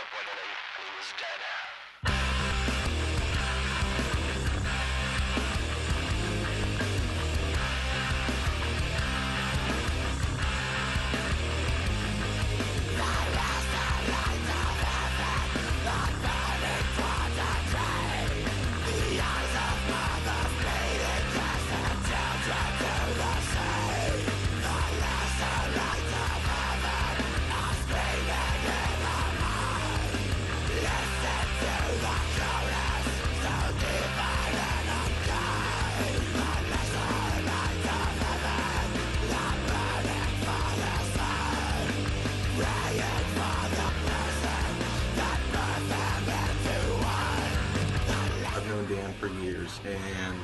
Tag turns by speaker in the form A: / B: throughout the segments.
A: up one night and he was dead.
B: I've known Dan for years, and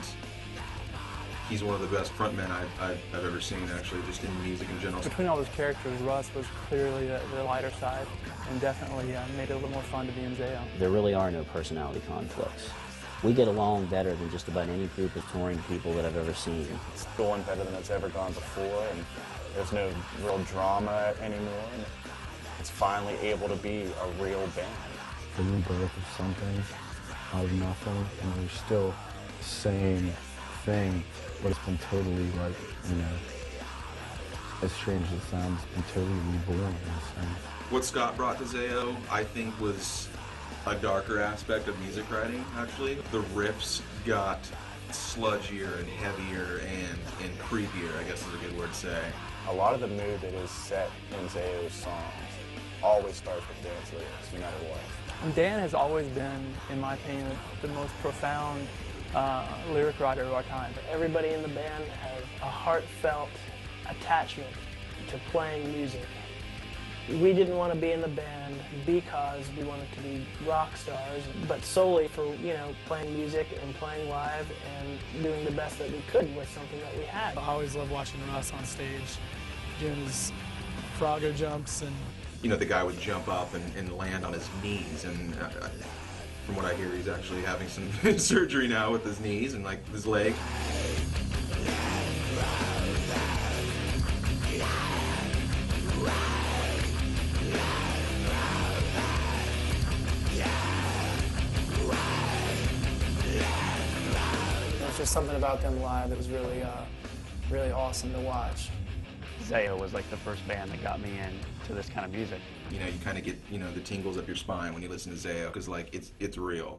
B: he's one of the best frontmen I've ever seen, actually, just in music in general.
C: Between all those characters, Russ was clearly the lighter side, and definitely made it a little more fun to be in ZAO.
D: There really are no personality conflicts. We get along better than just about any group of touring people that I've ever seen.
E: It's going better than it's ever gone before, and there's no real drama anymore. And it's finally able to be a real band.
F: The rebirth of something out of nothing, and there's still the same thing, but it's been totally, like, you know, as strange as it sounds, it's been totally reborn in a sense.
B: What Scott brought to ZAO, I think, was a darker aspect of music writing, actually. The riffs got sludgier and heavier and creepier, I guess is a good word to say.
E: A lot of the mood that is set in ZAO's songs always starts with Dan's lyrics, no matter what.
C: Dan has always been, in my opinion, the most profound lyric writer of our time.
G: Everybody in the band has a heartfelt attachment to playing music. We didn't want to be in the band because we wanted to be rock stars, but solely for, you know, playing music and playing live and doing the best that we could with something that we had.
H: I always love watching Russ on stage, doing his Frogger jumps. And
B: you know, the guy would jump up and land on his knees, and from what I hear, he's actually having some surgery now with his knees and, like, his leg.
G: There's just something about them live that was really, really awesome to watch.
I: ZAO was like the first band that got me into this kind of music.
B: You know, you kind of get, you know, the tingles up your spine when you listen to ZAO, because, like, it's real.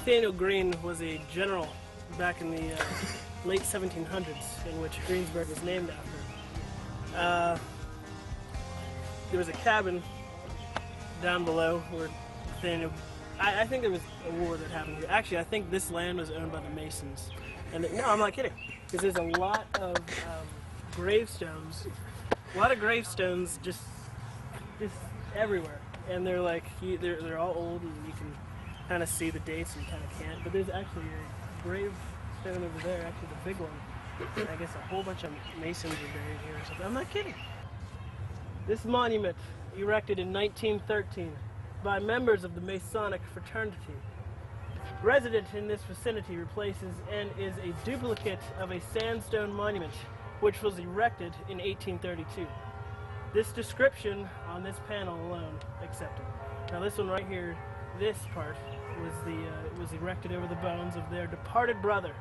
J: Nathaniel Greene was a general back in the late 1700s, in which Greensburg was named after. There was a cabin down below where Nathaniel... I think there was a war that happened here. Actually, I think this land was owned by the Masons. And no, I'm not kidding, because there's a lot of gravestones. A lot of gravestones just everywhere. And they're like, they're all old, and you can kind of see the dates and you kind of can't, but there's actually a gravestone over there, actually the big one. And I guess a whole bunch of Masons are buried here or something. I'm not kidding. This monument, erected in 1913 by members of the Masonic fraternity, resident in this vicinity replaces and is a duplicate of a sandstone monument which was erected in 1832. This description on this panel alone accepted. Now this one right here This part was erected over the bones of their departed brother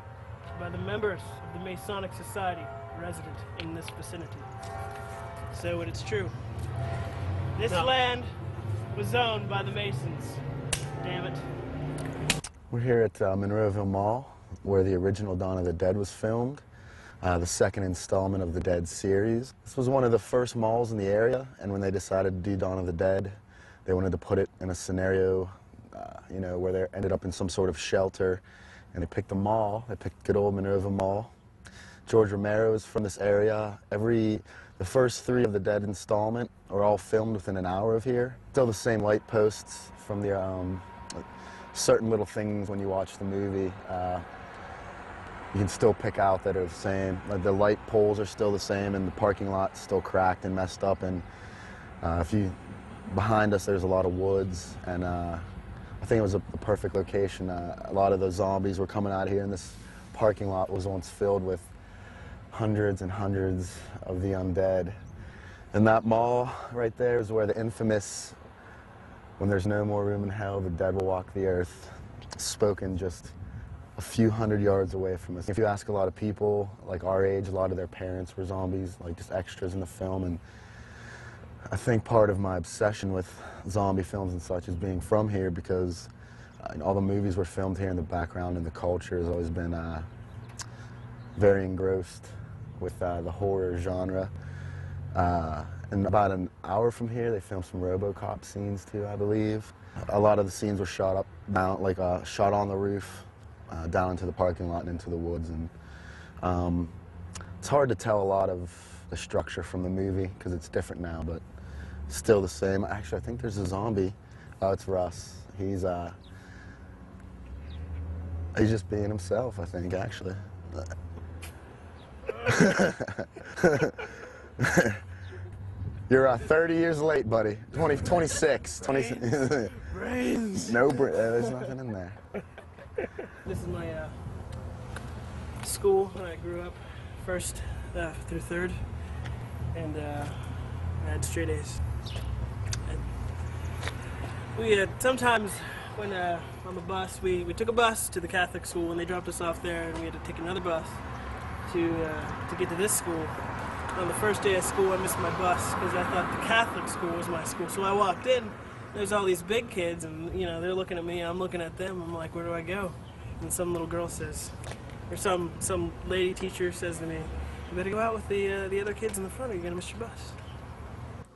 J: by the members of the Masonic Society resident in this vicinity. So it's true. This land was owned by the Masons. Damn it.
F: We're here at Monroeville Mall, where the original Dawn of the Dead was filmed, the second installment of the Dead series. This was one of the first malls in the area, and when they decided to do Dawn of the Dead, they wanted to put it in a scenario, you know, where they ended up in some sort of shelter, and they picked the mall. They picked good old Monroeville Mall. George Romero is from this area. The first 3 of the Dead installment are all filmed within an hour of here. Still the same light posts from the certain little things when you watch the movie. You can still pick out that are the same. Like the light poles are still the same, and the parking lot's still cracked and messed up. And behind us, there's a lot of woods, and I think it was the perfect location. A lot of those zombies were coming out here, and this parking lot was once filled with hundreds and hundreds of the undead. And that mall right there is where the infamous, "When there's no more room in hell, the dead will walk the earth," spoken just a few hundred yards away from us. If you ask a lot of people, like our age, a lot of their parents were zombies, like just extras in the film. And I think part of my obsession with zombie films and such is being from here, because all the movies were filmed here, and the background and the culture has always been very engrossed with the horror genre. And about an hour from here, they filmed some RoboCop scenes too, I believe. A lot of the scenes were shot up, down, like shot on the roof, down into the parking lot and into the woods. And it's hard to tell a lot of the structure from the movie because it's different now, but still the same. Actually, I think there's a zombie. Oh, it's Russ. He's just being himself, I think, actually. You're 30 years late, buddy. 26.
J: Brains.
F: No, there's nothing in there.
J: This is my school when I grew up, 1st through 3rd, and I had straight A's. And we sometimes when on the bus, we took a bus to the Catholic school, and they dropped us off there, and we had to take another bus to get to this school. On the first day of school, I missed my bus because I thought the Catholic school was my school. So I walked in, there's all these big kids, and you know, they're looking at me, I'm looking at them. I'm like, where do I go? And some little girl says, or some lady teacher says to me, you better go out with the other kids in the front, or you're gonna miss your bus.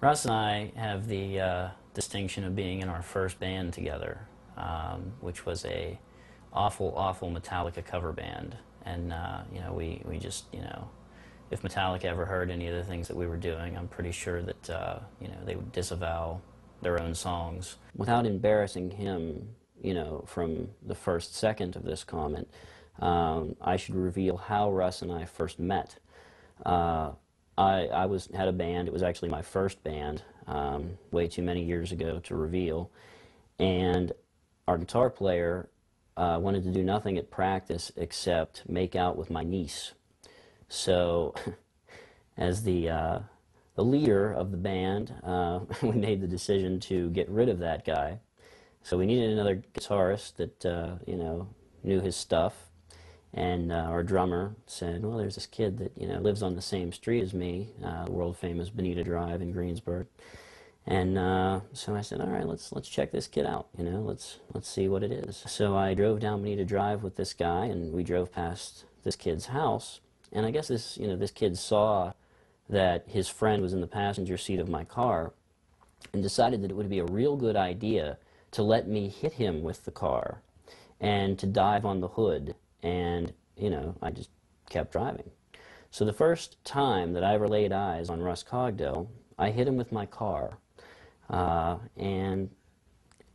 D: Russ and I have the distinction of being in our first band together, which was a awful Metallica cover band. And you know, we just, you know, if Metallica ever heard any of the things that we were doing, I'm pretty sure that you know, they would disavow their own songs. Without embarrassing him, you know, from the first second of this comment, I should reveal how Russ and I first met. I had a band. It was actually my first band, way too many years ago to reveal, and our guitar player wanted to do nothing at practice except make out with my niece. So, as the leader of the band, we made the decision to get rid of that guy. So we needed another guitarist that you know, knew his stuff, and our drummer said, "Well, there's this kid that, you know, lives on the same street as me, world famous Bonita Drive in Greensburg." And so I said, "All right, let's check this kid out. You know, let's see what it is." So I drove down Bonita Drive with this guy, and we drove past this kid's house. And I guess this, you know, this kid saw that his friend was in the passenger seat of my car and decided that it would be a real good idea to let me hit him with the car and to dive on the hood. And, you know, I just kept driving. So the first time that I ever laid eyes on Russ Cogdell, I hit him with my car. And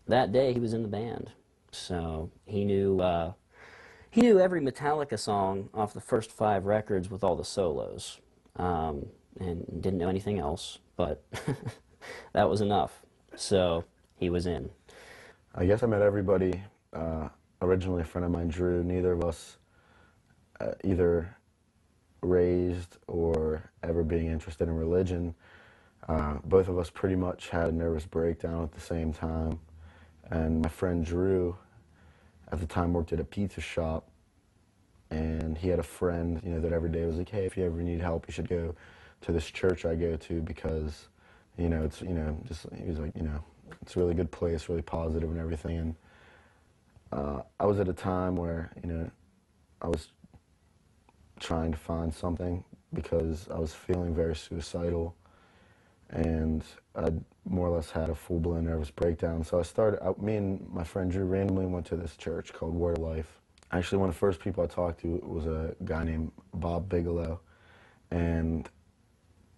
D: that day he was in the band. So he knew every Metallica song off the first 5 records with all the solos, and didn't know anything else, but that was enough. So he was in.
F: I guess I met everybody. Originally, a friend of mine, Drew. Neither of us either raised or ever being interested in religion. Both of us pretty much had a nervous breakdown at the same time, And my friend Drew, at the time, worked at a pizza shop, and he had a friend, you know, that every day was like, hey, if you ever need help, you should go to this church I go to because, you know, it's, you know, just, he was like, you know, it's a really good place, really positive and everything. And I was at a time where, you know, I was trying to find something because I was feeling very suicidal, and I more or less had a full-blown nervous breakdown. So me and my friend Drew randomly went to this church called Word of Life. Actually, one of the first people I talked to was a guy named Bob Bigelow, and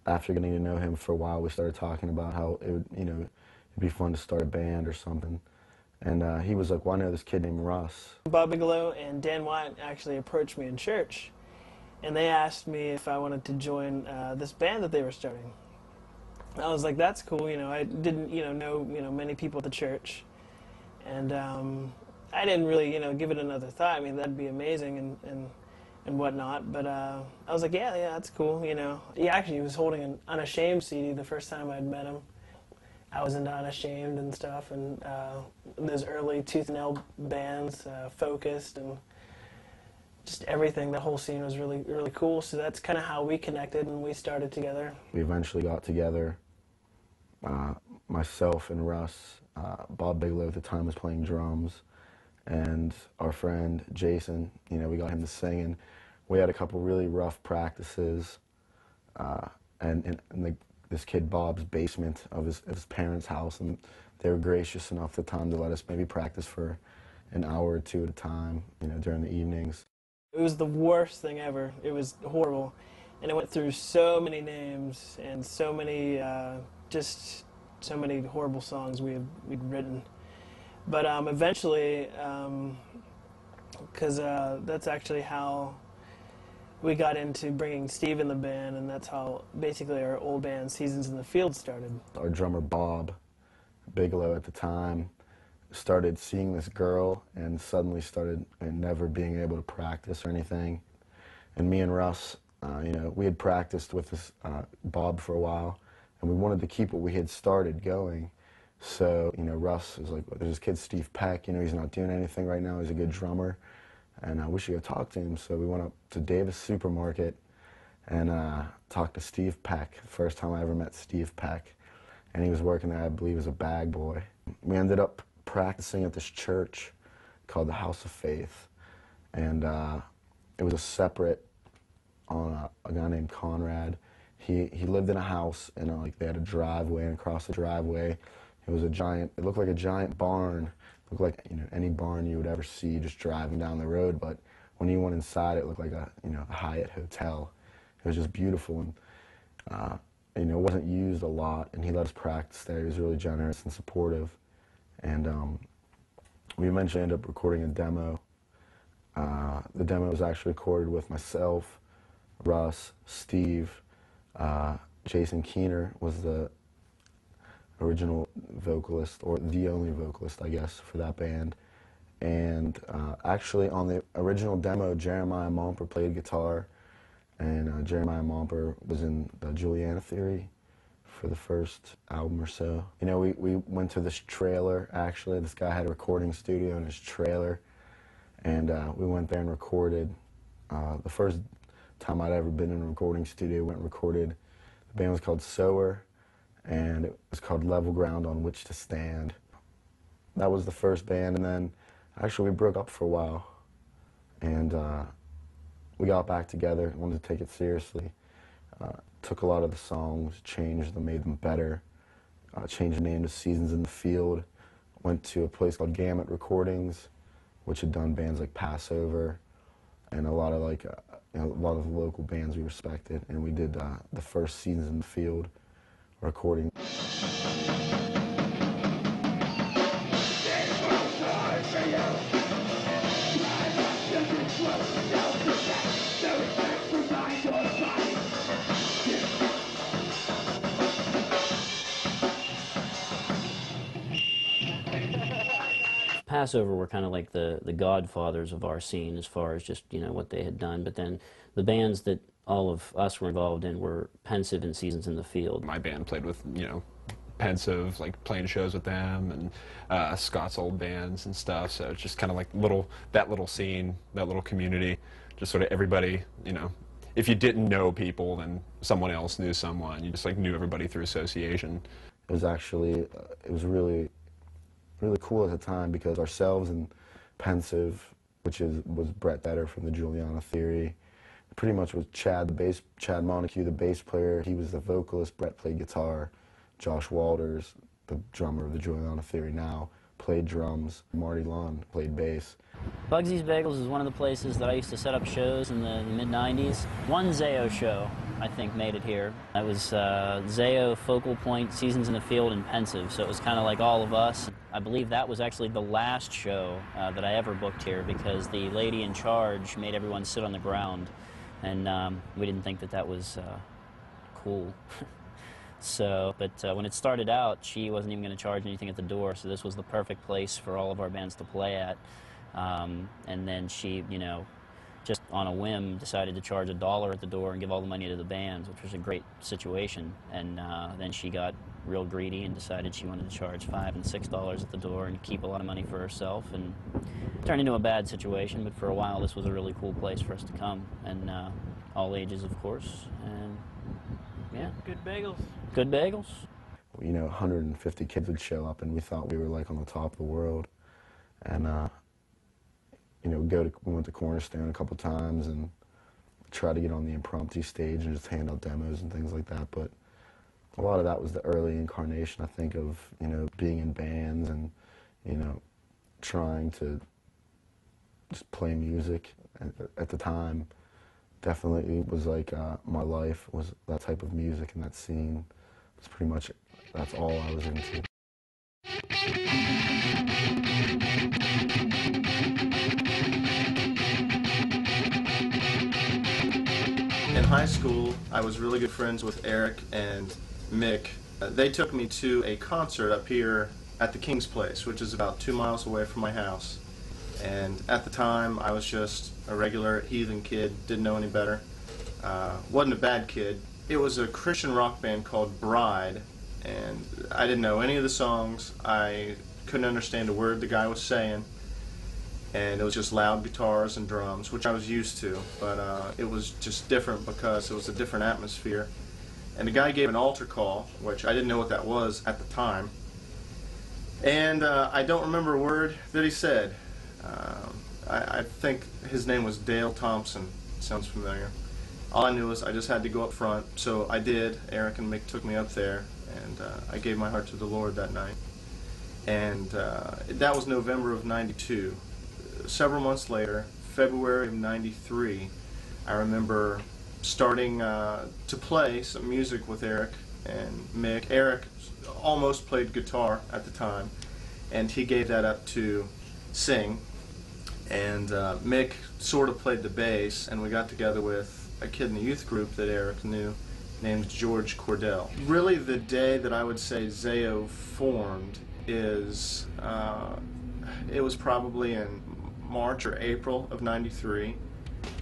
F: after getting to know him for a while, we started talking about how it would, you know, it'd be fun to start a band or something. And he was like, well, I know this kid named Russ.
G: Bob Bigelow and Dan White actually approached me in church, and they asked me if I wanted to join this band that they were starting. I was like, that's cool, you know, I didn't, know many people at the church, and I didn't really, give it another thought. I mean, that'd be amazing and whatnot, but I was like, yeah, that's cool, you know. He actually was holding an Unashamed CD the first time I'd met him. I was into Unashamed and stuff, and those early Tooth and Nail bands, Focused, and just everything. The whole scene was really, really cool. So that's kind of how we connected and we started together.
F: We eventually got together. Myself and Russ, Bob Bigelow at the time was playing drums, and our friend Jason, you know, we got him to sing, and we had a couple really rough practices, and this kid Bob's basement of his parents' house, and they were gracious enough at the time to let us maybe practice for an hour or two at a time, you know, during the evenings.
G: It was the worst thing ever. It was horrible, and it went through so many names and so many, just so many horrible songs we'd written. But eventually, because that's actually how we got into bringing Steve in the band, and that's how basically our old band Seasons in the Field started.
F: Our drummer Bob Bigelow at the time started seeing this girl and suddenly started never being able to practice or anything. And me and Russ, you know, we had practiced with this Bob for a while, and we wanted to keep what we had started going. So, you know, Russ was like, there's this kid Steve Peck, you know, he's not doing anything right now, he's a good drummer, and we should go talk to him. So we went up to Davis Supermarket and talked to Steve Peck, the first time I ever met Steve Peck. And he was working there, I believe, as a bag boy. We ended up practicing at this church called the House of Faith. And it was a separate on a guy named Conrad. He lived in a house, and like they had a driveway, and across the driveway, it was a giant, it looked like a giant barn. It looked like, you know, any barn you would ever see just driving down the road, but when you went inside, it looked like a, you know, a Hyatt hotel. It was just beautiful, and you know, it wasn't used a lot, and he let us practice there. He was really generous and supportive, and we eventually ended up recording a demo. The demo was actually recorded with myself, Russ, Steve, Jason Keener was the original vocalist, or the only vocalist, I guess, for that band. And actually on the original demo, Jeremiah Momper played guitar, and Jeremiah Momper was in the Juliana Theory for the first album or so. You know, we went to this trailer, actually. This guy had a recording studio in his trailer, and we went there and recorded. The first time I'd ever been in a recording studio, went and recorded. The band was called Sower, and it was called Level Ground on Which to Stand. That was the first band, and then actually we broke up for a while, and we got back together, wanted to take it seriously. Took a lot of the songs, changed them, made them better, changed the name to Seasons in the Field, went to a place called Gamut Recordings, which had done bands like Passover, and a lot of like, you know, a lot of the local bands we respected, and we did the first Seasons in the Field recording.
D: Passover were kind of like the godfathers of our scene as far as just, you know, what they had done. But then the bands that all of us were involved in were Pensive and Seasons in the Field.
K: My band played with, you know, Pensive, like playing shows with them, and Scott's old bands and stuff. So it's just kind of like that little scene, that little community, just sort of everybody, you know, if you didn't know people, then someone else knew someone. You just like knew everybody through association.
F: It was actually, it was really cool at the time because ourselves and Pensive, which was Brett Better from the Juliana Theory, pretty much was Chad Montague, the bass player. He was the vocalist. Brett played guitar. Josh Walters, the drummer of the Juliana Theory now, played drums. Marty Lund played bass.
D: Bugsy's Bagels is one of the places that I used to set up shows in the mid-90s. One ZAO show, I think, made it here. That was ZAO, Focal Point, Seasons in the Field, and Pensive, so it was kind of like all of us. I believe that was actually the last show that I ever booked here because the lady in charge made everyone sit on the ground, and we didn't think that that was cool. So, but when it started out, she wasn't even going to charge anything at the door, so this was the perfect place for all of our bands to play at. And then she, you know, just on a whim decided to charge $1 at the door and give all the money to the bands, which was a great situation. And then she got real greedy and decided she wanted to charge $5 and $6 at the door and keep a lot of money for herself, and turned into a bad situation. But for a while, this was a really cool place for us to come, and all ages, of course. And yeah,
J: good bagels.
D: Good bagels.
F: You know, 150 kids would show up, and we thought we were like on the top of the world. And you know, we went to Cornerstone a couple times and tried to get on the impromptu stage and just hand out demos and things like that. But a lot of that was the early incarnation, I think, of, you know, being in bands and, you know, trying to just play music. At the time, definitely was like my life was that type of music and that scene. It's pretty much, that's all I was into.
L: In high school, I was really good friends with Eric and Mick. They took me to a concert up here at the King's Place, which is about 2 miles away from my house. And at the time, I was just a regular heathen kid, didn't know any better. Wasn't a bad kid. It was a Christian rock band called Bride, and I didn't know any of the songs. I couldn't understand a word the guy was saying, and it was just loud guitars and drums, which I was used to, but it was just different because it was a different atmosphere. And the guy gave an altar call, which I didn't know what that was at the time, and I don't remember a word that he said. I think his name was Dale Thompson. Sounds familiar. All I knew was I just had to go up front, so I did. Eric and Mick took me up there, and I gave my heart to the Lord that night. And that was November of '92. Several months later, February of '93, I remember starting to play some music with Eric and Mick. Eric almost played guitar at the time, and he gave that up to sing. And Mick sort of played the bass, and we got together with a kid in the youth group that Eric knew named George Cordell. Really, the day that I would say ZAO formed is, it was probably in March or April of '93,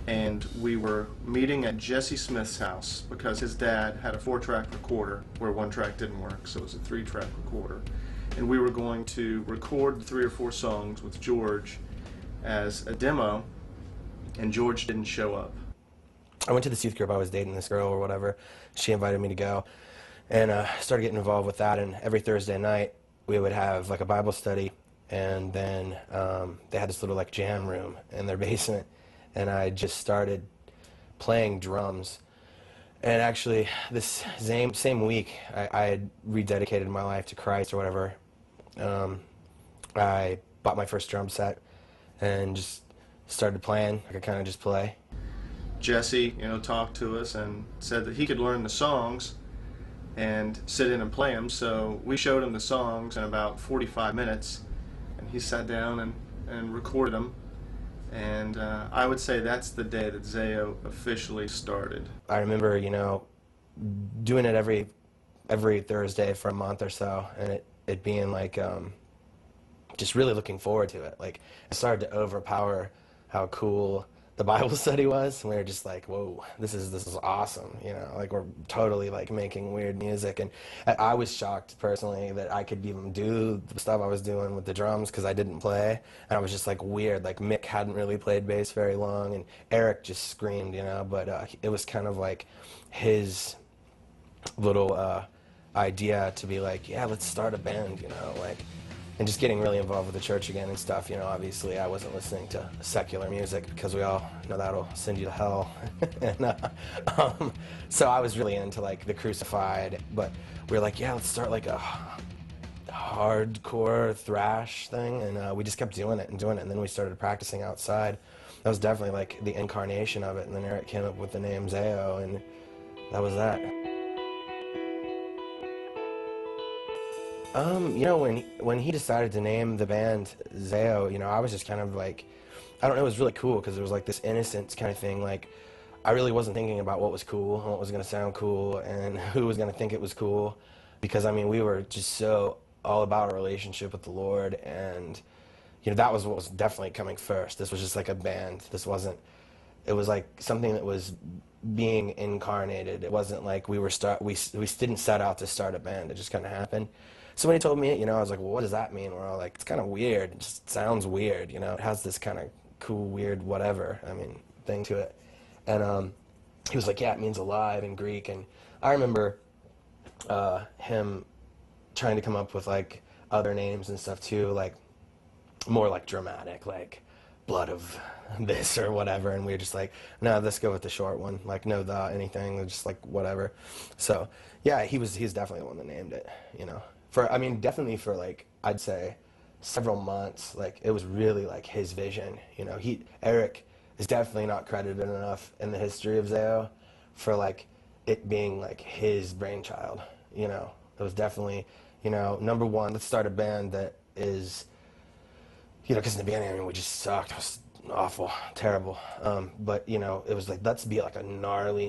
L: and we were meeting at Jesse Smith's house because his dad had a 4-track recorder where 1 track didn't work, so it was a 3-track recorder. And we were going to record 3 or 4 songs with George as a demo, and George didn't show up.
M: I went to this youth group. I was dating this girl or whatever. She invited me to go, and started getting involved with that. And every Thursday night we would have like a Bible study, and then they had this little like jam room in their basement, and I just started playing drums. And actually, this same week, I had rededicated my life to Christ or whatever. I bought my first drum set and just started playing. I could kind of just play.
L: Jesse, you know, talked to us and said that he could learn the songs and sit in and play them. So we showed him the songs in about 45 minutes, and he sat down and recorded them. And I would say that's the day that ZAO officially started.
M: I remember, you know, doing it every Thursday for a month or so, and it being like just really looking forward to it. Like, it started to overpower how cool the Bible study was. And we were just like, whoa, this is awesome, you know, like we're totally like making weird music. And I was shocked personally that I could even do the stuff I was doing with the drums because I didn't play. And I was just like weird, like Mick hadn't really played bass very long and Eric just screamed, you know, but it was kind of like his little idea to be like, yeah, let's start a band, you know, like, and just getting really involved with the church again and stuff. You know, obviously I wasn't listening to secular music because we all know that'll send you to hell. And so I was really into like the Crucified, but we were like, yeah, let's start like a hardcore thrash thing, and we just kept doing it, and then we started practicing outside. That was definitely like the incarnation of it, and then Eric came up with the name ZAO, and that was that. You know, when he decided to name the band ZAO, you know, I was just kind of like, I don't know, it was really cool because it was like this innocence kind of thing. Like, I really wasn't thinking about what was cool and what was going to sound cool and who was going to think it was cool, because I mean, we were just so all about our relationship with the Lord, and you know, that was what was definitely coming first. This was just like a band. This wasn't, it was like something that was being incarnated. It wasn't like we didn't set out to start a band. It just kind of happened. So when he told me it, you know, I was like, well, what does that mean? We're all like, it's kind of weird. It just sounds weird, you know. It has this kind of cool, weird, whatever, I mean, thing to it. And he was like, yeah, it means alive in Greek. And I remember him trying to come up with, like, other names and stuff, too, like, more, like, dramatic, like, blood of this or whatever. And we were just like, no, let's go with the short one. Like, no, anything, just, like, whatever. So, yeah, he's definitely the one that named it, you know. I mean, definitely for, like, I'd say several months, like, it was really, like, his vision, you know. Eric is definitely not credited enough in the history of ZAO for, like, it being, like, his brainchild, you know. It was definitely, you know, number one, let's start a band that is, you know, because in the beginning, I mean, we just sucked. It was awful, terrible. But, you know, it was like, let's be, like, a gnarly,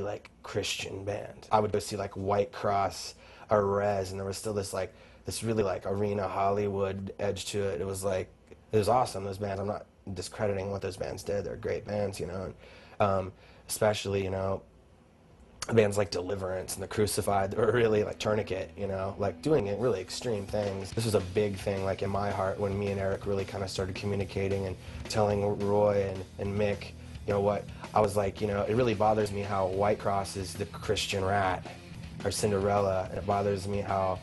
M: like, Christian band. I would go see, like, White Cross or Res, and there was still this like this really like arena Hollywood edge to it. It was like, it was awesome, those bands. I'm not discrediting what those bands did. They're great bands, you know. And, especially, you know, bands like Deliverance and the Crucified, or really like Tourniquet, you know, like doing really extreme things. This was a big thing like in my heart when me and Eric really kind of started communicating and telling Roy and Mick, you know what, I was like, you know, it really bothers me how White Cross is the Christian Rat or Cinderella, and it bothers me how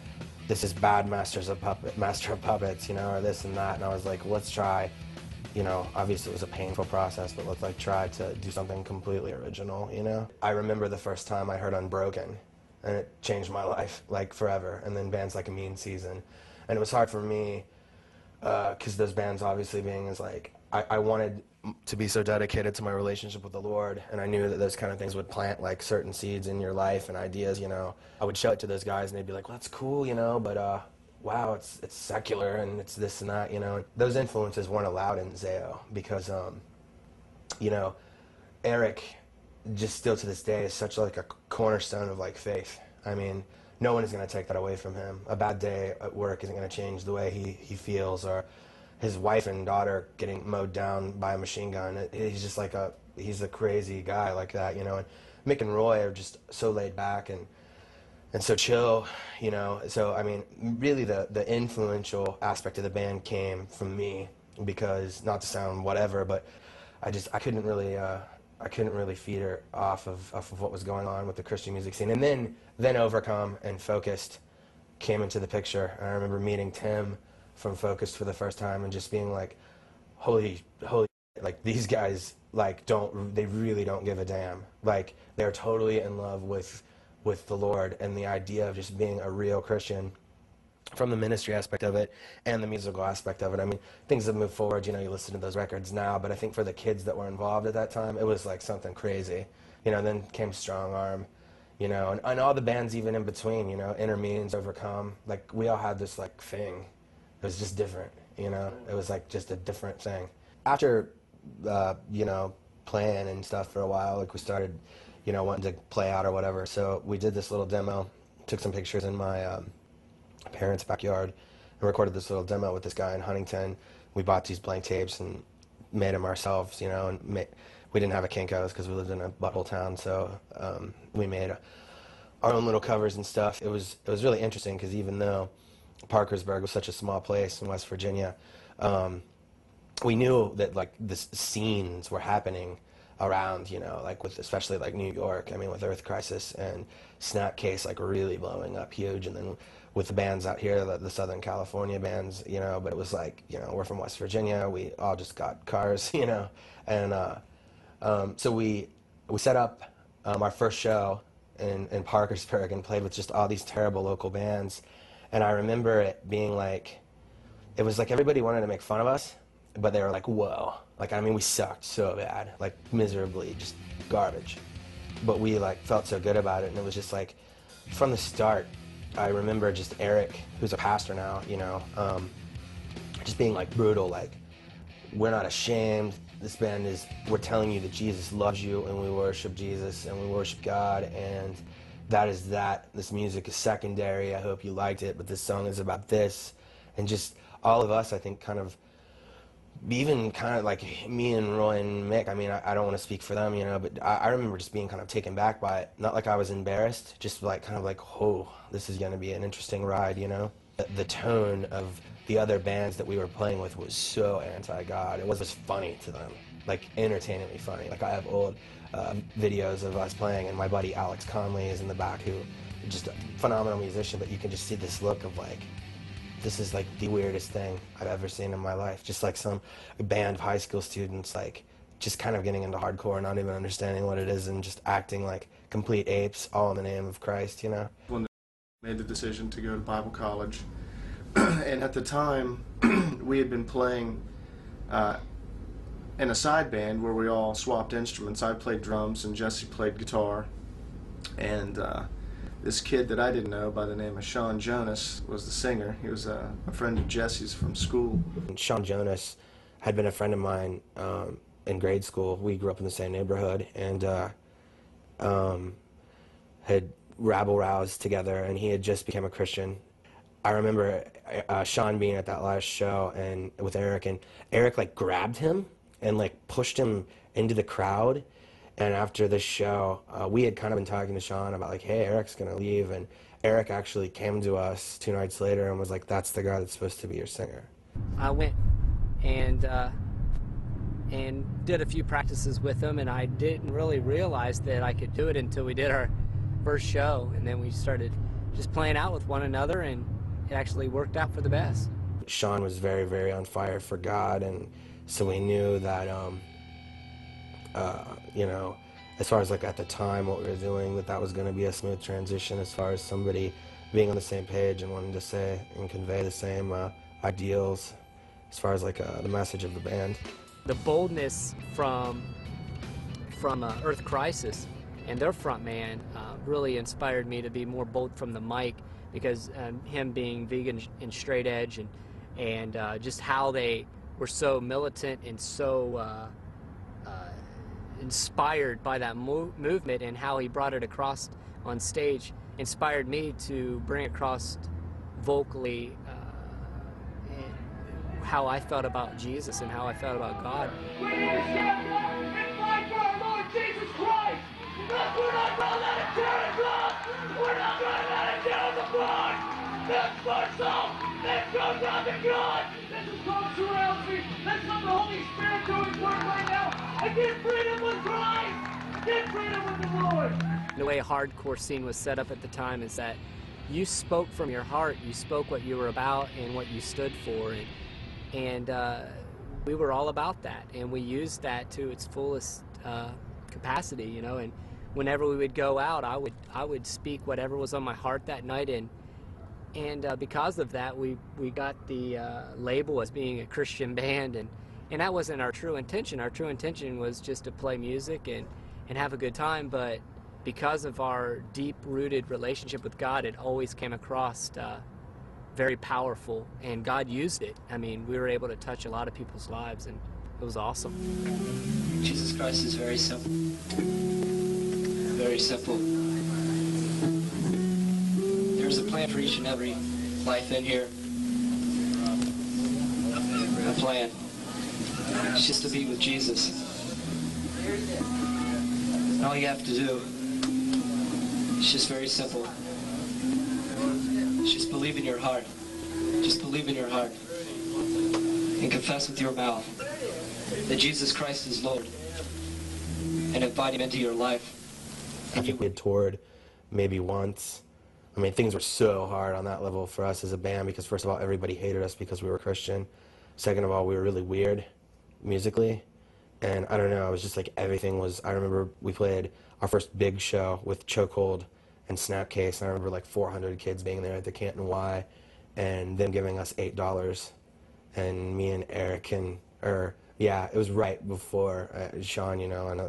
M: this is bad Master of Puppets, you know, or this and that. And I was like, let's try, you know, obviously it was a painful process, but let's like try to do something completely original, you know. I remember the first time I heard Unbroken, and it changed my life like forever. And then bands like A Mean Season, and it was hard for me because those bands obviously being is like, I wanted to be so dedicated to my relationship with the Lord, and I knew that those kind of things would plant like certain seeds in your life and ideas, you know. I would show it to those guys and they'd be like, well, that's cool, you know, but wow, it's secular and it's this and that, you know. And those influences weren't allowed in ZAO because, you know, Eric just still to this day is such like a cornerstone of like faith. I mean, no one is going to take that away from him. A bad day at work isn't going to change the way he feels, or his wife and daughter getting mowed down by a machine gun. He's just like he's a crazy guy like that, you know. And Mick and Roy are just so laid back and so chill, you know. So I mean, really the influential aspect of the band came from me, because not to sound whatever, but I couldn't really feed her off of what was going on with the Christian music scene. And then Overcome and Focused came into the picture. And I remember meeting Tim from Focused for the first time and just being like, holy, like these guys like they really don't give a damn. Like they're totally in love with the Lord and the idea of just being a real Christian, from the ministry aspect of it and the musical aspect of it. I mean, things have moved forward, you know, you listen to those records now, but I think for the kids that were involved at that time, it was like something crazy. You know, then came Strong Arm, you know, and all the bands even in between, you know, Intermeans, Overcome, like we all had this like thing. It was just different, you know, it was like just a different thing. After, you know, playing and stuff for a while, like we started, you know, wanting to play out or whatever, so we did this little demo, took some pictures in my parents' backyard and recorded this little demo with this guy in Huntington. We bought these blank tapes and made them ourselves, you know, and we didn't have a Kinko's because we lived in a butthole town, so we made our own little covers and stuff. It was really interesting because even though Parkersburg was such a small place in West Virginia, we knew that like the scenes were happening around, you know, like with especially like New York. I mean, with Earth Crisis and Snapcase like really blowing up huge, and then with the bands out here, the Southern California bands, you know. But it was like, you know, we're from West Virginia. We all just got cars, you know, and so we set up our first show in Parkersburg and played with just all these terrible local bands. And I remember it being like, it was like everybody wanted to make fun of us, but they were like, whoa. Like, I mean, we sucked so bad, like miserably, just garbage. But we like felt so good about it, and it was just like, from the start, I remember just Eric, who's a pastor now, you know, just being like brutal, like, we're not ashamed. This band is, we're telling you that Jesus loves you, and we worship Jesus, and we worship God, and that is that. This music is secondary. I hope you liked it, but this song is about this. And just all of us, I think, kind of, even kind of like me and Roy and Mick, I mean, I don't want to speak for them, you know, but I remember just being kind of taken back by it. Not like I was embarrassed, just like kind of like, oh, this is going to be an interesting ride, you know? The tone of the other bands that we were playing with was so anti-God. It was just funny to them, like entertainingly funny. Like I have old videos of us playing, and my buddy Alex Conley is in the back, who just a phenomenal musician, but you can just see this look of like, this is like the weirdest thing I've ever seen in my life. Just like some band of high school students, like just kind of getting into hardcore, not even understanding what it is, and just acting like complete apes, all in the name of Christ, you know?
L: When I made the decision to go to Bible college, and at the time, we had been playing in a side band where we all swapped instruments. I played drums and Jesse played guitar, and this kid that I didn't know by the name of Sean Jonas was the singer. He was a friend of Jesse's from school.
M: And Sean Jonas had been a friend of mine in grade school. We grew up in the same neighborhood, and had rabble-roused together, and he had just become a Christian. I remember Sean being at that last show and with Eric, and Eric like grabbed him and like pushed him into the crowd. And after this show, we had kind of been talking to Sean about like, hey, Eric's gonna leave, and Eric actually came to us 2 nights later and was like, that's the guy that's supposed to be your singer.
N: I went and did a few practices with him, and I didn't really realize that I could do it until we did our first show, and then we started just playing out with one another, and it actually worked out for the best.
M: Sean was very, very on fire for God, and so we knew that you know, as far as like at the time what we were doing, that was going to be a smooth transition as far as somebody being on the same page and wanting to say and convey the same ideals as far as like the message of the band.
N: The boldness from Earth Crisis and their frontman really inspired me to be more bold from the mic, because him being vegan and straight edge, and just how they were so militant and so inspired by that movement, and how he brought it across on stage inspired me to bring across vocally how I felt about Jesus and how I felt about God.
O: We need to stand up and fight for our Lord Jesus Christ. Because we're not going to let it tear us up. We're not going to let it tear us apart. This starts off. This goes out to God. This is called surrounding. This is the Holy Spirit doing work right now. And get freedom with Christ. Get freedom with the Lord.
N: The way a hardcore scene was set up at the time is that you spoke from your heart. You spoke what you were about and what you stood for. And we were all about that, and we used that to its fullest capacity, you know. And whenever we would go out, I would speak whatever was on my heart that night, and because of that, we got the label as being a Christian band, and that wasn't our true intention. Our true intention was just to play music and have a good time, but because of our deep-rooted relationship with God, it always came across very powerful, and God used it. I mean, we were able to touch a lot of people's lives, and it was awesome.
P: Jesus Christ is very simple. Very simple. There's a plan for each and every life in here. A plan. It's just to be with Jesus. And all you have to do is just very simple. Just believe in your heart. Just believe in your heart. And confess with your mouth that Jesus Christ is Lord. And invite him into your life.
M: I think we had toured maybe once. I mean, things were so hard on that level for us as a band because, first of all, everybody hated us because we were Christian. Second of all, we were really weird musically. And I don't know, it was just like everything was, I remember we played our first big show with Chokehold and Snapcase, and I remember like 400 kids being there at the Canton Y and them giving us $8. And me and Eric yeah, it was right before Sean, you know, and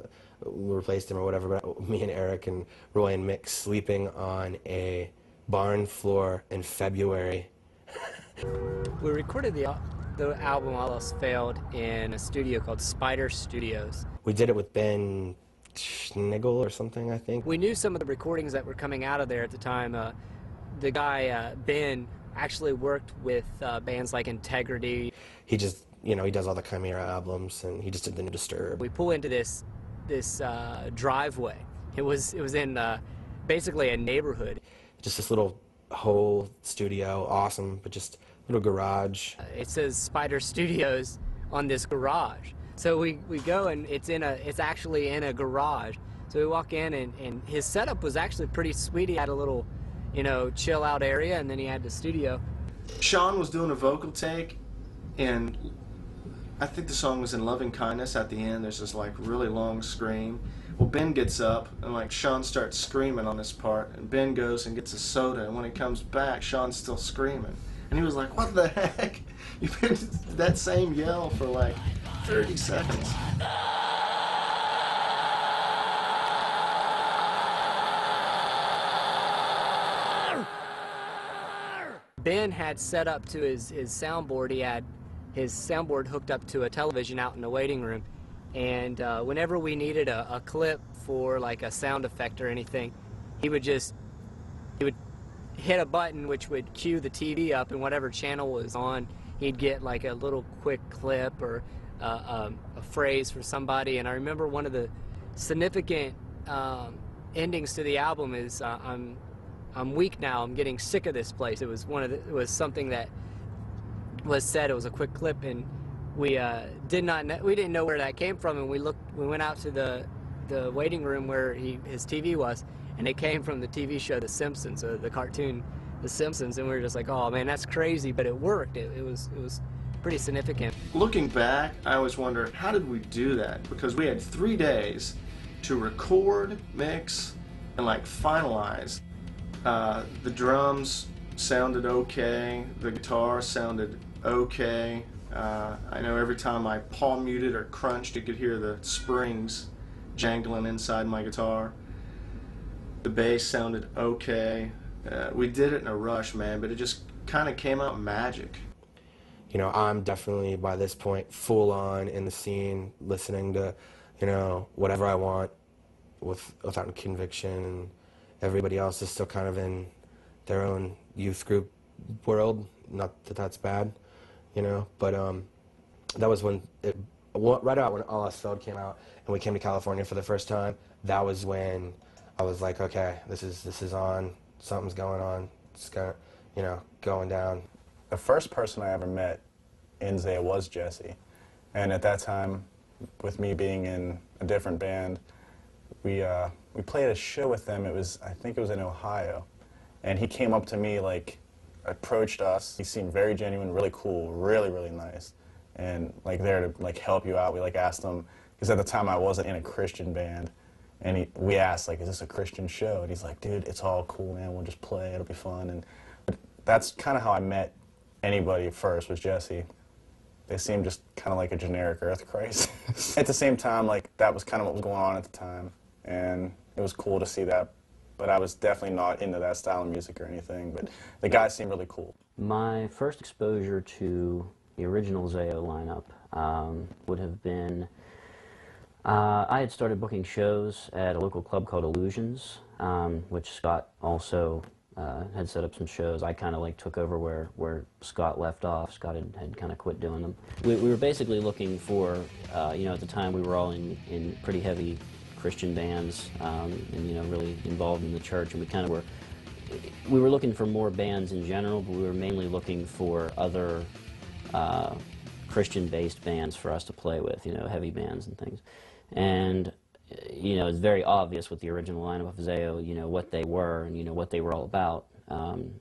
M: we replaced him or whatever, but me and Eric and Roy and Mick sleeping on a barn floor in February.
N: We recorded the album All Else Failed in a studio called Spider Studios.
M: We did it with Ben Schnigel or something, I think.
N: We knew some of the recordings that were coming out of there at the time. The guy, Ben, actually worked with bands like Integrity.
M: He just, you know, he does all the Chimera albums, and he just did the New Disturb.
N: We pull into this driveway. It was in basically a neighborhood.
M: Just this little whole studio, awesome, but just little garage.
N: It says Spider Studios on this garage. So we go, and it's actually in a garage. So we walk in, and his setup was actually pretty sweet. He had a little, you know, chill out area, and then he had the studio.
L: Sean was doing a vocal take, and I think the song was In Loving Kindness. At the end, there's this like really long scream. Well, Ben gets up, and like Sean starts screaming on this part, and Ben goes and gets a soda, and when he comes back, Sean's still screaming. And he was like, what the heck? You've been that same yell for like 30 seconds.
N: Ben had set up to his soundboard. He had his soundboard hooked up to a television out in the waiting room. And whenever we needed a clip for like a sound effect or anything, he would hit a button which would cue the TV up, and whatever channel was on, he'd get like a little quick clip or a phrase for somebody. And I remember one of the significant endings to the album is I'm weak now, I'm getting sick of this place. It was something that was said. It was a quick clip, and we didn't know where that came from, and we went out to the waiting room where his TV was, and it came from the TV show The Simpsons, the cartoon The Simpsons, and we were just like, oh man, that's crazy, but it worked. It was pretty significant. Looking back, I always wonder, how did we do that? Because we had 3 days to record, mix, and like finalize. The drums sounded okay, the guitar sounded okay. I know every time I palm muted or crunched, you could hear the springs jangling inside my guitar. The bass sounded okay. We did it in a rush, man, but it just kind of came out magic. You know, I'm definitely, by this point, full on in the scene, listening to, you know, whatever I want without conviction, and everybody else is still kind of in their own youth group world. Not that that's bad, you know, but that was when, right out when All Else Failed came out, and we came to California for the first time. That was when I was like, okay, this is on, something's going on, it's gonna, you know, going down.
E: The first person I ever met in ZAO was Jesse, and at that time, with me being in a different band, we played a show with them. I think it was in Ohio, and he came up to me, like, approached us. He seemed very genuine, really cool, really, really nice, and like there to like help you out. We like asked him, because at the time I wasn't in a Christian band, and we asked, like, is this a Christian show? And he's like, dude, it's all cool, man. We'll just play. It'll be fun. And that's kind of how I met anybody first, was Jesse. They seemed just kind of like a generic Earth crisis. At the same time, like, that was kind of what was going on at the time, and it was cool to see that. But I was definitely not into that style of music or anything, but the guys seemed really cool.
D: My first exposure to the original ZAO lineup would have been, I had started booking shows at a local club called Illusions, which Scott also had set up some shows. I kind of like took over where Scott left off. Scott had kind of quit doing them. We were basically looking for, you know, at the time we were all in pretty heavy Christian bands, and, you know, really involved in the church, and we were looking for more bands in general, but we were mainly looking for other Christian-based bands for us to play with, you know, heavy bands and things. And, you know, it's very obvious with the original lineup of ZAO, you know, what they were and, you know, what they were all about.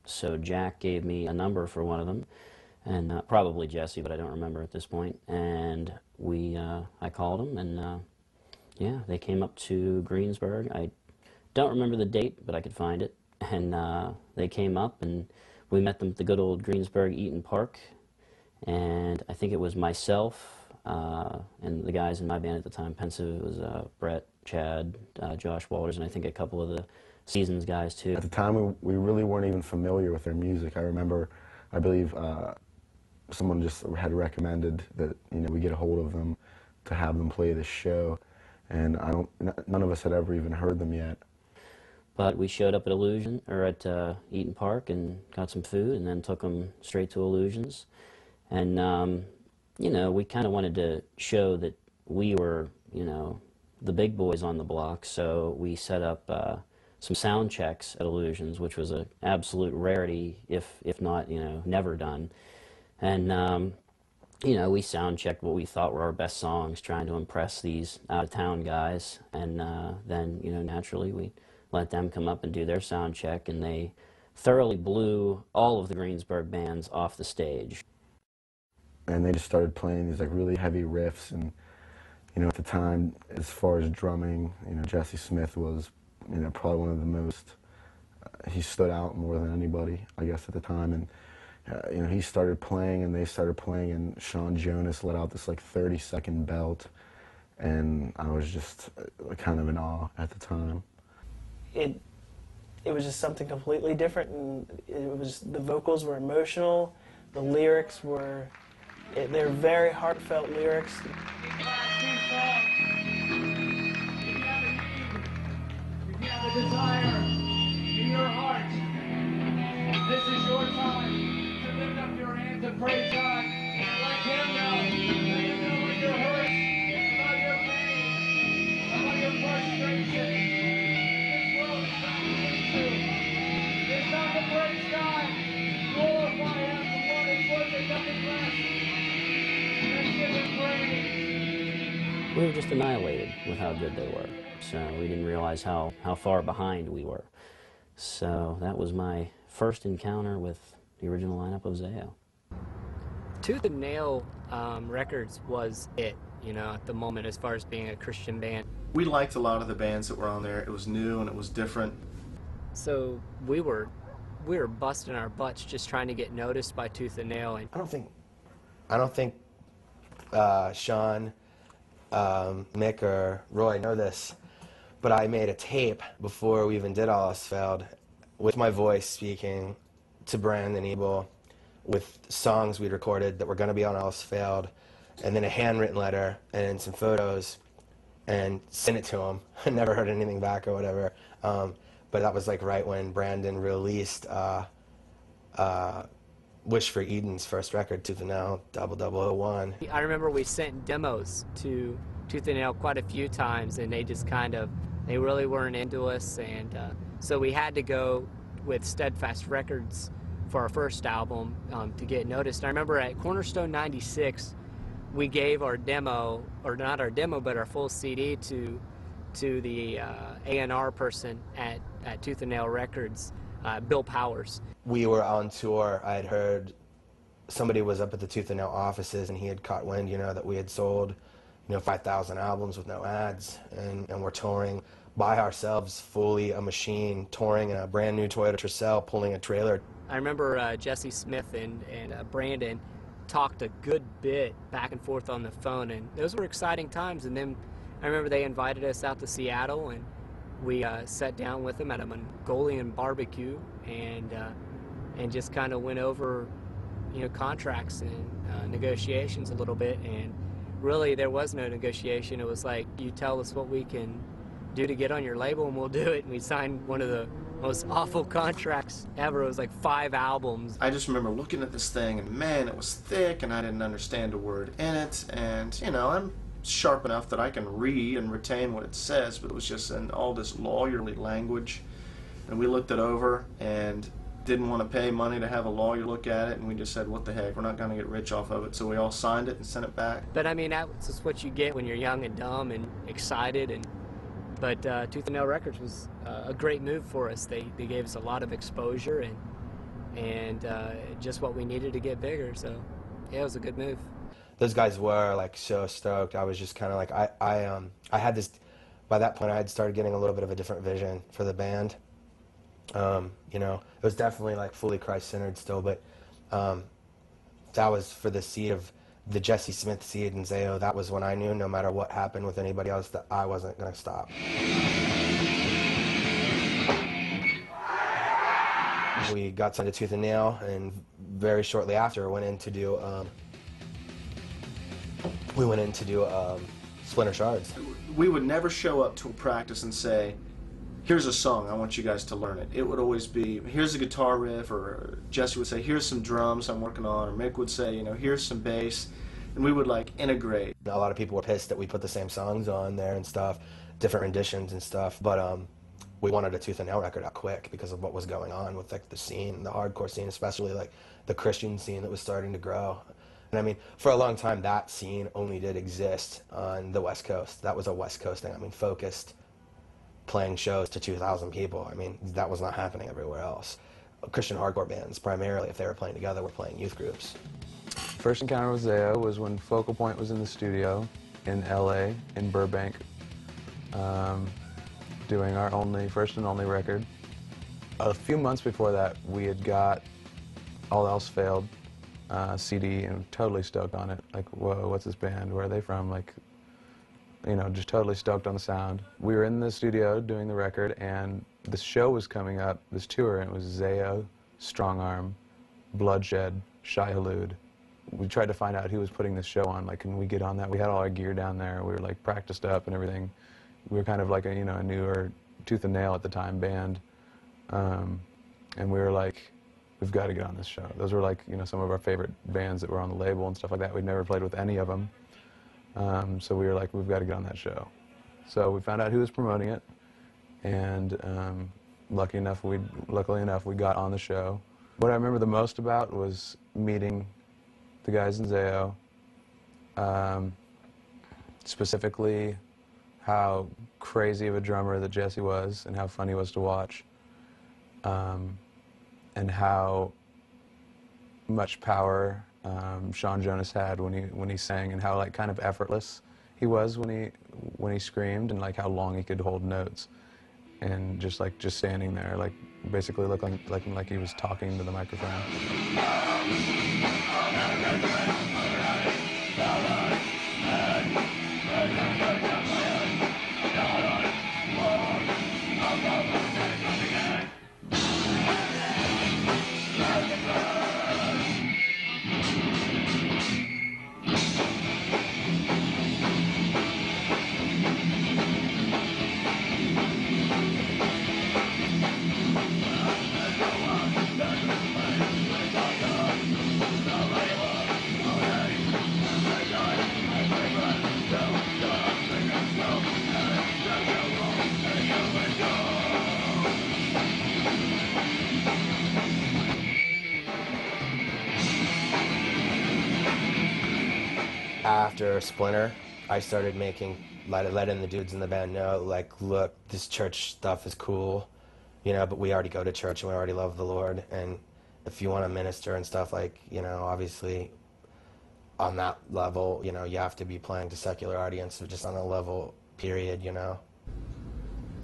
D: So Jack gave me a number for one of them, and probably Jesse, but I don't remember at this point. And I called them, and yeah, they came up to Greensburg. I don't remember the date, but I could find it. And they came up, and we met them at the good old Greensburg Eaton Park. And I think it was myself and the guys in my band at the time, Pensive, it was Brett, Chad, Josh Walters, and I think a couple of the Seasons guys too.
F: At the time, we really weren't even familiar with their music. I remember, I believe someone just had recommended that, you know, we get a hold of them to have them play this show, and none of us had ever even heard them yet.
D: But we showed up at Eaton Park and got some food, and then took them straight to Illusions. And, you know, we kind of wanted to show that we were, you know, the big boys on the block, so we set up some sound checks at Illusions, which was an absolute rarity, if not, you know, never done. And, you know, we sound checked what we thought were our best songs, trying to impress these out-of-town guys. And then, you know, naturally we let them come up and do their sound check, and they thoroughly blew all of the Greensburg bands off the stage.
F: And they just started playing these like really heavy riffs, and, you know, at the time, as far as drumming, you know, Jesse Smith was, you know, probably one of the most, he stood out more than anybody, I guess, at the time. And, you know, he started playing, and they started playing, and Sean Jonas let out this like 30-second belt, and I was just kind of in awe at the time.
G: It was just something completely different, and the vocals were emotional, the lyrics were, they're very heartfelt lyrics.
O: If you have a desire in your heart, this is your time to lift up your hands and praise God and let Him know. Let Him know what your hurt, about your pain, about your frustration. This world is not to please you. It's not to praise God. Glorify Him for what is worth it, nothing less. Let's give Him praise.
D: We were just annihilated with how good they were. So we didn't realize how far behind we were. So that was my first encounter with the original lineup of ZAO.
N: Tooth and Nail Records was it, you know, at the moment as far as being a Christian band.
L: We liked a lot of the bands that were on there. It was new and it was different.
N: So we were busting our butts just trying to get noticed by Tooth and Nail. And
M: I don't think Sean, Mick, or Roy know this, but I made a tape before we even did All Else Failed with my voice speaking to Brandon Ebel with songs we'd recorded that were going to be on All Else Failed, and then a handwritten letter and some photos, and sent it to him. I never heard anything back or whatever. But that was like right when Brandon released Wish for Eden's first record, Tooth and Nail, 0001.
N: I remember we sent demos to Tooth and Nail quite a few times, and they just kind of, they really weren't into us, and so we had to go with Steadfast Records for our first album to get noticed. I remember at Cornerstone 96, we gave our demo, or not our demo, but our full CD to the A&R person at Tooth and Nail Records, Bill Powers.
M: We were on tour. I had heard somebody was up at the Tooth and Nail offices, and he had caught wind, you know, that we had sold, 5,000 albums with no ads, and we're touring by ourselves, fully a machine, touring in a brand new Toyota Tercel, pulling a trailer.
N: I remember Jesse Smith and Brandon talked a good bit back and forth on the phone, and those were exciting times. And then I remember they invited us out to Seattle, and we sat down with them at a Mongolian barbecue, and just kind of went over, contracts and negotiations a little bit. And really, there was no negotiation. It was like, you tell us what we can do to get on your label, and we'll do it. And we signed one of the most awful contracts ever. It was like 5 albums.
L: I just remember looking at this thing, and man, it was thick, and I didn't understand a word in it. And, you know, I'm sharp enough that I can read and retain what it says, but it was just in all this lawyerly language. And we looked it over and didn't want to pay money to have a lawyer look at it, and we just said, what the heck, we're not going to get rich off of it. So we all signed it and sent it back.
N: But I mean, that's just what you get when you're young and dumb and excited. But Tooth and Nail Records was a great move for us. They gave us a lot of exposure and just what we needed to get bigger. So yeah, it was a good move.
M: Those guys were like so stoked. I was just kind of like, I had this, by that point I had started getting a little bit of a different vision for the band. You know, it was definitely like fully Christ-centered still, but that was for the seed of the Jesse Smith seed and ZAO. That was when I knew no matter what happened with anybody else that I wasn't going to stop. We got signed to Tooth and Nail, and very shortly after went in to do Splinter Shards.
L: We would never show up to a practice and say, here's a song, I want you guys to learn it. It would always be, here's a guitar riff, or Jesse would say, here's some drums I'm working on, or Mick would say, you know, here's some bass, and we would like integrate.
M: A lot of people were pissed that we put the same songs on there and stuff, different renditions and stuff, but we wanted a Tooth and Nail record out quick because of what was going on with like the scene, the hardcore scene, especially like the Christian scene that was starting to grow. And I mean, for a long time that scene only did exist on the West Coast. That was a West Coast thing. I mean, focused, playing shows to 2,000 people. I mean, that was not happening everywhere else. Christian hardcore bands, primarily, if they were playing together, were playing youth groups.
F: First encounter with ZAO was when Focal Point was in the studio in LA, in Burbank, doing our first and only record. A few months before that, we had got All Else Failed CD and totally stoked on it. Like, whoa, what's this band? Where are they from? Like, you know, just totally stoked on the sound. We were in the studio doing the record, and this show was coming up, this tour, and it was ZAO, Strong Arm, Bloodshed, Shai Hulud. We tried to find out who was putting this show on, like, can we get on that? We had all our gear down there, we were like practiced up and everything. We were kind of like a, you know, a newer Tooth and Nail at the time band. And we were like, we've got to get on this show. Those were like, you know, some of our favorite bands that were on the label and stuff like that. We'd never played with any of them. So we were like, we've got to get on that show. So we found out who was promoting it, and luckily enough, we got on the show. What I remember the most about was meeting the guys in ZAO, specifically how crazy of a drummer that Jesse was, and how fun he was to watch, and how much power Sean Jonas had when he sang, and how like kind of effortless he was when he screamed, and like how long he could hold notes, and just standing there, like basically looking like he was talking to the microphone.
M: After Splinter, I started letting the dudes in the band know, like, look, this church stuff is cool, you know, but we already go to church and we already love the Lord, and if you want to minister and stuff, like, you know, obviously on that level, you know, you have to be playing to secular audiences just on a level, period, you know.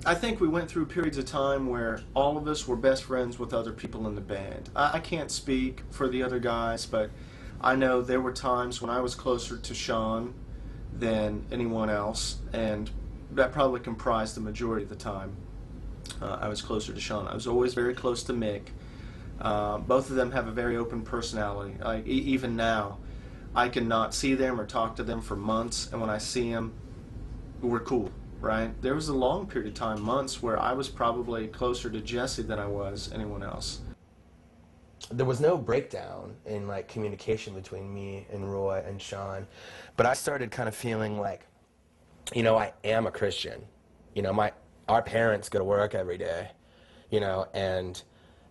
L: I think we went through periods of time where all of us were best friends with other people in the band. I can't speak for the other guys, but I know there were times when I was closer to Sean than anyone else, and that probably comprised the majority of the time. I was closer to Sean. I was always very close to Mick. Both of them have a very open personality. Even now, I can not see them or talk to them for months, and when I see them, we're cool. right? There was a long period of time, months, where I was probably closer to Jesse than I was anyone else.
M: There was no breakdown in like communication between me and Roy and Sean, but I started kind of feeling like, you know, I am a Christian. You know, our parents go to work every day, you know, and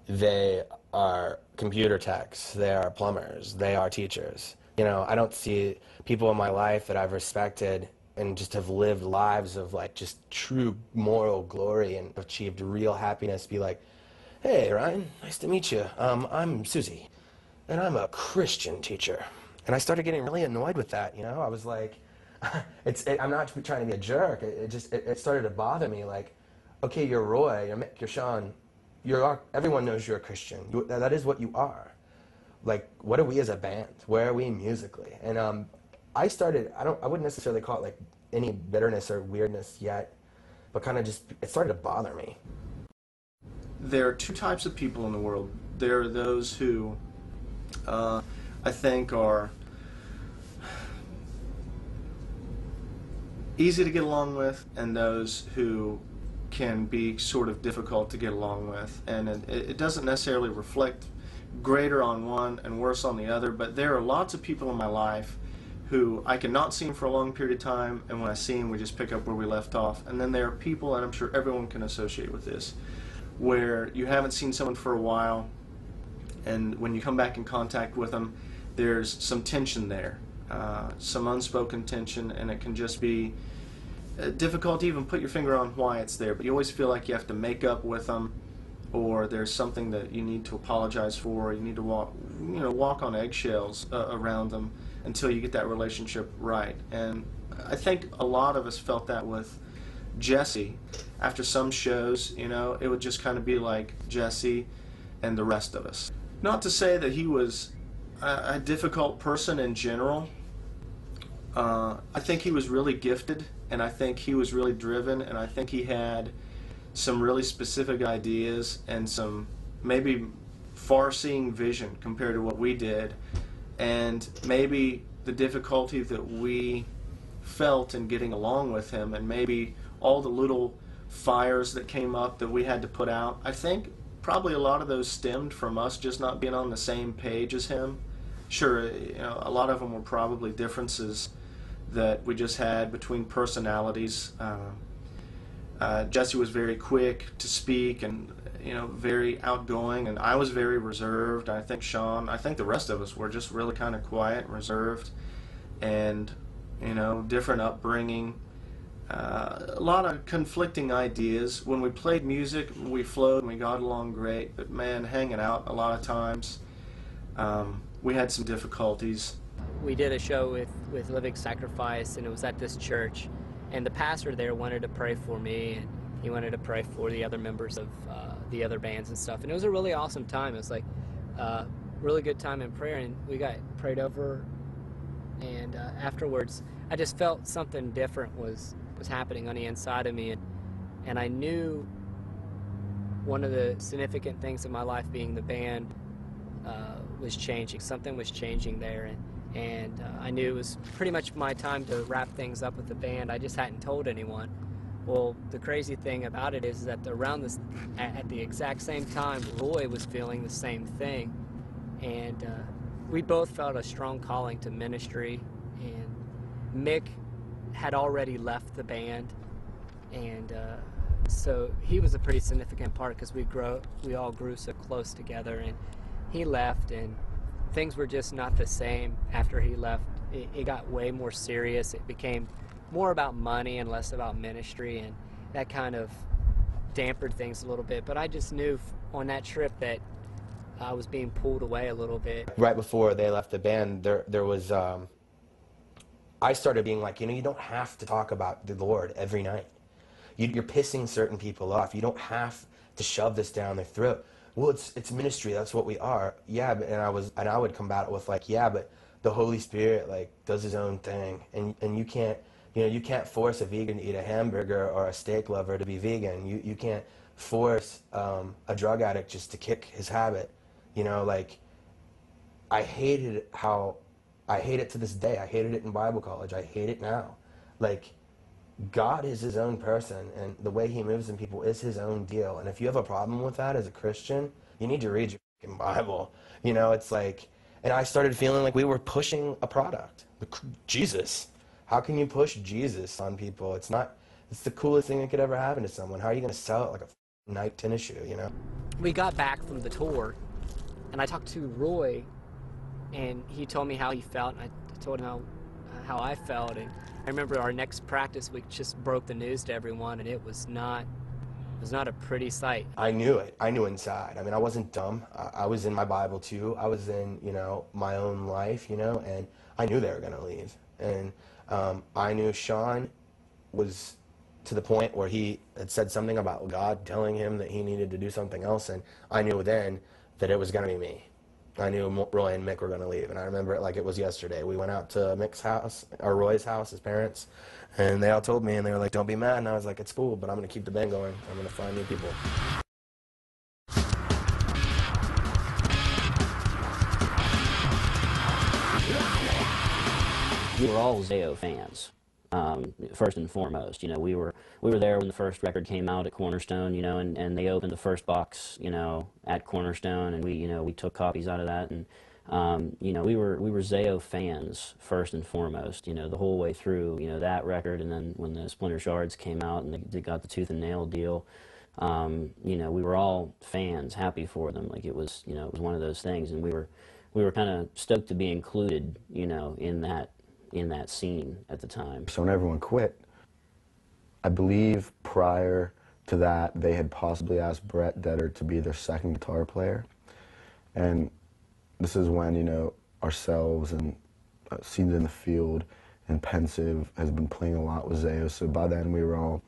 M: they are computer techs, they are plumbers, they are teachers. You know, I don't see people in my life that I've respected and just have lived lives of like just true moral glory and achieved real happiness be like, hey, Ryan, nice to meet you. I'm Susie, and I'm a Christian teacher. And I started getting really annoyed with that, you know? I was like, I'm not trying to be a jerk. It started to bother me, like, okay, you're Roy, you're Mick, you're Sean, everyone knows you're a Christian. That is what you are. Like, what are we as a band? Where are we musically? And I wouldn't necessarily call it like any bitterness or weirdness yet, but kind of just, it started to bother me.
L: There are two types of people in the world. There are those who I think are easy to get along with, and those who can be sort of difficult to get along with. And it doesn't necessarily reflect greater on one and worse on the other, but there are lots of people in my life who I cannot see them for a long period of time, and when I see them, we just pick up where we left off. And then there are people, and I'm sure everyone can associate with this, where you haven't seen someone for a while, and when you come back in contact with them, there's some tension there, some unspoken tension, and it can just be difficult to even put your finger on why it's there, but you always feel like you have to make up with them, or there's something that you need to apologize for, or you need to walk on eggshells around them until you get that relationship right. And I think a lot of us felt that with Jesse. After some shows, you know, it would just kind of be like Jesse and the rest of us. Not to say that he was a difficult person in general. I think he was really gifted, and I think he was really driven, and I think he had some really specific ideas and some maybe far-seeing vision compared to what we did, and maybe the difficulty that we felt in getting along with him, and maybe all the little fires that came up that we had to put out. I think probably a lot of those stemmed from us just not being on the same page as him. Sure, you know, a lot of them were probably differences that we just had between personalities. Jesse was very quick to speak and, you know, very outgoing, and I was very reserved. I think Sean, I think the rest of us were just really kind of quiet and reserved, and, you know, different upbringing. A lot of conflicting ideas. When we played music, we flowed and we got along great, but man, hanging out a lot of times, we had some difficulties.
N: We did a show with Living Sacrifice, and it was at this church, and the pastor there wanted to pray for me, and he wanted to pray for the other members of the other bands and stuff, and it was a really awesome time. It was like really good time in prayer, and we got prayed over, and afterwards I just felt something different was happening on the inside of me, and I knew one of the significant things in my life being the band was changing. Something was changing there, and I knew it was pretty much my time to wrap things up with the band. I just hadn't told anyone. Well, the crazy thing about it is that at the exact same time, Roy was feeling the same thing, and we both felt a strong calling to ministry, and Mick had already left the band, and so he was a pretty significant part because we all grew so close together, and he left, and things were just not the same after he left. It got way more serious. It became more about money and less about ministry, and that kind of dampened things a little bit. But I just knew on that trip that I was being pulled away a little bit.
M: Right before they left the band, there was, I started being like, you know, you don't have to talk about the Lord every night. You're pissing certain people off. You don't have to shove this down their throat. Well, it's ministry. That's what we are. Yeah, and I would combat it with like, yeah, but the Holy Spirit like does His own thing, and you can't, you know, you can't force a vegan to eat a hamburger or a steak lover to be vegan. You can't force a drug addict just to kick his habit. You know, like I hated it to this day. I hated it in Bible college. I hate it now. Like God is his own person, and the way he moves in people is his own deal. And if you have a problem with that as a Christian, you need to read your fucking Bible. You know, it's like, and I started feeling like we were pushing a product. Jesus. How can you push Jesus on people? It's the coolest thing that could ever happen to someone. How are you going to sell it like a Nike tennis shoe, you know?
N: We got back from the tour, and I talked to Roy, and he told me how he felt, and I told him how I felt. And I remember our next practice, we just broke the news to everyone, and it was not a pretty sight.
M: I knew it. I knew inside. I mean, I wasn't dumb. I was in my Bible too. I was in, you know, my own life, you know, and I knew they were going to leave. And I knew Sean was to the point where he had said something about God telling him that he needed to do something else, and I knew then that it was going to be me. I knew Roy and Mick were going to leave, and I remember it like it was yesterday. We went out to Mick's house, or Roy's house, his parents, and they all told me, and they were like, don't be mad, and I was like, it's cool, but I'm going to keep the band going. I'm going to find new people.
D: We were all ZAO fans, first and foremost. You know, we were there when the first record came out at Cornerstone, you know, and they opened the first box, you know, at Cornerstone, and we took copies out of that, and you know, we were ZAO fans first and foremost, you know, the whole way through, you know, that record, and then when the Splinter Shards came out and they got the Tooth and Nail deal, you know, we were all fans, happy for them. Like, it was, you know, it was one of those things, and we were kind of stoked to be included, you know, in that scene at the time.
F: So when everyone quit, I believe prior to that they had possibly asked Brett Detter to be their second guitar player, and this is when, you know, ourselves and Scenes in the Field and Pensive has been playing a lot with ZAO, so by then we were all,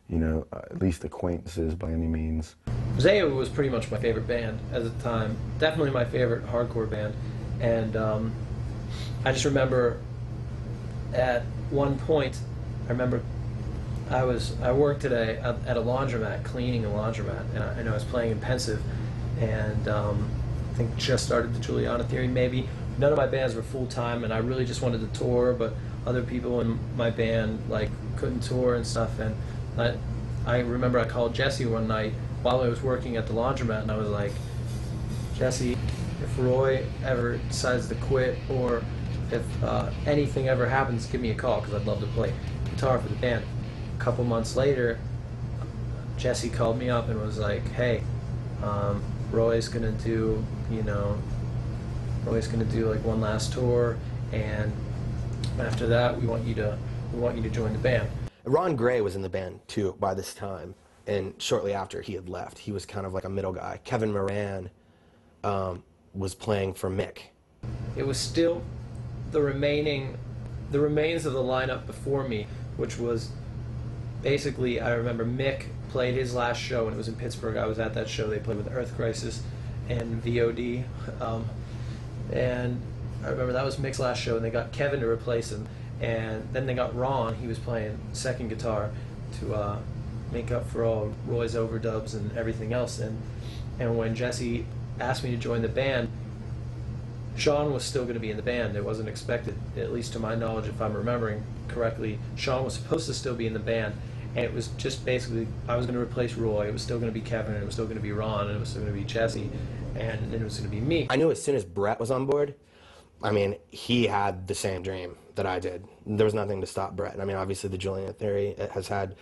F: you know, at least acquaintances by any means.
Q: ZAO was pretty much my favorite band at the time, definitely my favorite hardcore band, and I just remember at one point, I remember I worked today at a laundromat, cleaning a laundromat, and I was playing in Pensive, and I think just started the Juliana Theory maybe. None of my bands were full-time, and I really just wanted to tour, but other people in my band like couldn't tour and stuff, and I remember I called Jesse one night while I was working at the laundromat, and I was like, Jesse, if Roy ever decides to quit, or if anything ever happens, give me a call, because I'd love to play guitar for the band. A couple months later, Jesse called me up and was like, hey, Roy's gonna do, you know, Roy's gonna do like one last tour, and after that we want you to join the band.
M: Ron Gray was in the band too by this time, and shortly after he had left, he was kind of like a middle guy. Kevin Moran was playing for Mick.
Q: It was still the remains of the lineup before me, which was basically, I remember Mick played his last show, and it was in Pittsburgh. I was at that show. They played with Earth Crisis and VOD, and I remember that was Mick's last show, and they got Kevin to replace him, and then they got Ron. He was playing second guitar to make up for all Roy's overdubs and everything else, and when Jesse asked me to join the band, Sean was still going to be in the band. It wasn't expected, at least to my knowledge, if I'm remembering correctly. Sean was supposed to still be in the band, and it was just basically, I was going to replace Roy, it was still going to be Kevin, and it was still going to be Ron, and it was still going to be Jesse, and it was going to be me.
M: I knew as soon as Brett was on board, I mean, he had the same dream that I did. There was nothing to stop Brett. I mean, obviously the Juliana Theory has had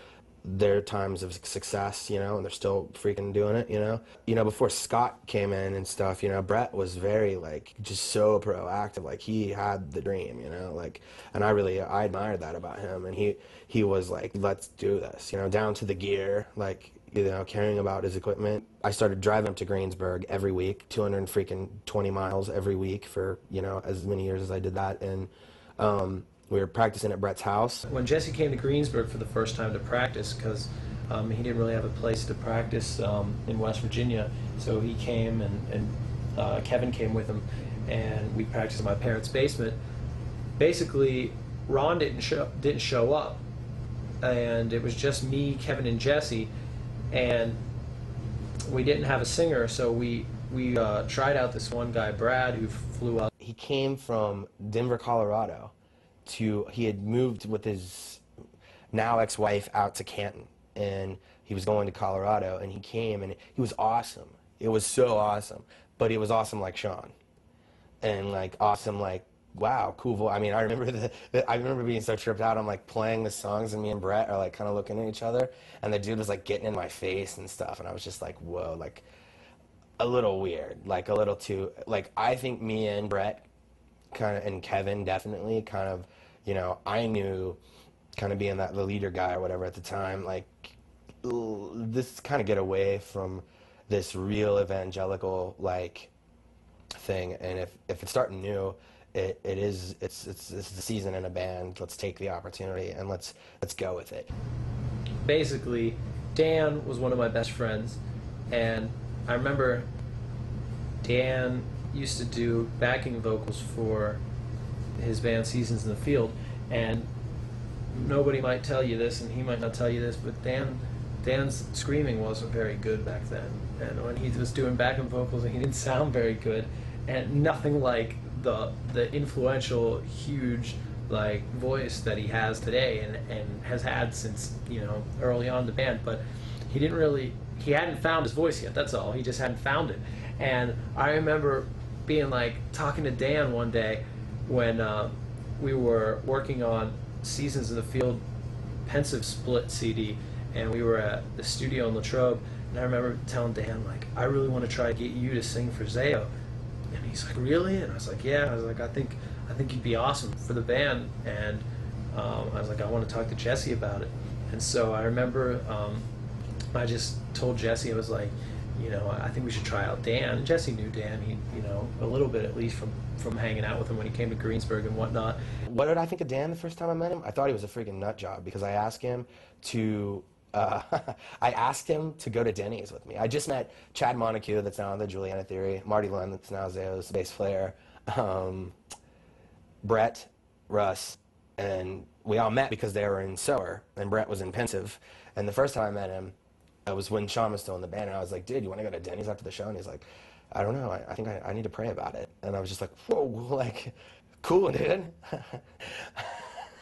M: their times of success, you know, and they're still freaking doing it, you know. You know, before Scott came in and stuff, you know, Brett was very, like, just so proactive. Like, he had the dream, you know, like, and I admired that about him. And he was like, let's do this, you know, down to the gear, like, you know, caring about his equipment. I started driving up to Greensburg every week, 220 miles every week for, you know, as many years as I did that. And we were practicing at Brett's house.
Q: When Jesse came to Greensburg for the first time to practice, because he didn't really have a place to practice in West Virginia, so he came, and Kevin came with him, and we practiced in my parents' basement. Basically, Ron didn't show up, and it was just me, Kevin, and Jesse, and we didn't have a singer, so we tried out this one guy, Brad, who flew up.
M: He came from Denver, Colorado. He had moved with his now ex-wife out to Canton, and he was going to Colorado, and he came, and he was awesome. It was so awesome, but he was awesome like Sean, and like awesome like, wow, cool voice. I mean, I remember being so tripped out. I'm like playing the songs, and me and Brett are like kind of looking at each other, and the dude was like getting in my face and stuff, and I was just like, whoa, like a little weird, like a little too, like I think me and Brett kind of, and Kevin definitely kind of, you know, I knew kind of being the leader guy or whatever at the time, like this kind of get away from this real evangelical like thing, and if it's starting new, it's the season in a band. Let's take the opportunity and let's go with it.
Q: Basically, Dan was one of my best friends, and I remember Dan used to do backing vocals for his band Seasons in the Field, and nobody might tell you this, and he might not tell you this, but Dan's screaming wasn't very good back then, and when he was doing backing vocals, he didn't sound very good, and nothing like the influential, huge like voice that he has today, and has had since, you know, early on in the band. But he hadn't found his voice yet, that's all. He just hadn't found it. And I remember being like talking to Dan one day when we were working on Seasons in the Field Pensive Split CD, and we were at the studio in Latrobe, and I remember telling Dan, like, I really want to try to get you to sing for ZAO. And he's like, really? And I was like, yeah. I was like, I think you'd be awesome for the band. And I was like, I want to talk to Jesse about it. And so I remember I just told Jesse, I was like, you know, I think we should try out Dan. And Jesse knew Dan, he, you know, a little bit at least from hanging out with him when he came to Greensburg and whatnot.
M: What did I think of Dan the first time I met him? I thought he was a freaking nut job, because I asked him to go to Denny's with me. I just met Chad Montague, that's now on the Juliana Theory, Marty Lund, that's now ZAO's bass player, Brett, Russ, and we all met because they were in Sower, and Brett was in Pensive. And the first time I met him, it was when Sean was still in the band, and I was like, dude, you want to go to Denny's after the show? And he's like, I don't know, I think I need to pray about it. And I was just like, whoa, like, cool, dude.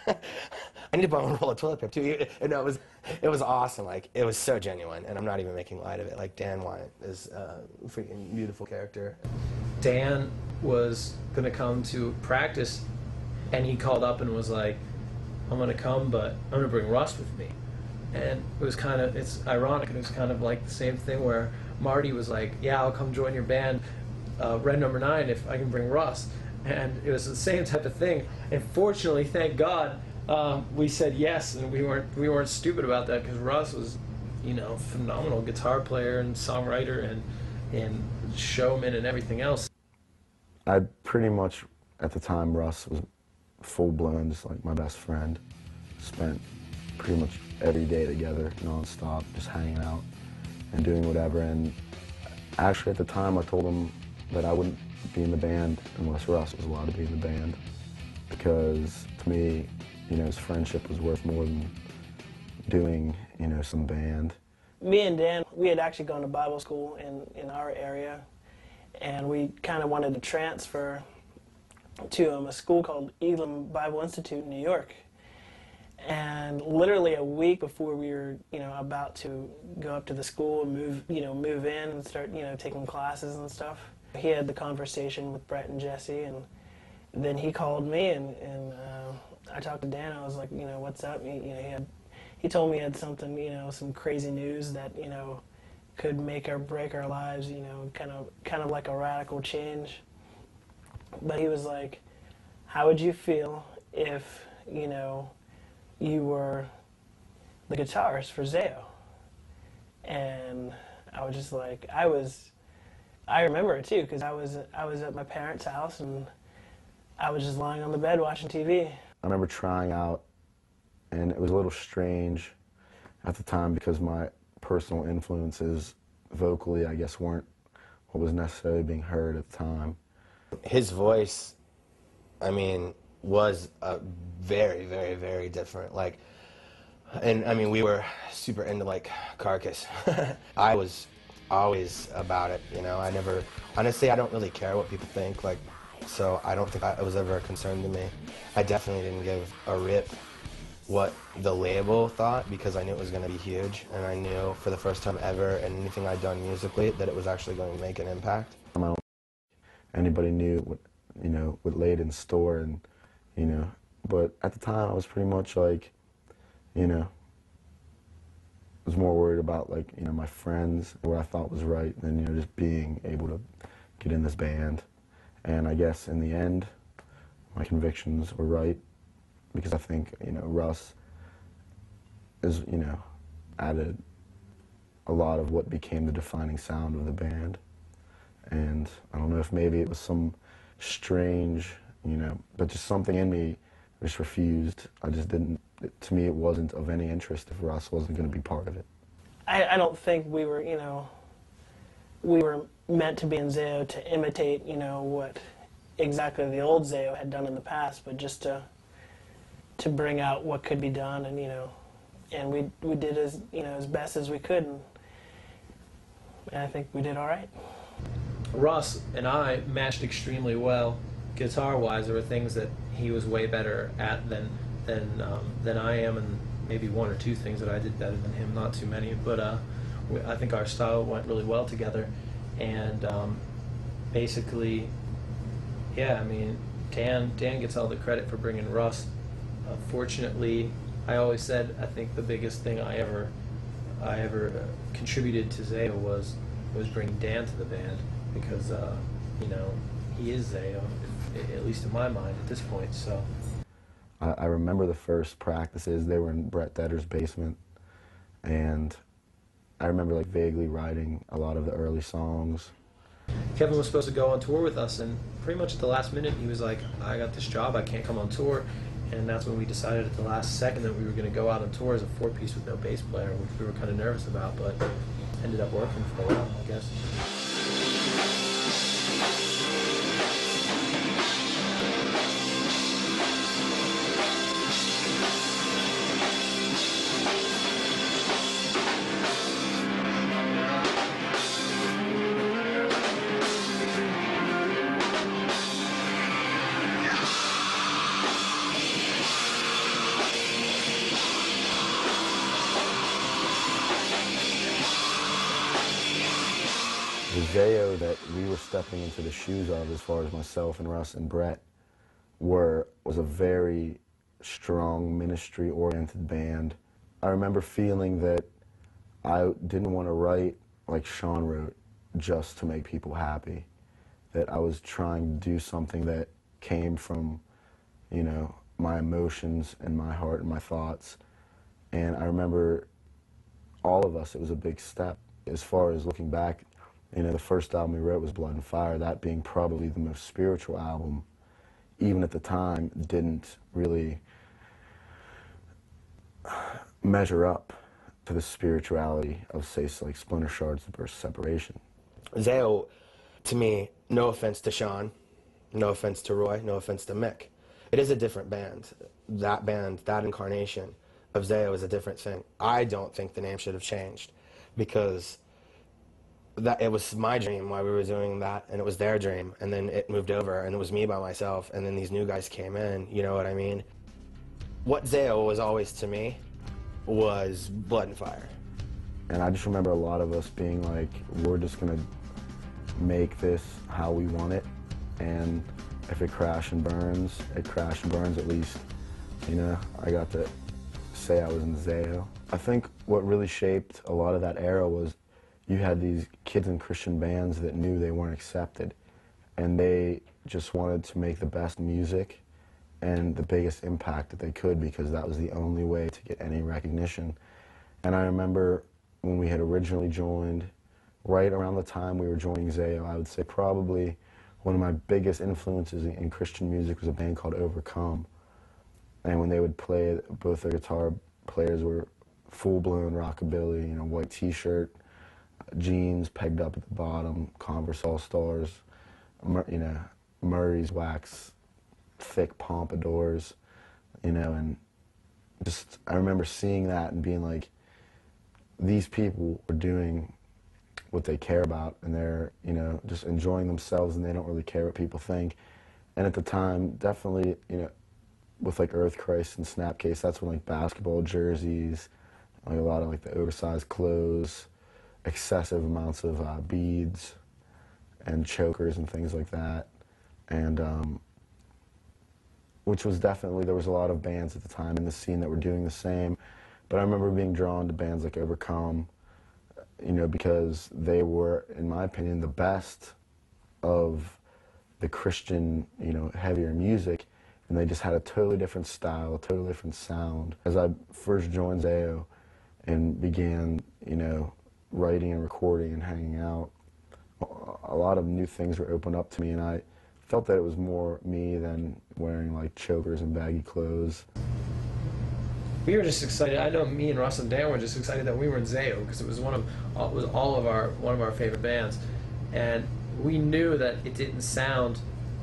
M: I need to buy one roll of toilet paper too. And it was awesome. Like, it was so genuine, and I'm not even making light of it. Like, Dan Wyatt is a freaking beautiful character.
Q: Dan was gonna come to practice, and he called up and was like, I'm gonna come, but I'm gonna bring Russ with me. And it was kind of, it's ironic, and it was kind of like the same thing where Marty was like, yeah, I'll come join your band, Red Number 9, if I can bring Russ. And it was the same type of thing. And fortunately, thank God, we said yes, and we weren't stupid about that, because Russ was, you know, phenomenal guitar player and songwriter and showman and everything else.
F: I pretty much, at the time, Russ was full-blown, just like my best friend. Spent pretty much every day together, non-stop, just hanging out and doing whatever. And actually, at the time, I told him that I wouldn't be in the band unless Russ was allowed to be in the band, because to me, you know, his friendship was worth more than doing, you know, some band.
G: Me and Dan, we had actually gone to Bible school in our area, and we kind of wanted to transfer to a school called Elam Bible Institute in New York. And literally a week before we were, you know, about to go up to the school and move in and start, you know, taking classes and stuff, he had the conversation with Brett and Jesse, and then he called me, and I talked to Dan. I was like, you know, what's up? He told me he had something, you know, some crazy news that, you know, could make or break our lives, you know, kind of like a radical change. But he was like, how would you feel if, you know, you were the guitarist for ZAO? And I was just like, I remember it too, because I was at my parents' house, and I was just lying on the bed watching TV.
F: I remember trying out, and it was a little strange at the time, because my personal influences vocally, I guess, weren't what was necessarily being heard at the time.
M: His voice, I mean, was very, very, very different. Like, and I mean, we were super into like Carcass. I was always about it, you know. Honestly, I don't really care what people think, like, so I don't think it was ever a concern to me. I definitely didn't give a rip what the label thought, because I knew it was going to be huge, and I knew for the first time ever in anything I'd done musically that it was actually going to make an impact.
F: I don't think anybody knew what, you know, what laid in store, and, you know, but at the time I was pretty much like, you know, was more worried about, like, you know, my friends, what I thought was right, than, you know, just being able to get in this band. And I guess in the end, my convictions were right, because I think, you know, Russ is, you know, added a lot of what became the defining sound of the band. And I don't know if maybe it was some strange, you know, but just something in me just refused. I just didn't, to me it wasn't of any interest if Russ wasn't going to be part of it.
G: I don't think we were, you know, we were meant to be in ZAO to imitate, you know, what exactly the old ZAO had done in the past, but just to bring out what could be done, and, you know, and we did as, you know, as best as we could, and I think we did all right.
Q: Russ and I matched extremely well. Guitar-wise, there were things that he was way better at than I am, and maybe one or two things that I did better than him. Not too many, but I think our style went really well together. And basically, yeah, I mean, Dan gets all the credit for bringing Russ. Fortunately, I always said I think the biggest thing I ever contributed to ZAO was bringing Dan to the band, because you know, he is ZAO, at least in my mind at this point. So
F: I remember the first practices. They were in Brett Detter's basement, and I remember like vaguely writing a lot of the early songs.
Q: Kevin was supposed to go on tour with us, and pretty much at the last minute he was like, I got this job, I can't come on tour. And that's when we decided at the last second that we were going to go out on tour as a four-piece with no bass player, which we were kind of nervous about, but ended up working for a while, I guess.
F: The ZAO that we were stepping into the shoes of, as far as myself and Russ and Brett, was a very strong ministry-oriented band. I remember feeling that I didn't want to write like Sean wrote just to make people happy. That I was trying to do something that came from, you know, my emotions and my heart and my thoughts. And I remember all of us, it was a big step. As far as looking back, you know, the first album we wrote was Blood and Fire, that being probably the most spiritual album, even at the time, didn't really measure up to the spirituality of, say, like Splinter Shards versus Separation.
M: ZAO, to me, no offense to Sean, no offense to Roy, no offense to Mick, it is a different band. That band, that incarnation of ZAO is a different thing. I don't think the name should have changed, because that it was my dream while we were doing that, and it was their dream, and then it moved over, and it was me by myself, and then these new guys came in, you know what I mean? What ZAO was always to me was Blood and Fire.
F: And I just remember a lot of us being like, we're just gonna make this how we want it, and if it crash and burns, it crash and burns. At least, you know, I got to say I was in ZAO. I think what really shaped a lot of that era was you had these kids in Christian bands that knew they weren't accepted, and they just wanted to make the best music and the biggest impact that they could, because that was the only way to get any recognition. And I remember when we had originally joined, right around the time we were joining ZAO, I would say probably one of my biggest influences in Christian music was a band called Overcome. And when they would play, both their guitar players were full-blown rockabilly, you know, white t-shirt, jeans pegged up at the bottom, Converse All-Stars, you know, Murray's wax, thick pompadours, you know, and just, I remember seeing that and being like, these people are doing what they care about, and they're, you know, just enjoying themselves, and they don't really care what people think. And at the time, definitely, you know, with like Earth Christ and Snapcase, that's when like basketball jerseys, like a lot of like the oversized clothes, excessive amounts of beads and chokers and things like that. And which was definitely, there was a lot of bands at the time in the scene that were doing the same. But I remember being drawn to bands like Overcome, you know, because they were, in my opinion, the best of the Christian, you know, heavier music, and they just had a totally different style, a totally different sound. As I first joined ZAO and began, you know, writing and recording and hanging out, a lot of new things were opened up to me, and I felt that it was more me than wearing like chokers and baggy clothes.
Q: We were just excited. I know me and Russ and Dan were just excited that we were in ZAO because it was one of our favorite bands, and we knew that it didn't sound.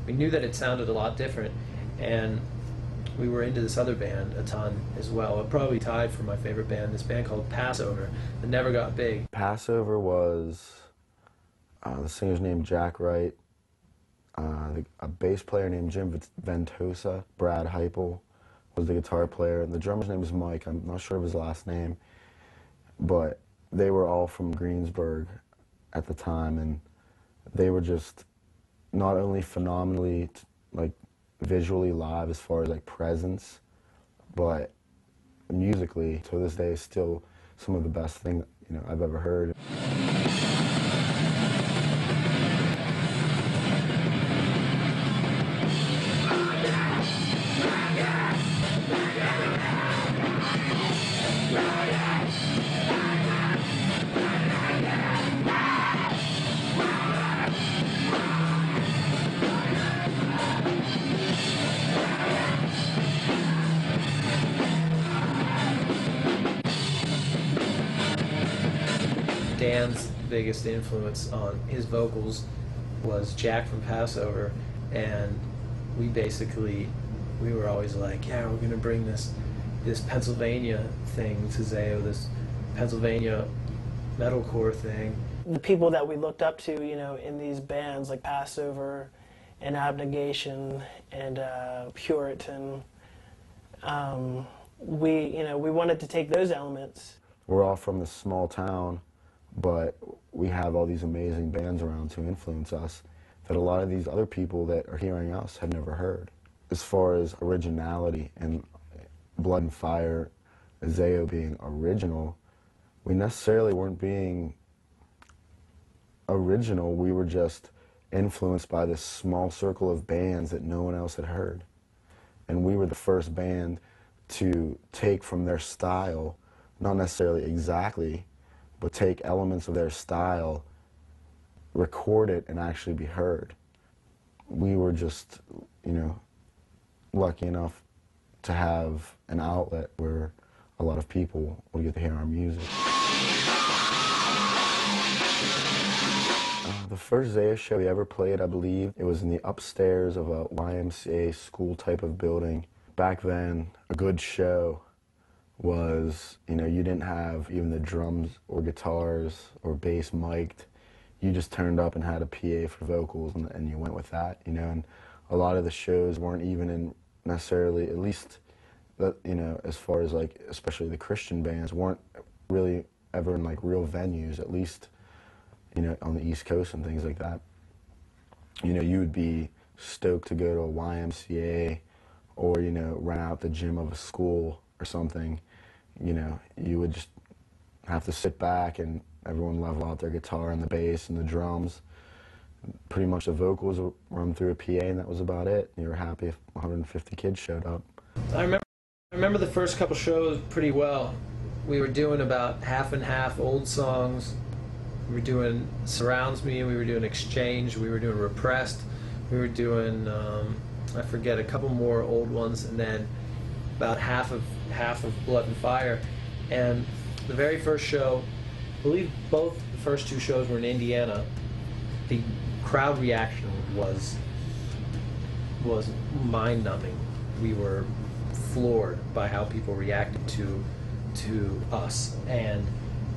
Q: We knew that it sounded a lot different, and we were into this other band a ton as well. It probably tied for my favorite band, this band called Passover that never got big.
F: Passover was the singer's named Jack Wright, a bass player named Jim Ventosa, Brad Heipel was the guitar player, and the drummer's name is Mike. I'm not sure of his last name, but they were all from Greensburg at the time, and they were just not only phenomenally like visually live as far as like presence, but musically to this day still some of the best thing, you know, I've ever heard.
Q: Dan's biggest influence on his vocals was Jack from Passover, and we were always like, yeah, we're gonna bring this Pennsylvania thing to ZAO, this Pennsylvania metalcore thing.
G: The people that we looked up to, you know, in these bands like Passover and Abnegation and Puritan, we wanted to take those elements.
F: We're all from this small town, but we have all these amazing bands around to influence us that a lot of these other people that are hearing us have never heard. As far as originality and Blood and Fire, ZAO being original, we necessarily weren't being original, we were just influenced by this small circle of bands that no one else had heard. And we were the first band to take from their style, not necessarily exactly, but take elements of their style, record it, and actually be heard. We were just, you know, lucky enough to have an outlet where a lot of people would get to hear our music. The first ZAO show we ever played, I believe, it was in the upstairs of a YMCA school type of building. Back then, a good show was, you know, you didn't have even the drums or guitars or bass mic'd. You just turned up and had a PA for vocals, and you went with that, you know. And a lot of the shows weren't even in necessarily, at least, you know, as far as like, especially the Christian bands, weren't really ever in like real venues, at least, you know, on the East Coast and things like that. You know, you would be stoked to go to a YMCA or, you know, rent out the gym of a school or something. You know, you would just have to sit back and everyone level out their guitar and the bass and the drums. Pretty much the vocals would run through a PA, and that was about it. You were happy if 150 kids showed up.
Q: I remember the first couple shows pretty well. We were doing about half and half old songs. We were doing Surrounds Me, we were doing Exchange, we were doing Repressed, we were doing, I forget, a couple more old ones, and then about half of Blood and Fire. And the very first show, I believe both the first two shows were in Indiana. The crowd reaction was mind-numbing. We were floored by how people reacted to us, and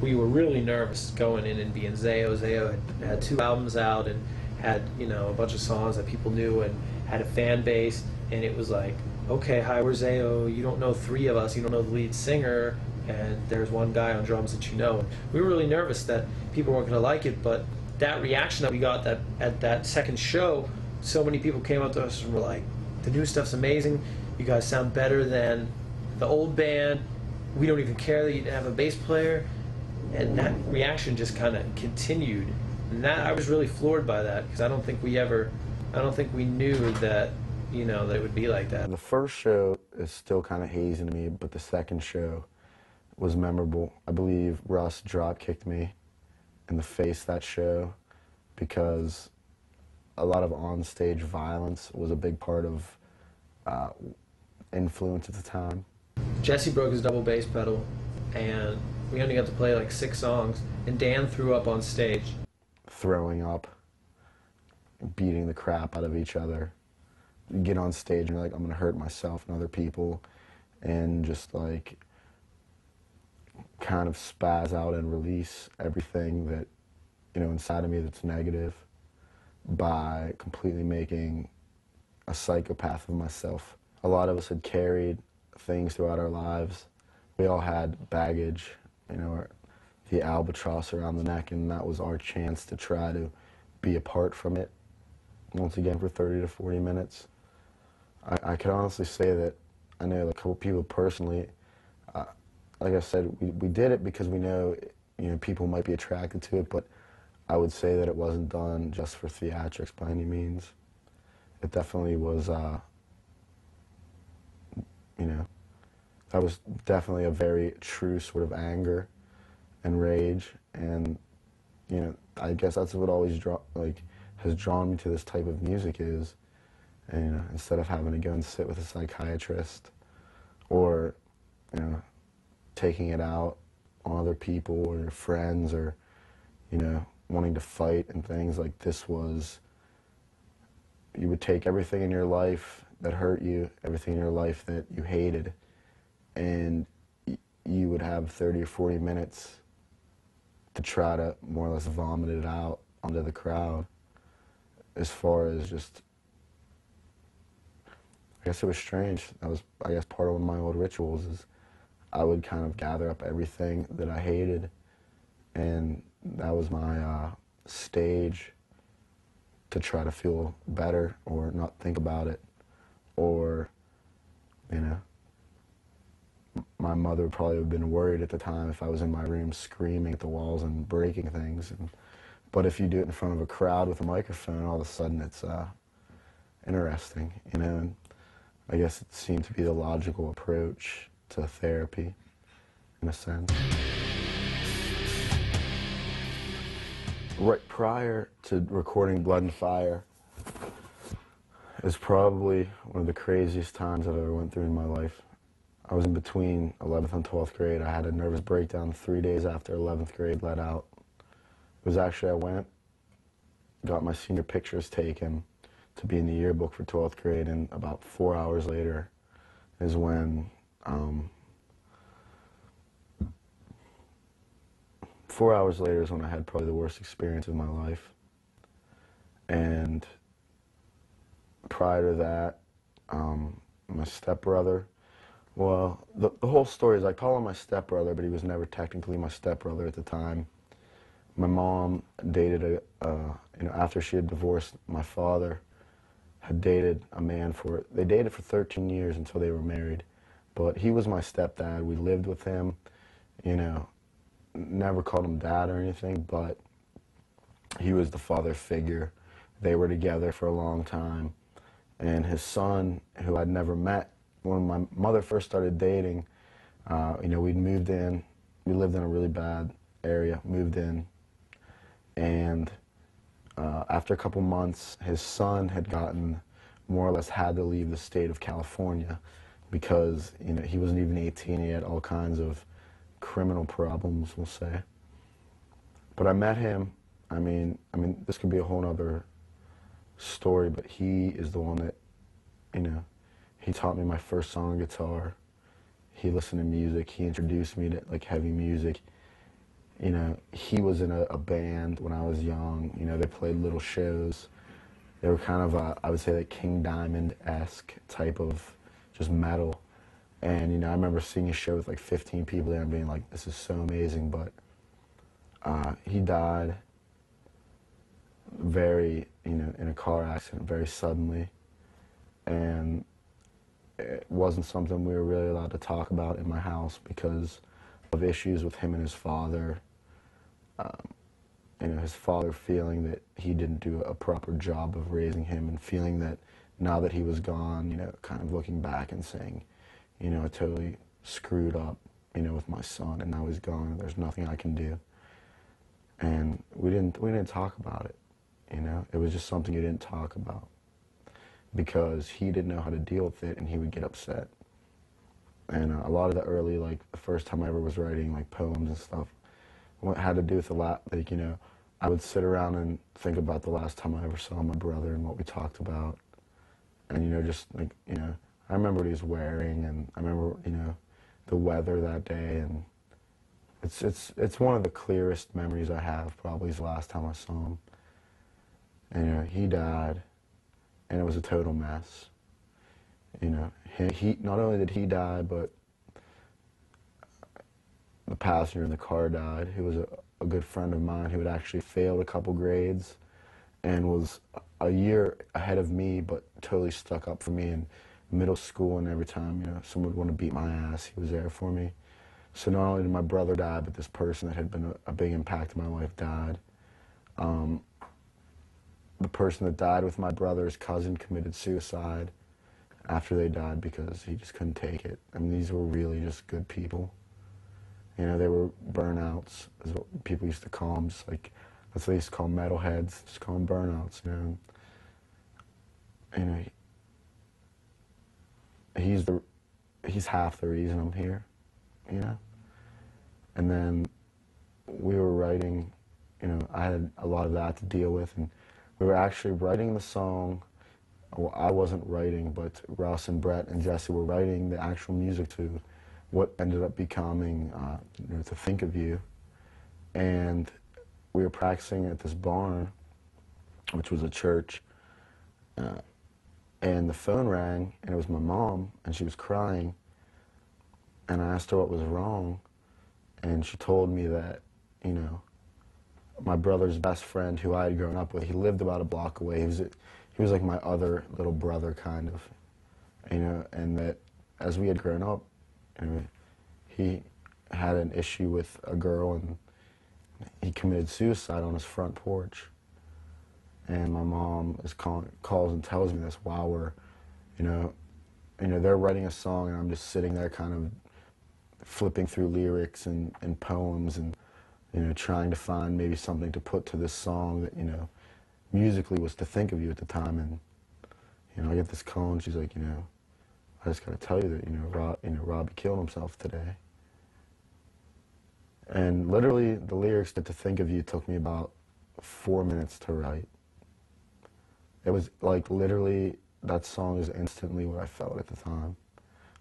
Q: we were really nervous going in and being ZAO. ZAO had 2 albums out and had, you know, a bunch of songs that people knew and had a fan base, and it was like, okay, hi, we're ZAO. You don't know three of us. You don't know the lead singer, and there's one guy on drums that you know. We were really nervous that people weren't going to like it, but that reaction that we got at that second show, so many people came up to us and were like, the new stuff's amazing. You guys sound better than the old band. We don't even care that you didn't have a bass player. And that reaction just kind of continued. And that, I was really floored by that, because I don't think we knew that, you know, that it would be like that.
F: The first show is still kind of hazy to me, but the second show was memorable. I believe Russ drop kicked me in the face that show because a lot of on-stage violence was a big part of influence at the time.
Q: Jesse broke his double bass pedal, and we only got to play like 6 songs, and Dan threw up on stage.
F: Throwing up, beating the crap out of each other. You get on stage and you're like, I'm gonna hurt myself and other people, and just like kind of spaz out and release everything that, you know, inside of me that's negative by completely making a psychopath of myself. A lot of us had carried things throughout our lives. We all had baggage, you know, the albatross around the neck, and that was our chance to try to be apart from it once again for 30 to 40 minutes. I can honestly say that I know a couple people personally. Like I said, we did it because we know, you know, people might be attracted to it, but I would say that it wasn't done just for theatrics by any means. It definitely was, you know, that was definitely a very true sort of anger and rage, and, you know, I guess that's what always has drawn me to this type of music is, and, you know, instead of having to go and sit with a psychiatrist or, you know, taking it out on other people or your friends or, you know, wanting to fight and things, like this was, you would take everything in your life that hurt you, everything in your life that you hated, and you would have 30 or 40 minutes to try to more or less vomit it out onto the crowd. As far as just, I guess it was strange. That was, I guess, part of one of my old rituals is I would kind of gather up everything that I hated, and that was my stage to try to feel better or not think about it. Or, you know, my mother would probably have been worried at the time if I was in my room screaming at the walls and breaking things. But if you do it in front of a crowd with a microphone, all of a sudden it's interesting, you know. And I guess it seemed to be the logical approach to therapy, in a sense. Right prior to recording Blood and Fire is probably one of the craziest times I've ever went through in my life. I was in between 11th and 12th grade. I had a nervous breakdown 3 days after 11th grade let out. It was actually, I went, got my senior pictures taken to be in the yearbook for 12th grade, and about 4 hours later is when, 4 hours later is when I had probably the worst experience of my life. And prior to that, my stepbrother, well, the whole story is I call him my stepbrother, but he was never technically my stepbrother at the time. My mom dated you know, after she had divorced my father, had dated a man they dated for 13 years until they were married. But he was my stepdad. We lived with him, you know, never called him dad or anything, but he was the father figure. They were together for a long time. And his son, who I'd never met, when my mother first started dating, you know, we'd moved in. We lived in a really bad area, moved in. And after a couple months, his son had more or less had to leave the state of California because, you know, he wasn't even 18. He had all kinds of criminal problems, we'll say. But I met him. I mean, this could be a whole other story, but he is the one that, you know, he taught me my first song on guitar. He listened to music. He introduced me to, like, heavy music. You know, he was in a band when I was young. You know, they played little shows. They were kind of I would say, like King Diamond-esque type of just metal. And, you know, I remember seeing a show with like 15 people there and being like, this is so amazing, but he died very, you know, in a car accident very suddenly. And it wasn't something we were really allowed to talk about in my house because of issues with him and his father. You know, his father feeling that he didn't do a proper job of raising him, and feeling that now that he was gone, you know, kind of looking back and saying, you know, I totally screwed up, you know, with my son, and now he's gone, and there's nothing I can do. And we didn't talk about it, you know. It was just something he didn't talk about because he didn't know how to deal with it, and he would get upset. And a lot of the early, like, the first time I ever was writing, like, poems and stuff, what had to do with a lot, like, you know, I would sit around and think about the last time I ever saw my brother and what we talked about. And, you know, just, like, you know, I remember what he was wearing, and I remember, you know, the weather that day, and it's one of the clearest memories I have, probably, is the last time I saw him. And, you know, he died, and it was a total mess. You know, he not only did he die, but the passenger in the car died, who was a good friend of mine who had actually failed a couple grades and was a year ahead of me, but totally stuck up for me in middle school, and every time, you know, someone would want to beat my ass, he was there for me. So not only did my brother die, but this person that had been a big impact in my life died. The person that died with my brother's cousin committed suicide after they died because he just couldn't take it. I mean, these were really just good people. You know, they were burnouts, is what people used to call them. Just like, that's what they used to call metalheads, just call them burnouts, you know. You know, he's half the reason I'm here, you know. And then we were writing, you know, I had a lot of that to deal with, and we were actually writing the song. Well, I wasn't writing, but Russ and Brett and Jesse were writing the actual music to what ended up becoming you know, To Think of You. And we were practicing at this barn, which was a church, and the phone rang, and it was my mom, and she was crying, and I asked her what was wrong, and she told me that, you know, my brother's best friend, who I had grown up with, he lived about a block away. He was like my other little brother, kind of, you know, and that as we had grown up, you know, he had an issue with a girl, and he committed suicide on his front porch. And my mom calls and tells me this while we're, you know, they're writing a song, and I'm just sitting there kind of flipping through lyrics and poems, and, you know, trying to find maybe something to put to this song that, you know, musically was To Think of You at the time. And, you know, I get this call, and she's like, you know, I just got to tell you that, you know, Robbie killed himself today. And literally, the lyrics to Think of You took me about 4 minutes to write. It was like, literally, that song is instantly what I felt at the time.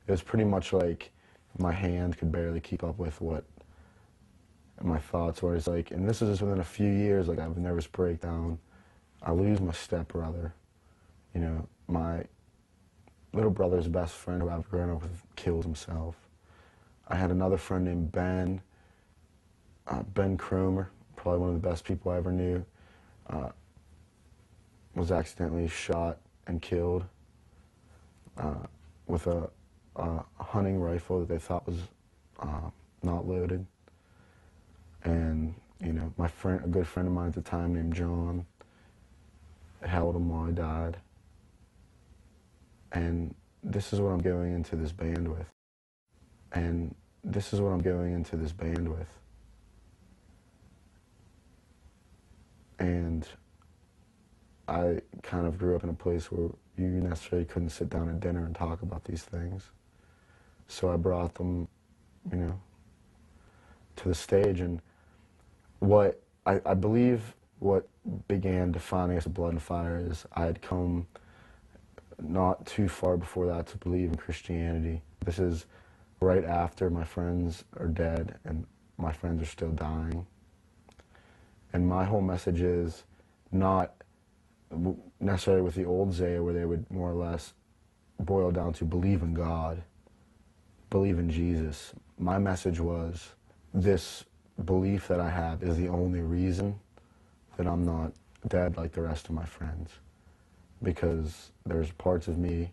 F: It was pretty much like my hand could barely keep up with what my thoughts were. It's like, and this is just within a few years, like, I have a nervous breakdown. I lose my stepbrother. You know, my little brother's best friend, who I've grown up with, kills himself. I had another friend named Ben, Ben Cromer, probably one of the best people I ever knew, was accidentally shot and killed with a hunting rifle that they thought was not loaded. And, you know, a good friend of mine at the time named John held him while I died. And this is what I'm going into this band with. And this is what I'm going into this band with. And I kind of grew up in a place where you necessarily couldn't sit down at dinner and talk about these things. So I brought them, you know, to the stage. And what I believe what began defining us as Blood and Fire is I had come not too far before that to believe in Christianity. This is right after my friends are dead and my friends are still dying. And my whole message is not necessarily with the old ZAO, where they would more or less boiled down to believe in God, believe in Jesus. My message was, this belief that I have is the only reason that I'm not dead like the rest of my friends, because there's parts of me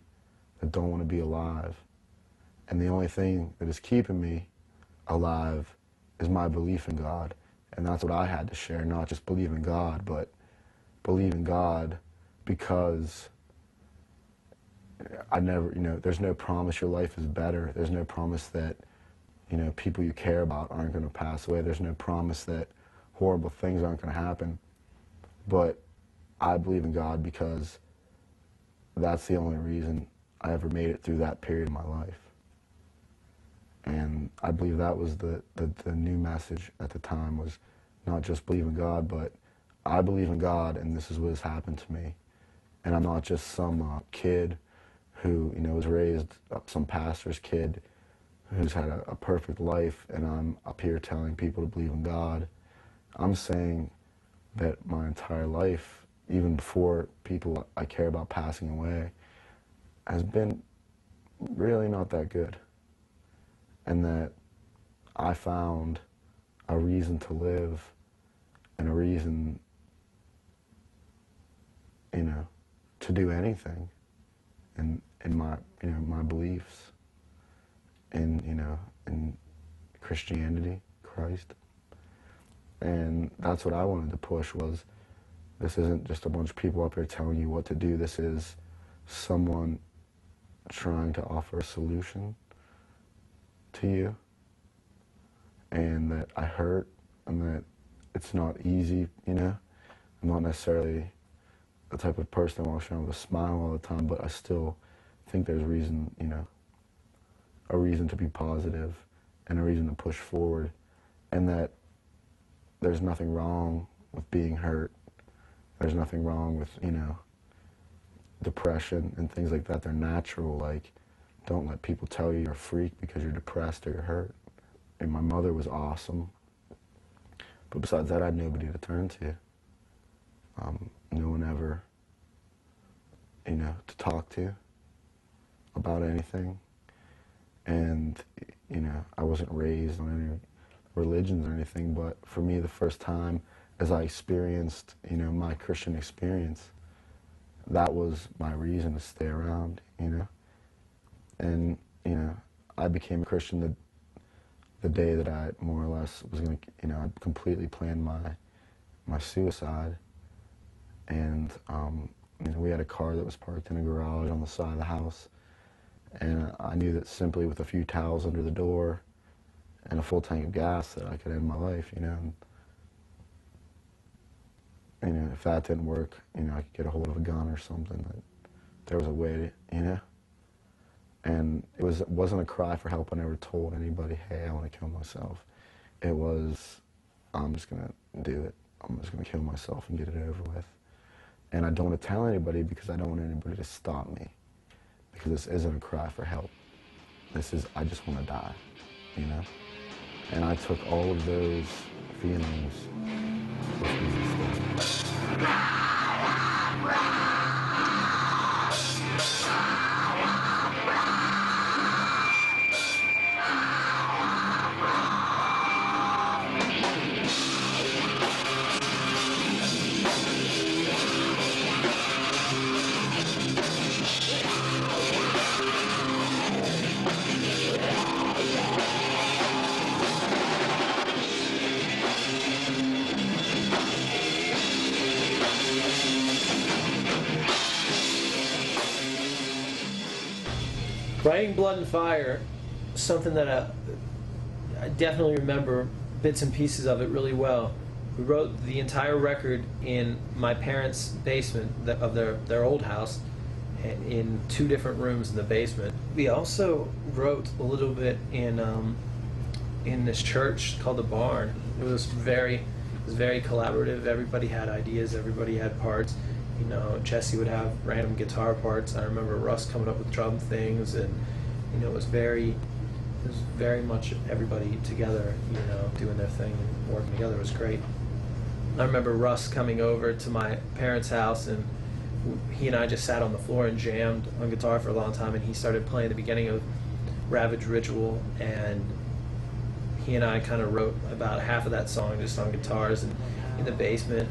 F: that don't want to be alive, and the only thing that is keeping me alive is my belief in God. And that's what I had to share, not just believe in God, but believe in God because I never, there's no promise your life is better. There's no promise that, people you care about aren't going to pass away. There's no promise that horrible things aren't going to happen. But I believe in God because that's the only reason I ever made it through that period of my life. And I believe that was the new message at the time, was not just believe in God, but I believe in God and this is what has happened to me. And I'm not just some kid who, was raised up, some pastor's kid who's had a perfect life, and I'm up here telling people to believe in God. I'm saying that my entire life, even before people I care about passing away, has been really not that good. And that I found a reason to live and a reason, to do anything in my, my beliefs in Christianity, Christ. And that's what I wanted to push, was this isn't just a bunch of people up here telling you what to do. This is someone trying to offer a solution to you, and that I hurt, and that it's not easy, I'm not necessarily the type of person that walks around with a smile all the time, but I still think there's reason, a reason to be positive and a reason to push forward, and that there's nothing wrong with being hurt. There's nothing wrong with, depression and things like that. They're natural. Like, don't let people tell you you're a freak because you're depressed or you're hurt. And my mother was awesome, but besides that, I had nobody to turn to. No one ever, to talk to about anything. And, I wasn't raised on any religions or anything, but for me, the first time as I experienced, my Christian experience, that was my reason to stay around, And, I became a Christian the day that I more or less was going to, I completely planned my suicide. And, we had a car that was parked in a garage on the side of the house. And I knew that simply with a few towels under the door and a full tank of gas that I could end my life, And, if that didn't work, I could get a hold of a gun or something. That there was a way to, And it wasn't a cry for help. I never told anybody, hey, I want to kill myself. It was, I'm just going to do it. I'm just going to kill myself and get it over with. And I don't want to tell anybody because I don't want anybody to stop me. Because this isn't a cry for help. This is, I just want to die, And I took all of those feelings with me instead.
Q: Writing Blood and Fire, something that I definitely remember bits and pieces of it really well. We wrote the entire record in my parents' basement of their old house, in 2 different rooms in the basement. We also wrote a little bit in this church called the Barn. It was very collaborative. Everybody had ideas. Everybody had parts. Jesse would have random guitar parts. I remember Russ coming up with drum things, and it was very much everybody together, doing their thing and working together. It was great. I remember Russ coming over to my parents' house, and he and I just sat on the floor and jammed on guitar for a long time, and he started playing the beginning of Ravage Ritual, and he and I kind of wrote about half of that song just on guitars and in the basement.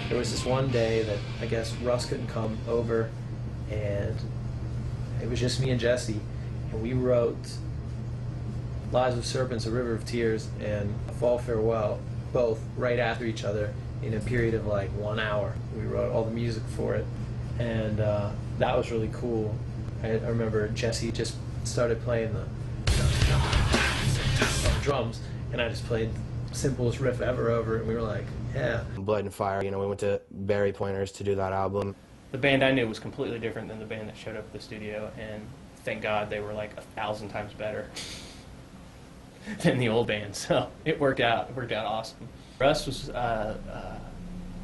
Q: There was this one day that I guess Russ couldn't come over, and it was just me and Jesse, and we wrote Lives of Serpents, A River of Tears, and Fall Farewell, both right after each other in a period of like 1 hour. We wrote all the music for it, and that was really cool. I remember Jesse just started playing the drums, and I just played the simplest riff ever over it, and we were like, yeah.
M: Blood and Fire, you know, we went to Barry Pointers to do that album.
R: The band I knew was completely different than the band that showed up at the studio, and thank God they were like 1,000 times better than the old band, so it worked out. It worked out awesome. Russ was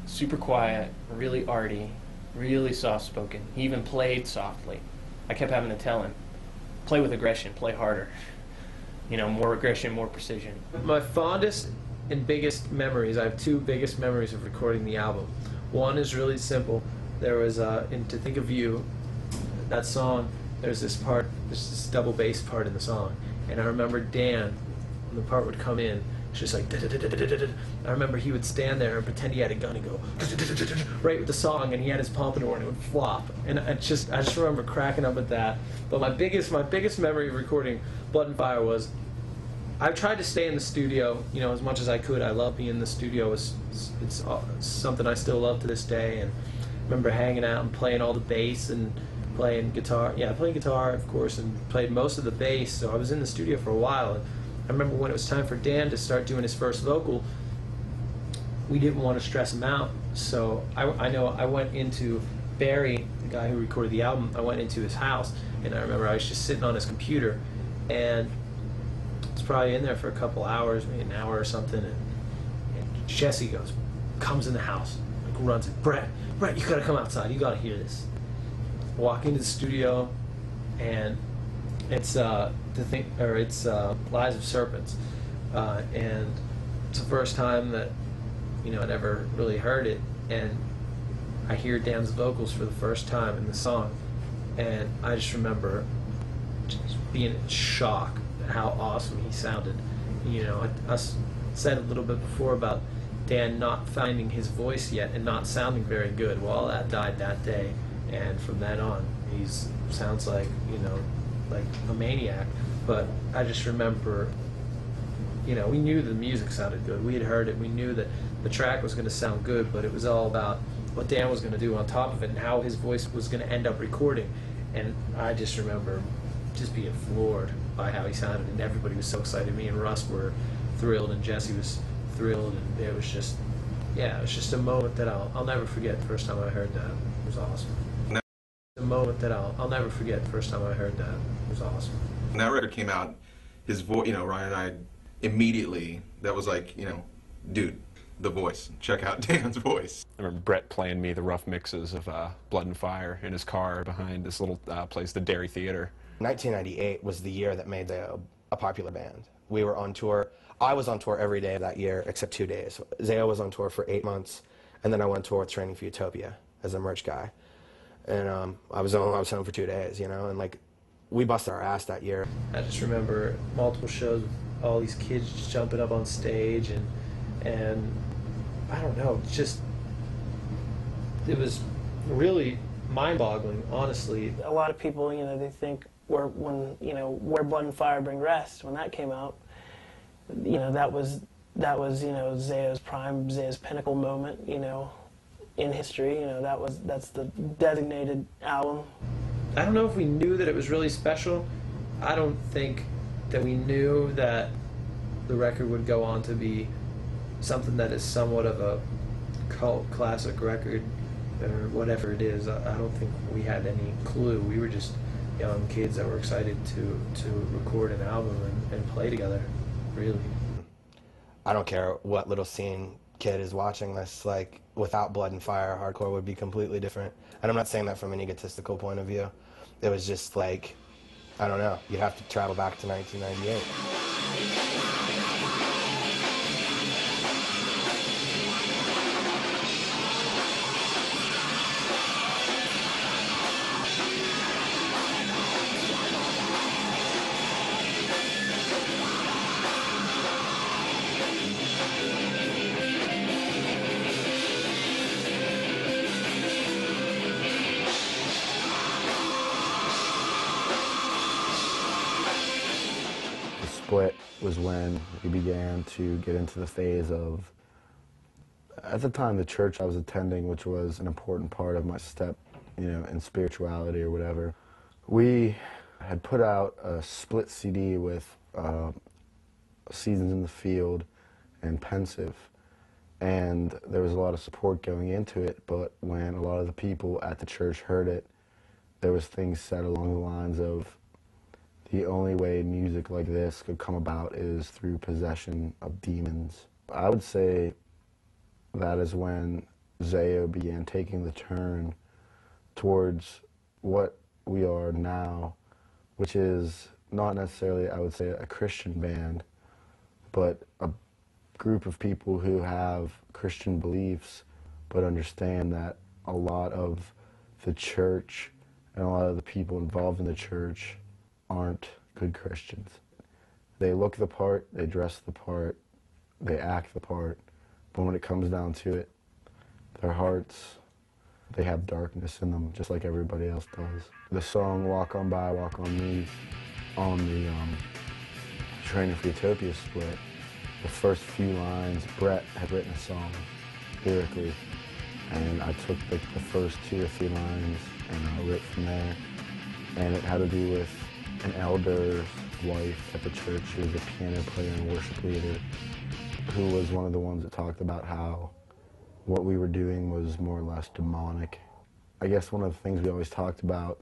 R: super quiet, really arty, really soft-spoken. He even played softly. I kept having to tell him, play with aggression, play harder. You know, more aggression, more precision.
Q: My fondest and biggest memories, I have two biggest memories of recording the album. One is really simple. There was, in To Think of You, that song, there's this part, there's this double bass part in the song. And I remember Dan, when the part would come in, it's just like, I remember he would stand there and pretend he had a gun and go, right with the song, and he had his pompadour and it would flop. And I just remember cracking up at that. But my biggest memory of recording Blood and Fire was, I tried to stay in the studio, you know, as much as I could. I love being in the studio. It's something I still love to this day. And I remember hanging out and playing all the bass and playing guitar. Yeah, playing guitar, of course, and played most of the bass. So I was in the studio for a while. And I remember when it was time for Dan to start doing his first vocal, we didn't want to stress him out. So I know I went into Barry, the guy who recorded the album, I went into his house, and I remember I was just sitting on his computer, and it's probably in there for a couple hours, maybe an hour or something, and Jesse comes in the house, like runs it, Brett, you gotta come outside, you gotta hear this. Walk into the studio, and it's Lives of Serpents, and it's the first time that, you know, I'd ever really heard it, and I hear Dan's vocals for the first time in the song, and I just remember just being in shock at how awesome he sounded. You know, I said a little bit before about Dan not finding his voice yet and not sounding very good. Well, that died that day, and from then on, he sounds like, you know, like a maniac. But I just remember, you know, we knew the music sounded good. We had heard it. We knew that the track was going to sound good, but it was all about what Dan was going to do on top of it and how his voice was going to end up recording. And I just remember just being floored by how he sounded, and everybody was so excited. Me and Russ were thrilled, and Jesse was thrilled, and it was just, yeah, it was just a moment that I'll never forget the first time I heard that. It was awesome. A moment that I'll never forget the first time I heard that. It was awesome.
B: When that record came out, his voice, you know, Ryan and I immediately, that was like, you know, dude, the voice. Check out Dan's voice.
K: I remember Brett playing me the rough mixes of Blood and Fire in his car behind this little place, the Dairy Theater.
M: 1998 was the year that made ZAO a popular band. We were on tour. I was on tour every day of that year except 2 days. ZAO was on tour for 8 months, and then I went on tour with Training for Utopia as a merch guy. And I was home for 2 days, you know, and like, we busted our ass that year.
Q: I just remember multiple shows with all these kids just jumping up on stage, and I don't know, it was really mind-boggling, honestly.
G: A lot of people, you know, they think where Blood and Fire Bring Rest, when that came out, you know, that was you know, ZAO's prime, ZAO's pinnacle moment, you know, in history. You know, that's the designated album.
Q: I don't know if we knew that it was really special. I don't think that we knew that the record would go on to be something that is somewhat of a cult classic record. or whatever it is. I don't think we had any clue. We were just young kids that were excited to record an album and play together, really.
M: I don't care what little scene kid is watching this, like, without Blood and Fire, hardcore would be completely different. And I'm not saying that from an egotistical point of view. It was just like, I don't know, you'd have to travel back to 1998.
F: Split was when we began to get into the phase of, at the time, the church I was attending, which was an important part of my step, in spirituality or whatever. We had put out a split CD with Seasons in the Field and Pensive, and there was a lot of support going into it, but when a lot of the people at the church heard it, there was things said along the lines of, the only way music like this could come about is through possession of demons. I would say that is when ZAO began taking the turn towards what we are now, which is not necessarily, I would say, a Christian band, but a group of people who have Christian beliefs, but understand that a lot of the church and a lot of the people involved in the church aren't good Christians. They look the part, they dress the part, they act the part, but when it comes down to it, their hearts, they have darkness in them, just like everybody else does. The song Walk On By, Walk On Me on the Training for Utopia split, the first few lines, Brett had written a song lyrically, and I took the first 2 or 3 lines and I wrote from there, and it had to do with an elder's wife at the church who was a piano player and worship leader, who was one of the ones that talked about how what we were doing was more or less demonic. I guess one of the things we always talked about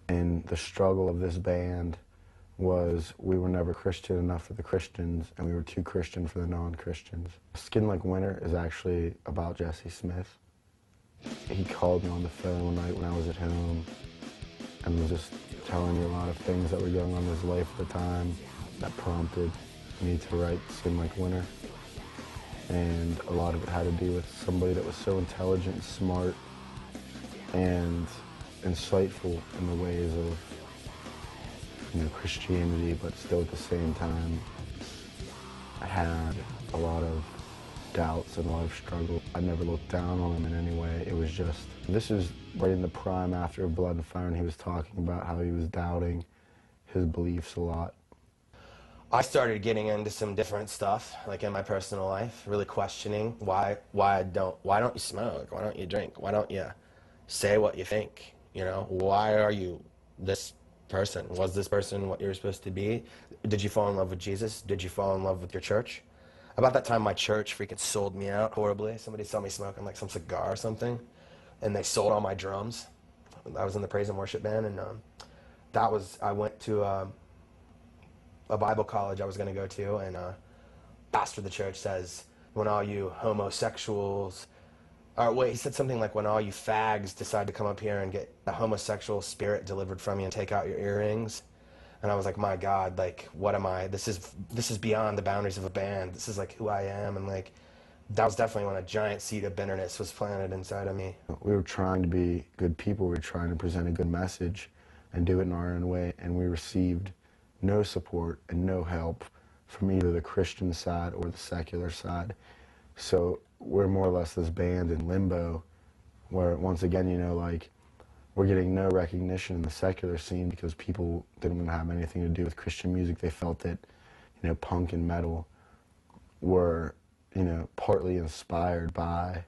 F: in the struggle of this band was we were never Christian enough for the Christians, and we were too Christian for the non-Christians. Skin Like Winter is actually about Jesse Smith. He called me on the phone one night when I was at home and was just telling me a lot of things that were going on in his life at the time that prompted me to write Skin Like Winter. And a lot of it had to do with somebody that was so intelligent, smart, and insightful in the ways of Christianity, but still at the same time I had a lot of doubts and a lot of struggle. I never looked down on him in any way. It was just, this is right in the prime after Blood and Fire, and he was talking about how he was doubting his beliefs a lot.
M: I started getting into some different stuff, like in my personal life, really questioning why don't you smoke? Why don't you drink? Why don't you say what you think? Why are you this person? Was this person what you were supposed to be? Did you fall in love with Jesus? Did you fall in love with your church? About that time, my church freaking sold me out horribly. Somebody saw me smoking like some cigar or something, and they sold all my drums. I was in the praise and worship band, and I went to a Bible college I was going to go to, and pastor of the church says, when all you homosexuals, he said something like, when all you fags decide to come up here and get the homosexual spirit delivered from you and take out your earrings. And I was like, my God, like, what am I? This is beyond the boundaries of a band. This is like who I am. And like, that was definitely when a giant seed of bitterness was planted inside of me.
F: We were trying to be good people. We were trying to present a good message and do it in our own way. And we received no support and no help from either the Christian side or the secular side. So we're more or less this band in limbo where, once again, we're getting no recognition in the secular scene because people didn't want to have anything to do with Christian music. They felt that, punk and metal were, partly inspired by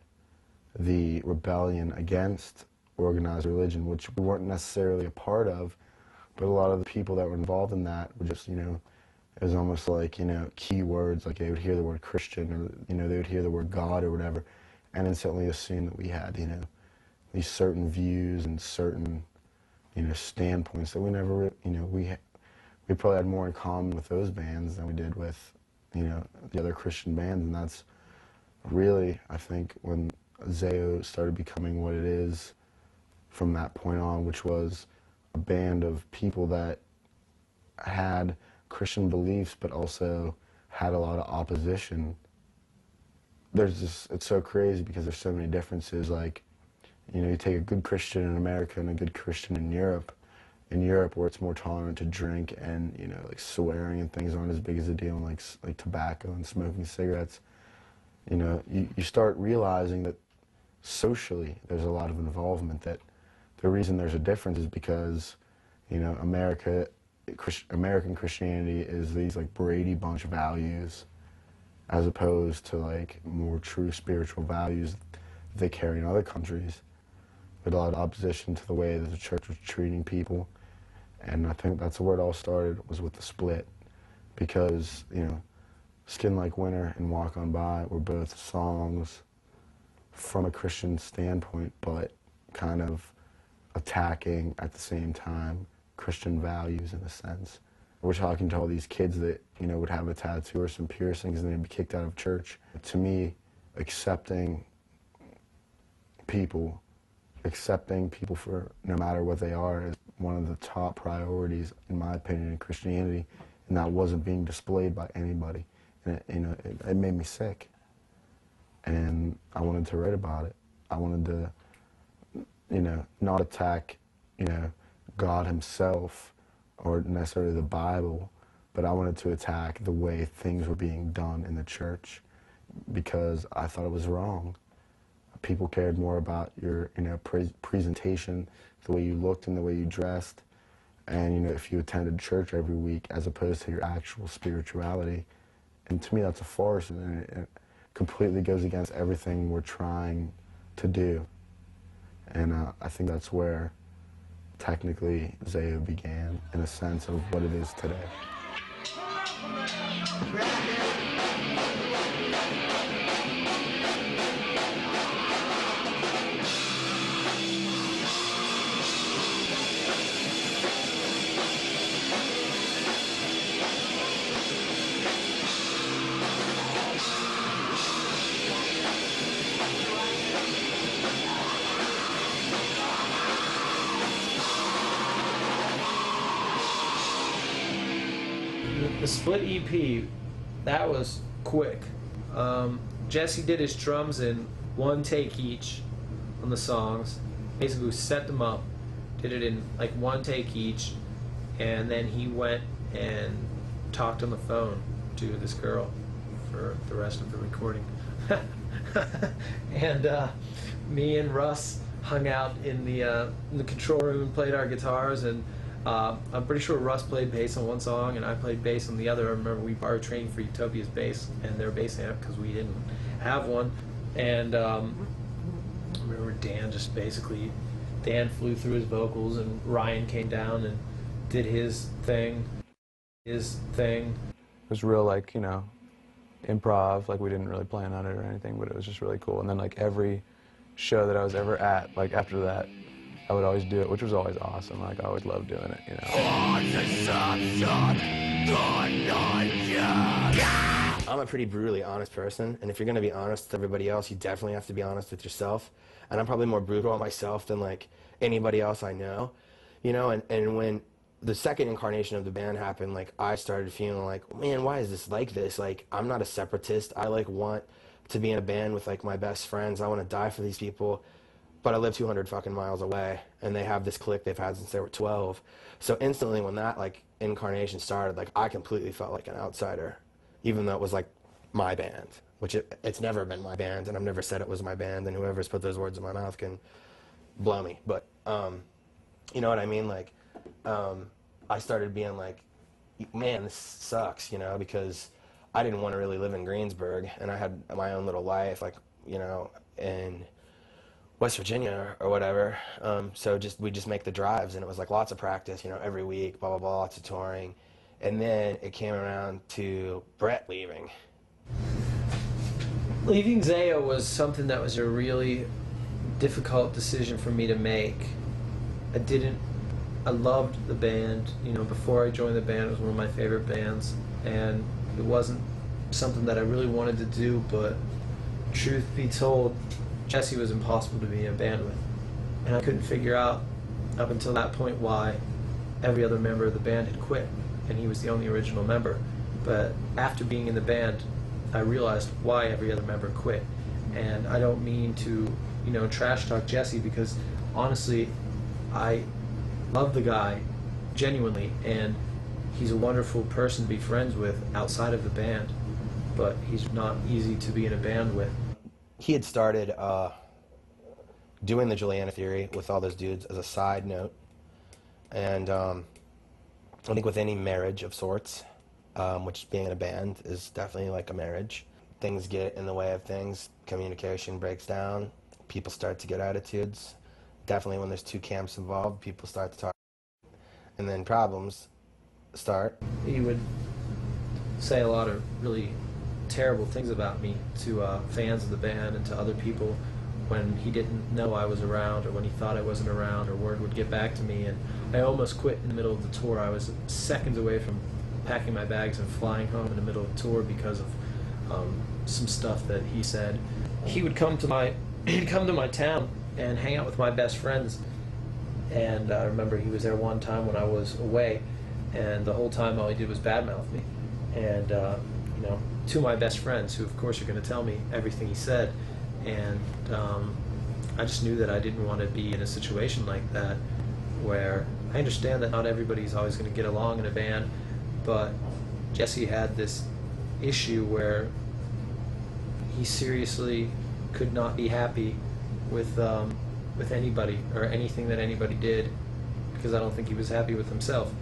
F: the rebellion against organized religion, which we weren't necessarily a part of, but a lot of the people that were involved in that were just, it was almost like, key words, like they would hear the word Christian or, they would hear the word God or whatever, and instantly assume that we had, these certain views and certain, standpoints that we never, we probably had more in common with those bands than we did with, the other Christian bands, and that's really, I think, when ZAO started becoming what it is from that point on, which was a band of people that had Christian beliefs but also had a lot of opposition. It's so crazy because there's so many differences. Like, you take a good Christian in America and a good Christian in Europe. In Europe, where it's more tolerant to drink and, like swearing and things aren't as big as a deal, and like tobacco and smoking cigarettes, you start realizing that socially there's a lot of involvement, that the reason there's a difference is because, American Christianity is these like Brady Bunch values as opposed to like more true spiritual values they carry in other countries. With a lot of opposition to the way that the church was treating people. And I think that's where it all started, was with the split. Because, Skin Like Winter and Walk On By were both songs from a Christian standpoint, but kind of attacking at the same time Christian values in a sense. We're talking to all these kids that, would have a tattoo or some piercings and they'd be kicked out of church. To me, accepting people for no matter what they are is one of the top priorities, in my opinion, in Christianity, and that wasn't being displayed by anybody. And it made me sick. And I wanted to write about it. I wanted to, not attack, God himself or necessarily the Bible, but I wanted to attack the way things were being done in the church because I thought it was wrong. People cared more about your, presentation, the way you looked and the way you dressed, and, if you attended church every week as opposed to your actual spirituality. And to me, that's a farce, and it completely goes against everything we're trying to do. And I think that's where, technically, ZAO began, in a sense of what it is today.
Q: The split EP, that was quick. Jesse did his drums in one take each on the songs. Basically, we set them up, did it in like one take each, and then he went and talked on the phone to this girl for the rest of the recording. And me and Russ hung out in the control room and played our guitars, and I'm pretty sure Russ played bass on one song and I played bass on the other. I remember we borrowed training for Utopia's bass and their bass amp because we didn't have one. And I remember Dan flew through his vocals and Ryan came down and did his thing. It
F: was real, like, improv, like we didn't really plan on it or anything, but it was just really cool. And then like every show that I was ever at, like after that, I would always do it, which was always awesome. Like I always loved doing it,
M: I'm a pretty brutally honest person, and if you're going to be honest with everybody else, you definitely have to be honest with yourself. And I'm probably more brutal on myself than like anybody else I know, and when the second incarnation of the band happened, like I started feeling like, man, why is this like this? Like, I'm not a separatist. I like want to be in a band with like my best friends. I want to die for these people. But I live 200 fucking miles away, and they have this clique they've had since they were 12. So instantly when that like incarnation started, like I completely felt like an outsider, even though it was like my band, which it's never been my band, and I've never said it was my band, and whoever's put those words in my mouth can blow me. But you know what I mean? Like I started being like, man, this sucks, because I didn't want to really live in Greensburg, and I had my own little life, like, in West Virginia or whatever. So we just make the drives, and it was like lots of practice, every week, blah, blah, blah, lots of touring. And then it came around to Brett leaving.
Q: Leaving ZAO was something that was a really difficult decision for me to make. I loved the band. You know, before I joined the band, it was one of my favorite bands, and it wasn't something that I really wanted to do, but truth be told, Jesse was impossible to be in a band with. And I couldn't figure out up until that point why every other member of the band had quit, and he was the only original member. But after being in the band, I realized why every other member quit. And I don't mean to, you know, trash talk Jesse, because honestly, I love the guy genuinely, and he's a wonderful person to be friends with outside of the band, but he's not easy to be in a band with.
M: He had started doing the Juliana Theory with all those dudes as a side note, and I think with any marriage of sorts, which being in a band is definitely like a marriage, things get in the way of things, communication breaks down, people start to get attitudes. Definitely when there's two camps involved, people start to talk, and then problems start.
Q: He would say a lot of really terrible things about me to fans of the band and to other people when he didn't know I was around, or when he thought I wasn't around, or word would get back to me. And I almost quit in the middle of the tour. I was seconds away from packing my bags and flying home in the middle of the tour because of some stuff that he said. He would come to my town and hang out with my best friends, and I remember he was there one time when I was away, and the whole time all he did was badmouth me, and you know, to my best friends, who of course are going to tell me everything he said. And I just knew that I didn't want to be in a situation like that, where I understand that not everybody's always going to get along in a band, but Jesse had this issue where he seriously could not be happy with anybody or anything that anybody did, because I don't think he was happy with himself.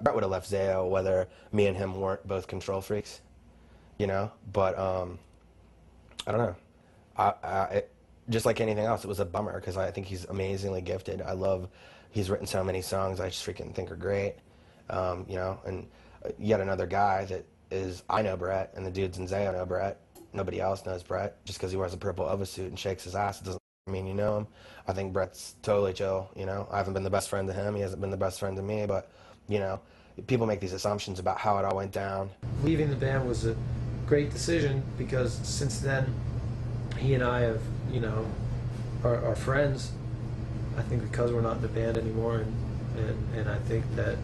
M: Brett would have left ZAO whether me and him weren't both control freaks, you know, but I don't know. Just like anything else, it was a bummer, because I think he's amazingly gifted. He's written so many songs I just freaking think are great, you know, and yet another guy that I know Brett, and the dudes in ZAO know Brett. Nobody else knows Brett. Just because he wears a purple oversuit and shakes his ass, it doesn't mean you know him. I think Brett's totally chill, you know. I haven't been the best friend to him, he hasn't been the best friend to me, but, you know, people make these assumptions about how it all went down.
Q: Leaving the band was a great decision, because since then, he and I have, you know, are friends. I think because we're not in the band anymore, and I think that,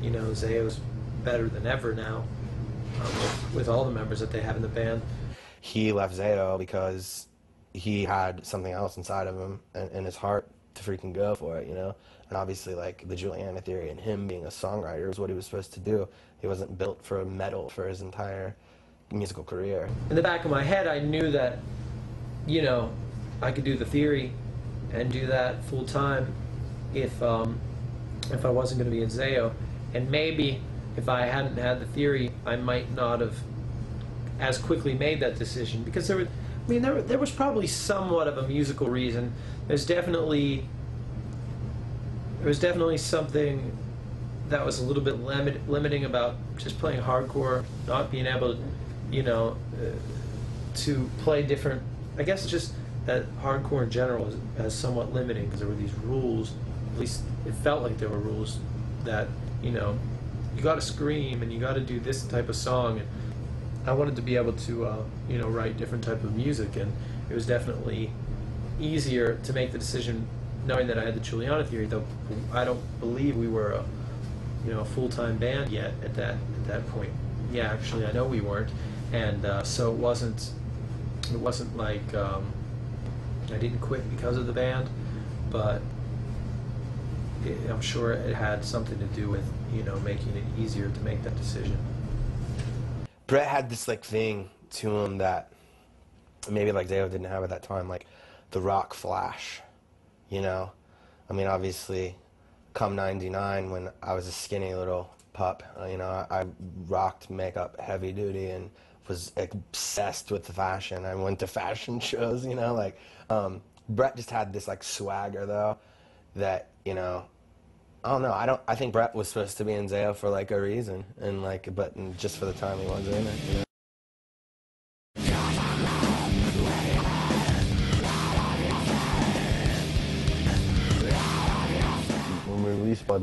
Q: you know, ZAO's better than ever now, with all the members that they have in the band.
M: He left ZAO because he had something else inside of him and his heart to freaking go for it, you know? And obviously, like, the Juliana Theory and him being a songwriter is what he was supposed to do. He wasn't built for metal for his entire musical career.
Q: In the back of my head, I knew that, you know, I could do the theory and do that full time if I wasn't going to be in ZAO. And maybe if I hadn't had the theory, I might not have as quickly made that decision, because there was probably somewhat of a musical reason. There was definitely something that was a little bit limiting about just playing hardcore, not being able to, you know, to play different. I guess it's just that hardcore in general is somewhat limiting, because there were these rules. At least it felt like there were rules that, you know, you got to scream and you got to do this type of song. And I wanted to be able to, you know, write different type of music, and it was definitely easier to make the decision knowing that I had the Juliana Theory. Though I don't believe we were a full-time band yet at that point. Yeah, actually, I know we weren't, and so it wasn't like I didn't quit because of the band, but I'm sure it had something to do with, you know, making it easier to make that decision.
M: Brett had this like thing to him that maybe like ZAO didn't have at that time, like the rock flash, you know? I mean, obviously, come '99, when I was a skinny little pup, you know, I rocked makeup heavy duty and was obsessed with the fashion. I went to fashion shows, you know, like, Brett just had this like swagger though, that, you know, I don't know, I think Brett was supposed to be in ZAO for like a reason, and like, but just for the time he was in it, you know?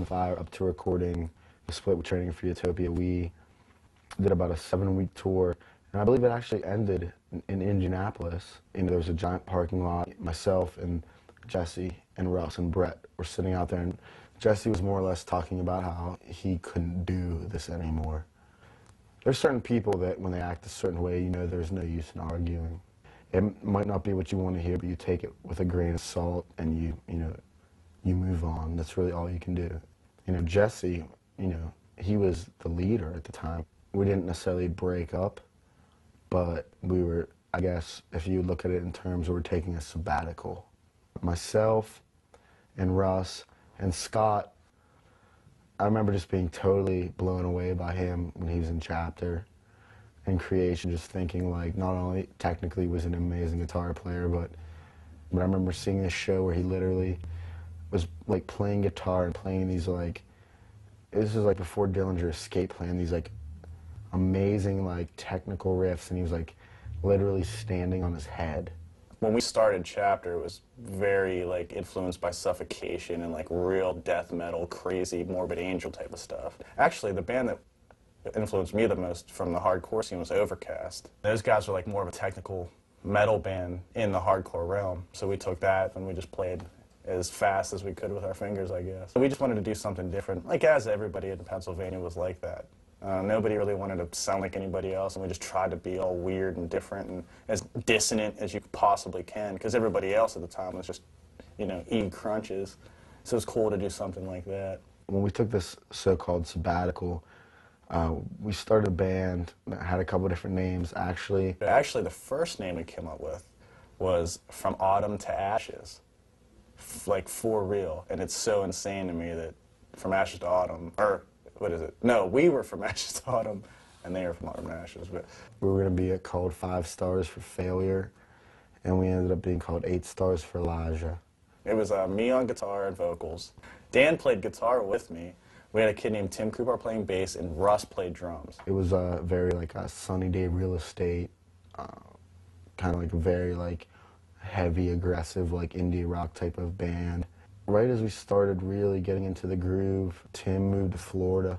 F: the Fire up to recording the split with Training for Utopia. We did about a 7-week tour, and I believe it actually ended in Indianapolis. There was a giant parking lot. Myself and Jesse and Russ and Brett were sitting out there, and Jesse was more or less talking about how he couldn't do this anymore. There's certain people that when they act a certain way, there's no use in arguing. It might not be what you want to hear, but you take it with a grain of salt and you move on. That's really all you can do. Jesse, he was the leader at the time. We didn't necessarily break up, but we were, I guess, if you look at it in terms of we're taking a sabbatical. Myself and Russ and Scott, I remember just being totally blown away by him when he was in Chapter and Creation, just thinking like not only technically was an amazing guitar player, but I remember seeing this show where he literally was like playing guitar and playing these this was like before Dillinger Escape Plan, these like amazing like technical riffs, and he was like literally standing on his head.
E: When we started Chapter, it was very like influenced by Suffocation and like real death metal, crazy Morbid Angel type of stuff. Actually, the band that influenced me the most from the hardcore scene was Overcast. Those guys were like more of a technical metal band in the hardcore realm, so we took that and we just played as fast as we could with our fingers, I guess. We just wanted to do something different, like as everybody in Pennsylvania was like that. Nobody really wanted to sound like anybody else, and we just tried to be all weird and different and as dissonant as you possibly can, because everybody else at the time was just, eating crunches. So it was cool to do something like that.
F: When we took this so-called sabbatical, we started a band that had a couple different names, actually.
E: Actually, the first name we came up with was From Autumn to Ashes, like for real. And it's so insane to me that From Ashes to Autumn, or what is it? No, we were From Ashes to Autumn, and they were From Autumn to Ashes. But
F: we were going to be called 5 Stars for Failure, and we ended up being called 8 Stars for Elijah.
E: It was me on guitar and vocals. Dan played guitar with me. We had a kid named Tim Cooper playing bass, and Russ played drums.
F: It was very like a Sunny Day Real Estate, kind of like a very like heavy, aggressive, like indie rock type of band. Right as we started really getting into the groove, Tim moved to Florida,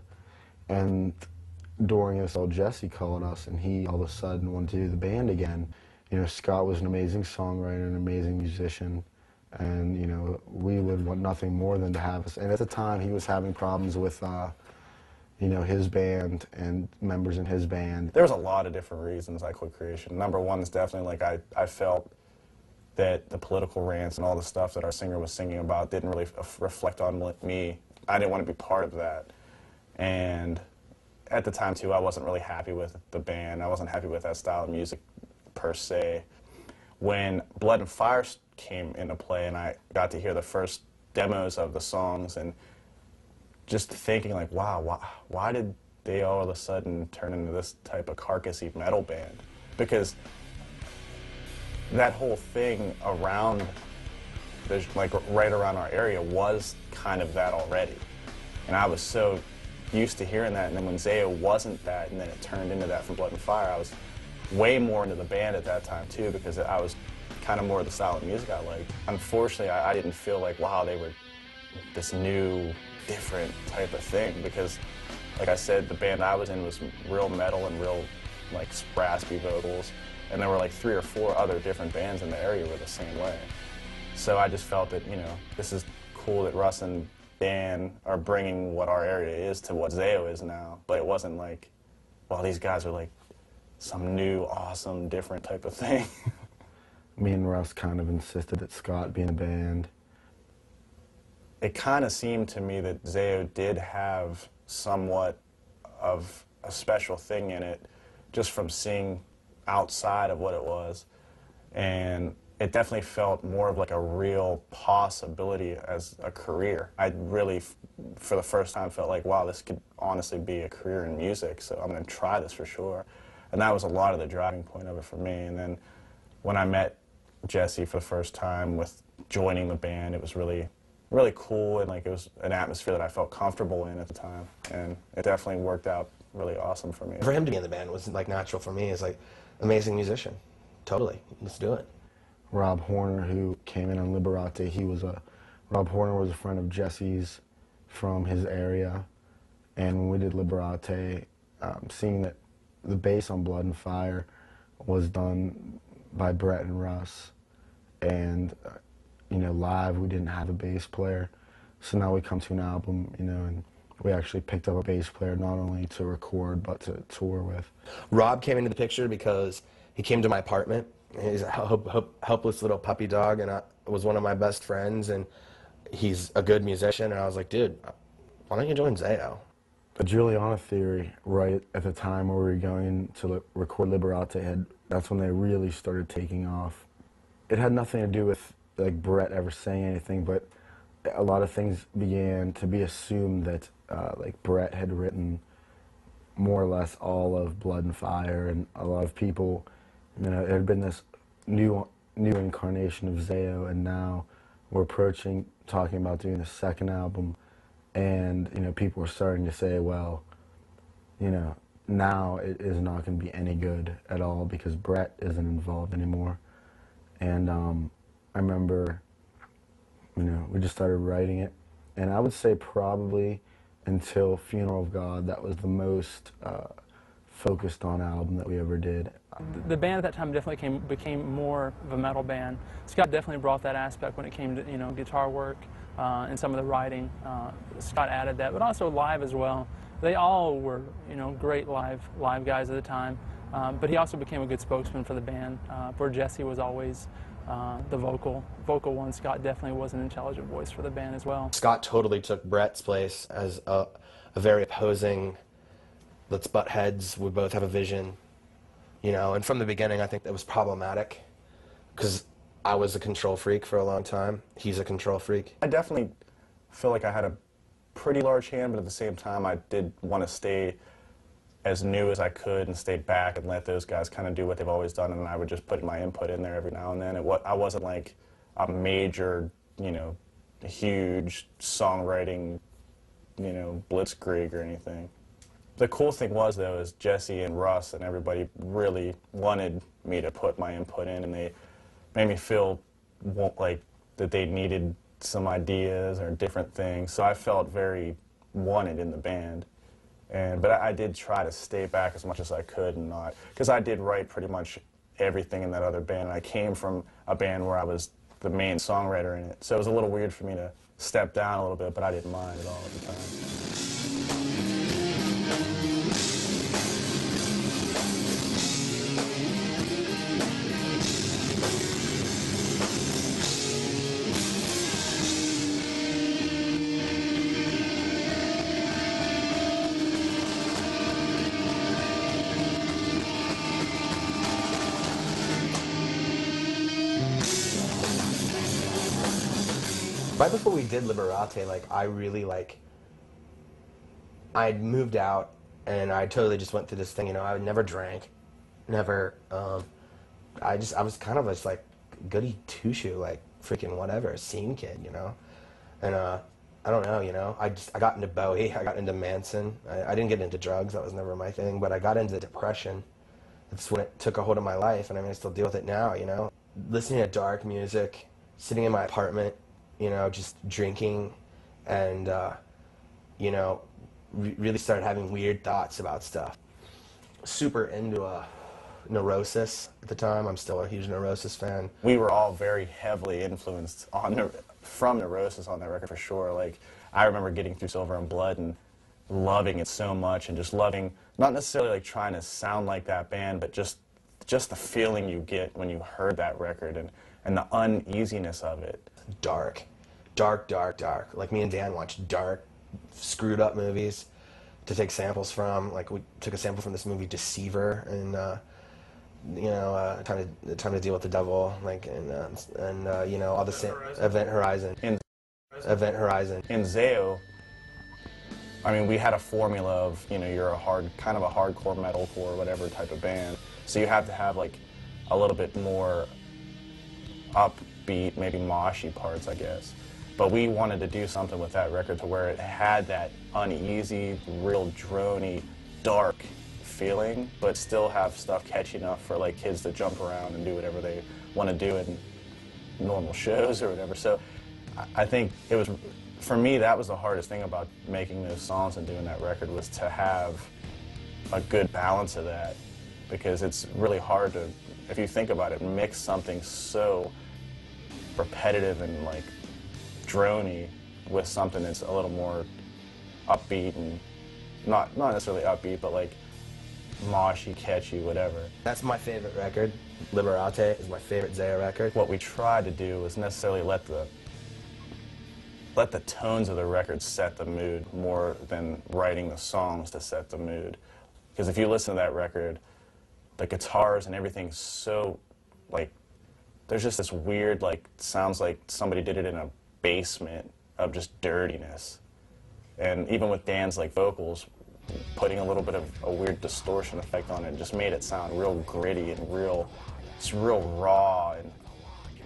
F: and during this all, Jesse called us, and he all of a sudden wanted to do the band again. Scott was an amazing songwriter, an amazing musician, and we would want nothing more than to have us. And at the time, he was having problems with his band and members in his band.
E: There was a lot of different reasons I quit Creation. Number one is definitely like I felt that the political rants and all the stuff that our singer was singing about didn't really reflect on me. I didn't want to be part of that. And at the time, too, I wasn't really happy with the band. I wasn't happy with that style of music, per se. When Blood and Fire came into play and I got to hear the first demos of the songs and just thinking, like, wow, why did they all of a sudden turn into this type of carcassy metal band? Because that whole thing around, like right around our area, was kind of that already. And I was so used to hearing that, and then when ZAO wasn't that, and then it turned into that from Blood and Fire, I was way more into the band at that time too, because I was kind of more of the style of music I liked. Unfortunately, I didn't feel like, wow, they were this new, different type of thing, because like I said, the band I was in was real metal and real like raspy vocals. And there were like 3 or 4 other different bands in the area were the same way. So I just felt that, this is cool that Russ and Dan are bringing what our area is to what ZAO is now. But it wasn't like, well, these guys are like some new, awesome, different type of thing.
F: Me and Russ kind of insisted that Scott be in the band.
E: It kind of seemed to me that ZAO did have somewhat of a special thing in it, just from seeing outside of what it was, and it definitely felt more of like a real possibility as a career. I really, for the first time, felt like, wow, this could honestly be a career in music, so I'm going to try this for sure. And that was a lot of the driving point of it for me. And then when I met Jesse for the first time with joining the band, it was really, really cool, and like it was an atmosphere that I felt comfortable in at the time, and it definitely worked out really awesome for me.
M: For him to be in the band was like natural for me. It's like, amazing musician. Totally. Let's do it.
F: Rob Horner, who came in on Liberate, Rob Horner was a friend of Jesse's from his area, and when we did Liberate, seeing that the bass on Blood and Fire was done by Brett and Russ, and you know, live we didn't have a bass player, so now we come to an album, you know, and we actually picked up a bass player not only to record but to tour with.
M: Rob came into the picture because he came to my apartment. He's a helpless little puppy dog, and was one of my best friends, and he's a good musician, and I was like, dude, why don't you join ZAO?
F: The Juliana theory, right at the time where we were going to record Liberate, that's when they really started taking off. It had nothing to do with like Brett ever saying anything, but a lot of things began to be assumed that like Brett had written more or less all of Blood and Fire, and a lot of people, you know, it had been this new incarnation of ZAO, and now we're approaching talking about doing the second album, and you know, people are starting to say, well, you know, now it is not going to be any good at all because Brett isn't involved anymore. And I remember, you know, we just started writing it, and I would say probably until Funeral of God, that was the most focused on album that we ever did.
C: The band at that time definitely became more of a metal band. Scott definitely brought that aspect when it came to, you know, guitar work and some of the writing. Scott added that, but also live as well. They all were, you know, great live guys at the time. But he also became a good spokesman for the band, where Jesse was always the vocal one. Scott definitely was an intelligent voice for the band as well.
M: Scott totally took Brett's place as a very opposing, let's butt heads, we both have a vision, you know, and from the beginning I think that was problematic because I was a control freak for a long time. He's a control freak.
E: I definitely feel like I had a pretty large hand, but at the same time I did want to stay as new as I could and stay back and let those guys kind of do what they've always done, and I would just put my input in there every now and then. I wasn't like a major, you know, huge songwriting, you know, blitzkrieg or anything. The cool thing was, though, is Jesse and Russ and everybody really wanted me to put my input in, and they made me feel like that they needed some ideas or different things. So I felt very wanted in the band. But I did try to stay back as much as I could and not, because I did write pretty much everything in that other band. And I came from a band where I was the main songwriter in it. So it was a little weird for me to step down a little bit, but I didn't mind at all at the time.
M: Right before we did Liberate, like, I really, like, I'd moved out, and I totally just went through this thing, you know, I never drank, never, I was kind of just, like, goody two-shoe, like, freaking whatever, scene kid, you know, and, I don't know, you know, I got into Bowie, I got into Manson, I didn't get into drugs, that was never my thing, but I got into depression. That's when it took a hold of my life, and I mean, I still deal with it now, you know, listening to dark music, sitting in my apartment, you know, just drinking, and, you know, really started having weird thoughts about stuff. Super into Neurosis at the time. I'm still a huge Neurosis fan.
E: We were all very heavily influenced from Neurosis on that record for sure. Like, I remember getting through Silver and Blood and loving it so much, and just loving, not necessarily like trying to sound like that band, but just the feeling you get when you heard that record, and the uneasiness of it.
M: Dark. Dark, dark, dark. Like, me and Dan watched dark, screwed up movies to take samples from. Like, we took a sample from this movie Deceiver, and you know, time to deal with the devil, like, and you know, all the Event Horizon.
E: In ZAO, I mean, we had a formula of, you know, you're kind of a hardcore metalcore, whatever type of band. So you have to have like a little bit more upbeat, maybe moshy parts, I guess. But we wanted to do something with that record to where it had that uneasy, real droney, dark feeling, but still have stuff catchy enough for like kids to jump around and do whatever they want to do in normal shows or whatever. So I think it was for me, that was the hardest thing about making those songs and doing that record, was to have a good balance of that, because it's really hard to, if you think about it, mix something so repetitive and like drony with something that's a little more upbeat, and not necessarily upbeat, but like moshy, catchy, whatever.
M: That's my favorite record. Liberate is my favorite ZAO record.
E: What we tried to do was necessarily let the tones of the record set the mood more than writing the songs to set the mood. Because if you listen to that record, the guitars and everything's so, like, there's just this weird, like, sounds like somebody did it in a basement of just dirtiness. And even with Dan's, like, vocals, putting a little bit of a weird distortion effect on it just made it sound real gritty and it's real raw and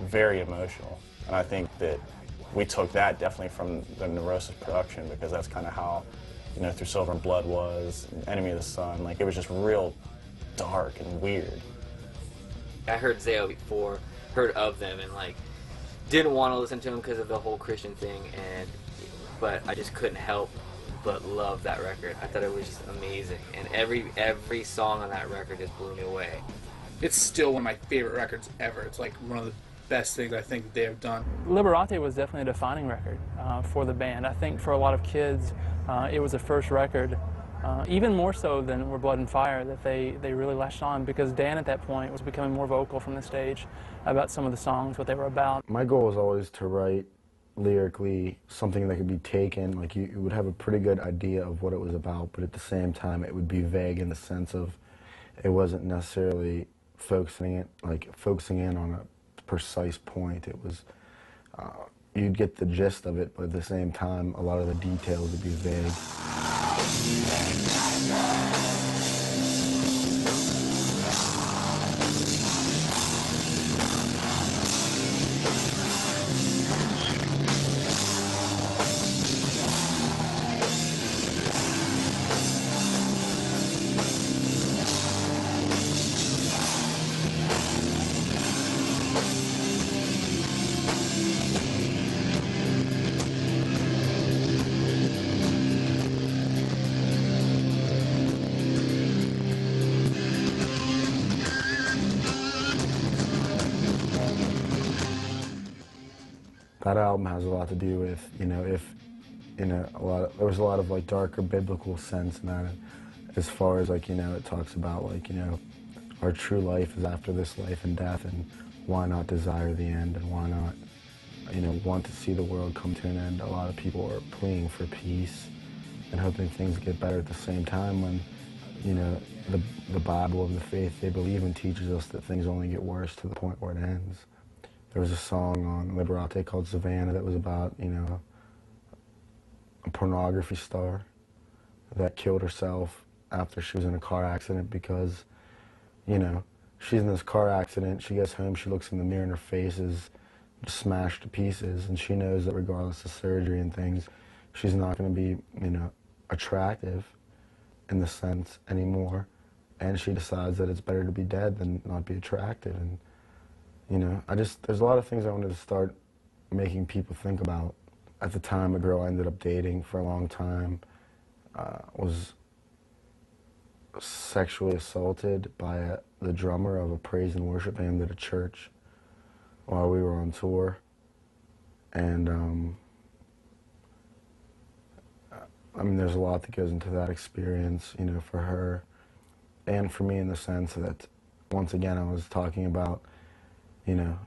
E: very emotional. And I think that we took that definitely from the Neurosis production, because that's kind of how, you know, Through Silver and Blood was, and Enemy of the Sun. Like, it was just real dark and weird.
S: I heard ZAO before, heard of them, and like didn't want to listen to them because of the whole Christian thing, but I just couldn't help but love that record. I thought it was just amazing, and every song on that record just blew me away.
T: It's still one of my favorite records ever. It's like one of the best things I think they have done.
C: Liberate was definitely a defining record for the band. I think for a lot of kids, it was the first record, even more so than Were Blood and Fire, that they really latched on, because Dan at that point was becoming more vocal from the stage about some of the songs, what they were about.
F: My goal was always to write lyrically something that could be taken, like you would have a pretty good idea of what it was about, but at the same time it would be vague in the sense of it wasn't necessarily focusing in on a precise point. It was, you'd get the gist of it, but at the same time a lot of the details would be vague. That album has a lot to do with, you know, there was a lot of like darker biblical sense in that, as far as like, you know, it talks about like, you know, our true life is after this life and death, and why not desire the end, and why not, you know, want to see the world come to an end. A lot of people are pleading for peace and hoping things get better at the same time, when, you know, the Bible and the faith they believe in teaches us that things only get worse to the point where it ends. There was a song on Liberate called Savannah that was about, you know, a pornography star that killed herself after she was in a car accident because, you know, she's in this car accident, she gets home, she looks in the mirror and her face is smashed to pieces, and she knows that regardless of surgery and things, she's not going to be, you know, attractive in the sense anymore, and she decides that it's better to be dead than not be attractive. And you know, there's a lot of things I wanted to start making people think about. At the time, a girl I ended up dating for a long time was sexually assaulted by the drummer of a praise and worship band at a church while we were on tour. And I mean, there's a lot that goes into that experience, you know, for her and for me, in the sense that, once again, I was talking about, you know,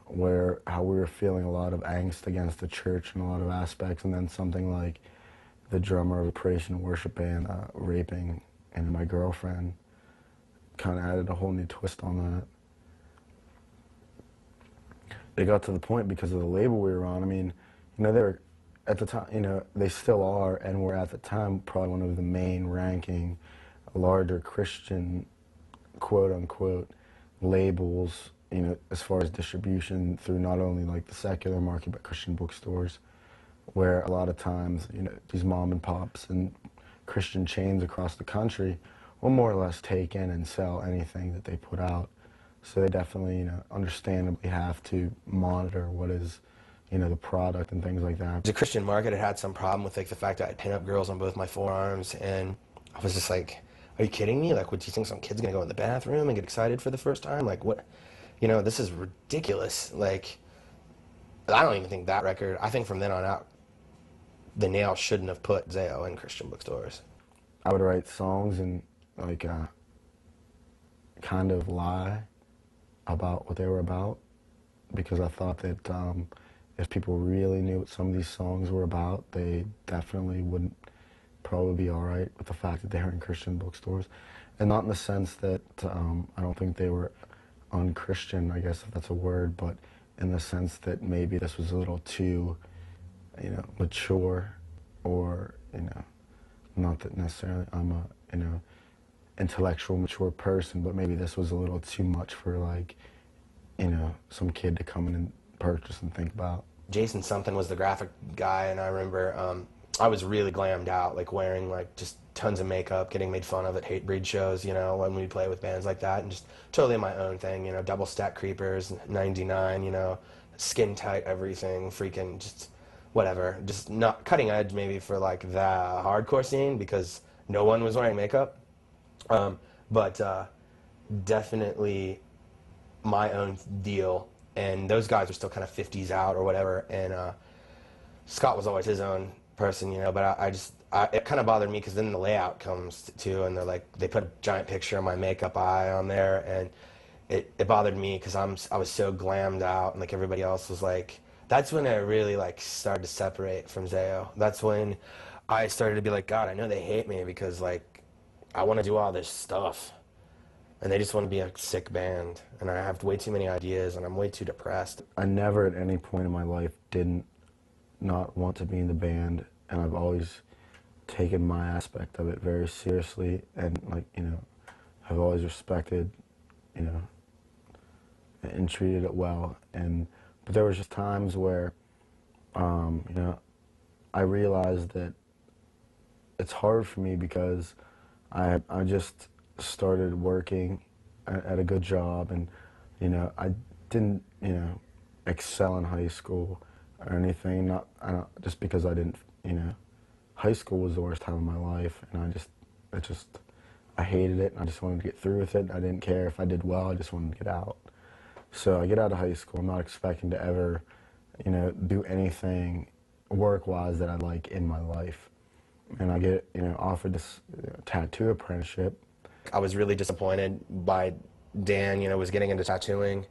F: how we were feeling a lot of angst against the church in a lot of aspects, and then something like the drummer of a praise and worship band raping and my girlfriend kind of added a whole new twist on that. It got to the point, because of the label we were on, I mean, you know, they were, at the time, you know, they still are, and were at the time probably one of the main ranking, larger Christian, quote-unquote, labels, you know, as far as distribution through not only like the secular market, but Christian bookstores, where a lot of times, you know, these mom and pops and Christian chains across the country will more or less take in and sell anything that they put out. So they definitely, you know, understandably have to monitor what is, you know, the product and things like that.
M: The Christian market had some problem with like the fact that I had pin-up girls on both my forearms, and I was just like, are you kidding me? Like, what, do you think some kid's gonna go in the bathroom and get excited for the first time? Like, what? You know, this is ridiculous. Like, I don't even think that record, I think from then on out, the Nail shouldn't have put ZAO in Christian bookstores.
F: I would write songs and like kind of lie about what they were about, because I thought that if people really knew what some of these songs were about, they definitely wouldn't probably be all right with the fact that they were in Christian bookstores. And not in the sense that I don't think they were unchristian, I guess if that's a word, but in the sense that maybe this was a little too, you know, mature, or, you know, not that necessarily I'm a, you know, intellectual, mature person, but maybe this was a little too much for, like, you know, some kid to come in and purchase and think about.
M: Jason something was the graphic guy, and I remember I was really glammed out, like wearing like just tons of makeup, getting made fun of at hate breed shows, you know, when we play with bands like that, and just totally my own thing, you know, double stack creepers, 99, you know, skin tight everything, freaking just whatever, just not cutting edge maybe for like the hardcore scene because no one was wearing makeup, but definitely my own deal. And those guys were still kind of 50s out or whatever, and Scott was always his own person, you know, but it kind of bothered me because then the layout comes too, and they're like, they put a giant picture of my makeup eye on there, and it bothered me because I was so glammed out, and like everybody else was like, that's when I really like started to separate from ZAO. That's when I started to be like, God, I know they hate me because like I want to do all this stuff, and they just want to be a sick band, and I have way too many ideas, and I'm way too depressed.
F: I never at any point in my life didn't not want to be in the band, and I've always taken my aspect of it very seriously, and like, you know, I've always respected, you know, and treated it well. But there was just times where, you know, I realized that it's hard for me because I just started working at a good job, and, you know, I didn't, you know, excel in high school or anything, just because I didn't, you know, high school was the worst time of my life, and I hated it, and I just wanted to get through with it. I didn't care if I did well, I just wanted to get out. So I get out of high school, I'm not expecting to ever, you know, do anything work-wise that I like in my life. And I get, you know, offered this tattoo apprenticeship.
M: I was really disappointed by Dan, you know, was getting into tattooing.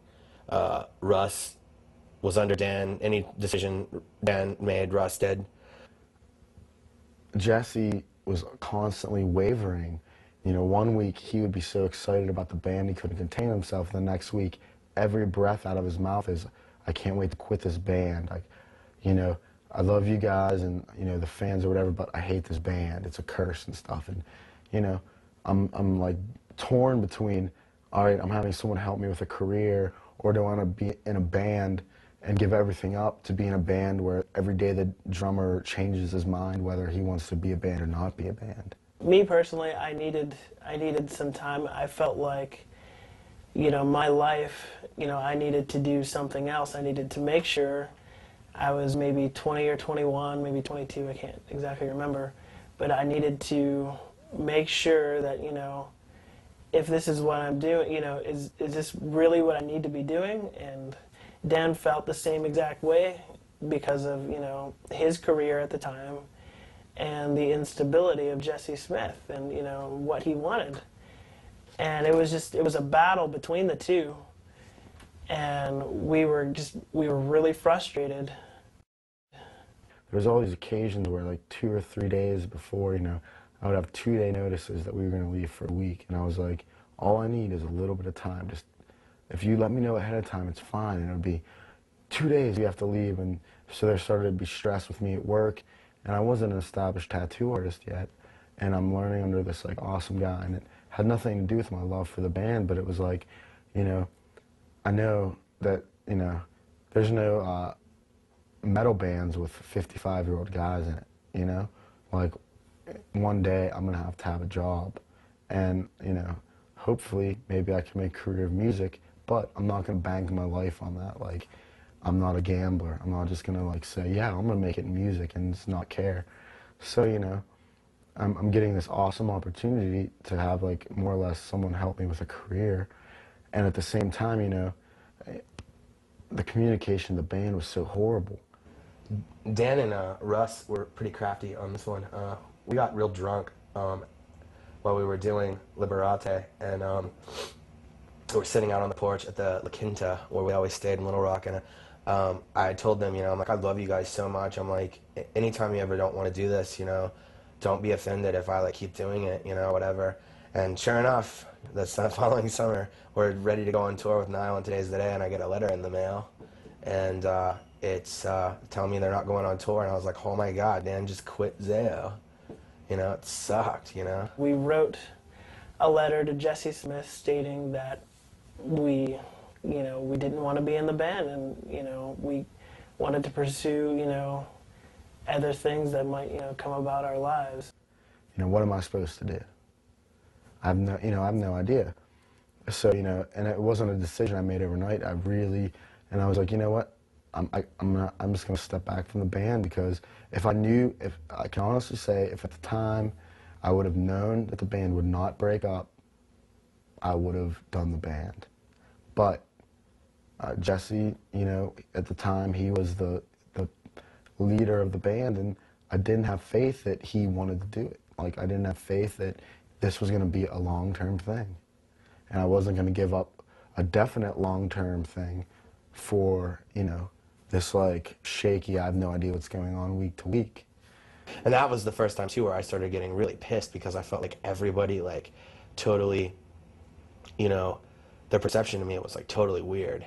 M: Russ was under Dan. Any decision Dan made, Russ did.
F: Jesse was constantly wavering. You know, one week he would be so excited about the band he couldn't contain himself. The next week, every breath out of his mouth is, I can't wait to quit this band. Like, you know, I love you guys and, you know, the fans or whatever, but I hate this band. It's a curse and stuff. And, you know, I'm like torn between, all right, I'm having someone help me with a career, or do I want to be in a band and give everything up to be in a band where every day the drummer changes his mind whether he wants to be a band or not be a band.
G: Me personally, I needed some time. I felt like, you know, my life, you know, I needed to do something else. I needed to make sure I was maybe 20 or 21, maybe 22, I can't exactly remember, but I needed to make sure that, you know, if this is what I'm doing, you know, is this really what I need to be doing? And Dan felt the same exact way because of, you know, his career at the time and the instability of Jesse Smith and, you know, what he wanted. And it was a battle between the two. And we were really frustrated.
F: There was all these occasions where like 2 or 3 days before, you know, I would have 2-day notices that we were going to leave for a week. And I was like, all I need is a little bit of time. Just, if you let me know ahead of time, it's fine. And it would be 2 days you have to leave. And so there started to be stress with me at work. And I wasn't an established tattoo artist yet. And I'm learning under this like awesome guy. And it had nothing to do with my love for the band, but it was like, you know, I know that, you know, there's no metal bands with 55-year-old guys in it, you know? Like, one day I'm going to have a job. And, you know, hopefully maybe I can make a career of music, but I'm not going to bank my life on that. Like, I'm not a gambler. I'm not just gonna like say, yeah, I'm gonna make it in music and just not care. So, you know, I'm getting this awesome opportunity to have like more or less someone help me with a career. And at the same time, you know, the communication of the band was so horrible.
M: Dan and Russ were pretty crafty on this one. We got real drunk while we were doing Liberate, and we were sitting out on the porch at the La Quinta, where we always stayed in Little Rock, and I told them, you know, I'm like, I love you guys so much. I'm like, anytime you ever don't want to do this, you know, don't be offended if I like keep doing it, you know, whatever. And sure enough, the following summer, we're ready to go on tour with Nile, and today's the day, and I get a letter in the mail, and it's telling me they're not going on tour, and I was like, oh my God, Dan just quit ZAO. You know, it sucked, you know.
G: We wrote a letter to Jesse Smith stating that we didn't want to be in the band, and, you know, we wanted to pursue, you know, other things that might, you know, come about our lives.
F: You know, what am I supposed to do? I have no idea. So, you know, and it wasn't a decision I made overnight. I was like, you know what? I'm just going to step back from the band, because if I can honestly say, if at the time I would have known that the band would not break up, I would have done the band. But Jesse, you know, at the time he was the leader of the band, and I didn't have faith that he wanted to do it. Like, I didn't have faith that this was going to be a long-term thing. And I wasn't going to give up a definite long-term thing for, you know, this like shaky, I have no idea what's going on week to week.
M: And that was the first time too where I started getting really pissed, because I felt like everybody like totally, you know, their perception of me was like totally weird.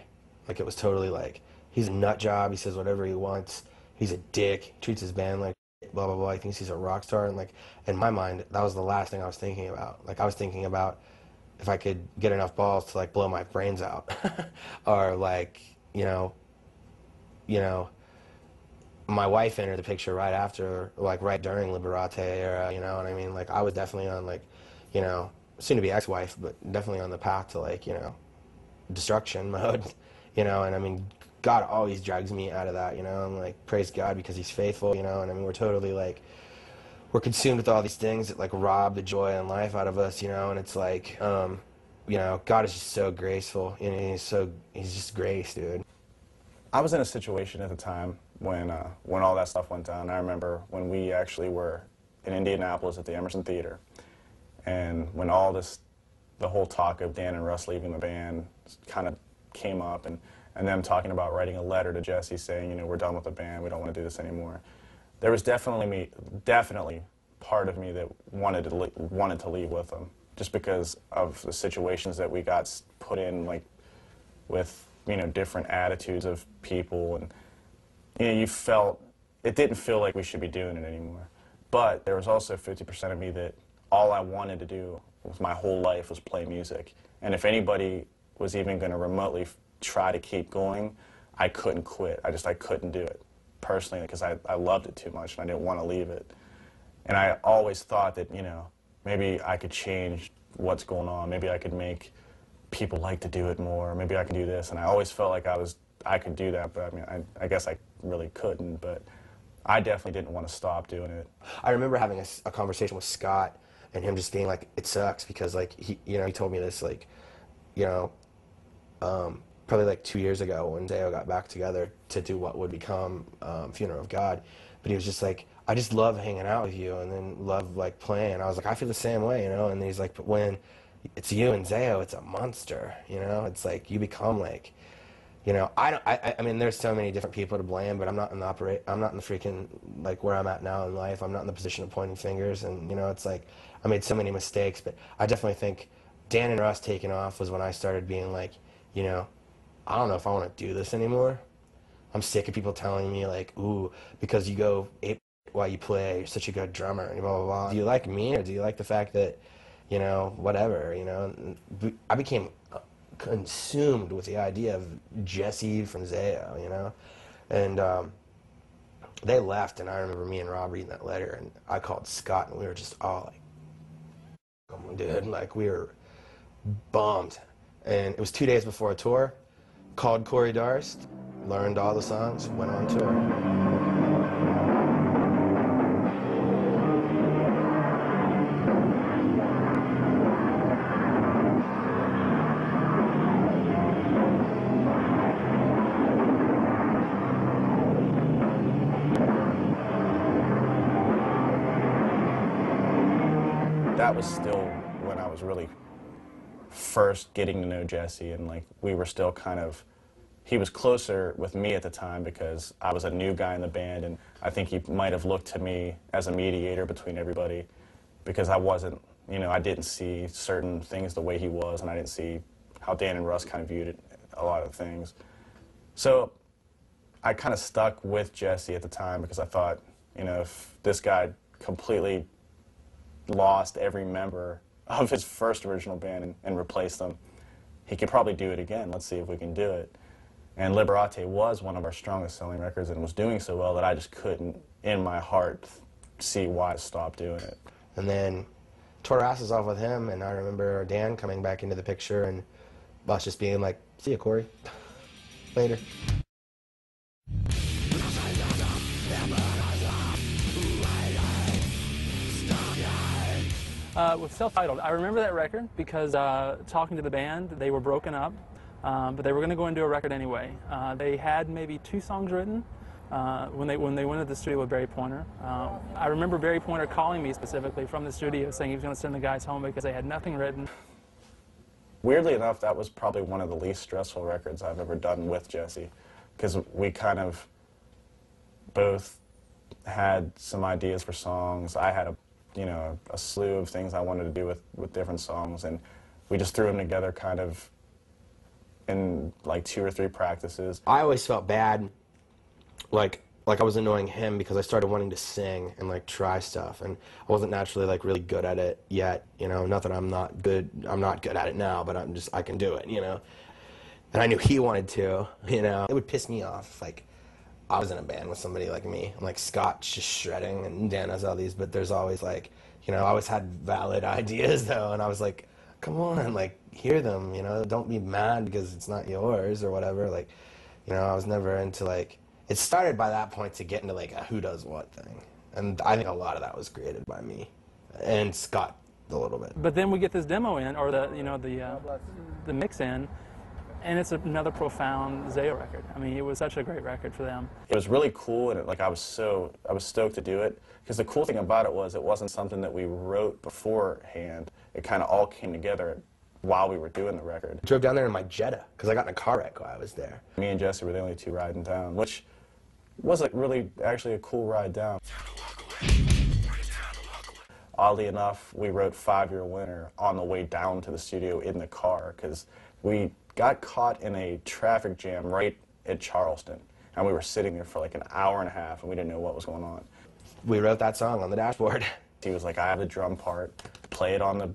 M: Like it was totally like, he's a nut job, he says whatever he wants, he's a dick, treats his band like blah blah blah, he thinks he's a rock star, and like in my mind that was the last thing I was thinking about. Like I was thinking about if I could get enough balls to like blow my brains out or like, you know, my wife entered the picture right after, like right during Liberate era, you know what I mean? Like I was definitely on like, you know, soon to be ex-wife, but definitely on the path to like, you know, destruction mode, you know, and I mean, God always drags me out of that, you know, and like, praise God because he's faithful, you know, and I mean, we're totally like, we're consumed with all these things that like rob the joy in life out of us, you know, and it's like, you know, God is just so graceful, you know, he's just grace, dude.
E: I was in a situation at the time when all that stuff went down. I remember when we actually were in Indianapolis at the Emerson Theater, and when the whole talk of Dan and Russ leaving the band kind of came up, and them talking about writing a letter to Jesse saying, you know, we're done with the band, we don't want to do this anymore. There was definitely part of me that wanted to leave with them, just because of the situations that we got put in, like with, you know, different attitudes of people, and you know, it didn't feel like we should be doing it anymore. But there was also 50% of me that all I wanted to do with my whole life was play music, and if anybody was even going to remotely try to keep going, I couldn't quit. I couldn't do it personally, because I loved it too much and I didn't want to leave it. And I always thought that, you know, maybe I could change what's going on, maybe I could make people like to do it more, maybe I could do this, and I always felt like I could do that, but I mean, I guess I really couldn't, but I definitely didn't want to stop doing it.
M: I remember having a conversation with Scott, and him just being like, it sucks, because like, he told me this, like, you know, probably like 2 years ago when ZAO got back together to do what would become Funeral of God, but he was just like, I just love hanging out with you, and then love like playing. I was like, I feel the same way, you know, and he's like, but when it's you and ZAO, it's a monster, you know, it's like, you become like, you know, I mean, there's so many different people to blame, but I'm not in the freaking, like, where I'm at now in life. I'm not in the position of pointing fingers, and, you know, it's like, I made so many mistakes, but I definitely think Dan and Russ taking off was when I started being like, you know, I don't know if I want to do this anymore. I'm sick of people telling me, like, ooh, because you go ape while you play, you're such a good drummer, and blah, blah, blah. Do you like me, or do you like the fact that, you know, whatever, you know? I became consumed with the idea of Jesse from ZAO, you know? And they left, and I remember me and Rob reading that letter, and I called Scott, and we were just all like, come on, dude, like, we were bummed. And it was 2 days before a tour, called Corey Darst, learned all the songs, went on tour.
E: That was still when I was really first getting to know Jesse, and like we were still kind of, he was closer with me at the time because I was a new guy in the band, and I think he might have looked to me as a mediator between everybody because I wasn't, you know, I didn't see certain things the way he was, and I didn't see how Dan and Russ kind of viewed it, a lot of things. So I kind of stuck with Jesse at the time because I thought, you know, if this guy completely lost every member of his first original band and replaced them, he could probably do it again. Let's see if we can do it. And Liberate was one of our strongest selling records and was doing so well that I just couldn't, in my heart, see why to stop doing it.
M: And then tore our asses off with him, and I remember Dan coming back into the picture and us just being like, see ya, Corey. Later.
C: With Self-Titled, I remember that record because talking to the band, they were broken up, but they were going to go and do a record anyway. They had maybe 2 songs written when they went to the studio with Barry Pointer. I remember Barry Pointer calling me specifically from the studio saying he was going to send the guys home because they had nothing written.
E: Weirdly enough, that was probably one of the least stressful records I've ever done with Jesse, because we kind of both had some ideas for songs. I had a slew of things I wanted to do with different songs, and we just threw them together kind of in like 2 or 3 practices.
M: I always felt bad, like I was annoying him because I started wanting to sing and like try stuff, and I wasn't naturally like really good at it yet, you know. Not that I'm not good at it now, but I can do it, you know. And I knew he wanted to, you know. It would piss me off if, like, I was in a band with somebody like me. I'm like, Scott's just shredding and Dan has all these, but there's always like, you know, I always had valid ideas though, and I was like, come on, like, hear them, you know, don't be mad because it's not yours or whatever. Like, you know, I was never into like, it started by that point to get into like a who does what thing. And I think a lot of that was created by me and Scott a little bit.
C: But then we get this demo in, or the, you know, the mix in, and it's another profound ZAO record. I mean, it was such a great record for them.
E: It was really cool, and I was stoked to do it, because the cool thing about it was it wasn't something that we wrote beforehand. It kind of all came together while we were doing the record.
M: I drove down there in my Jetta, because I got in a car wreck while I was there.
E: Me and Jesse were the only 2 riding down, which was like really actually a cool ride down. Oddly enough, we wrote 5-Year Winter on the way down to the studio in the car, because we got caught in a traffic jam right at Charleston, and we were sitting there for like an hour and a half, and we didn't know what was going on.
M: We wrote that song on the dashboard.
E: He was like, I have the drum part, play it on the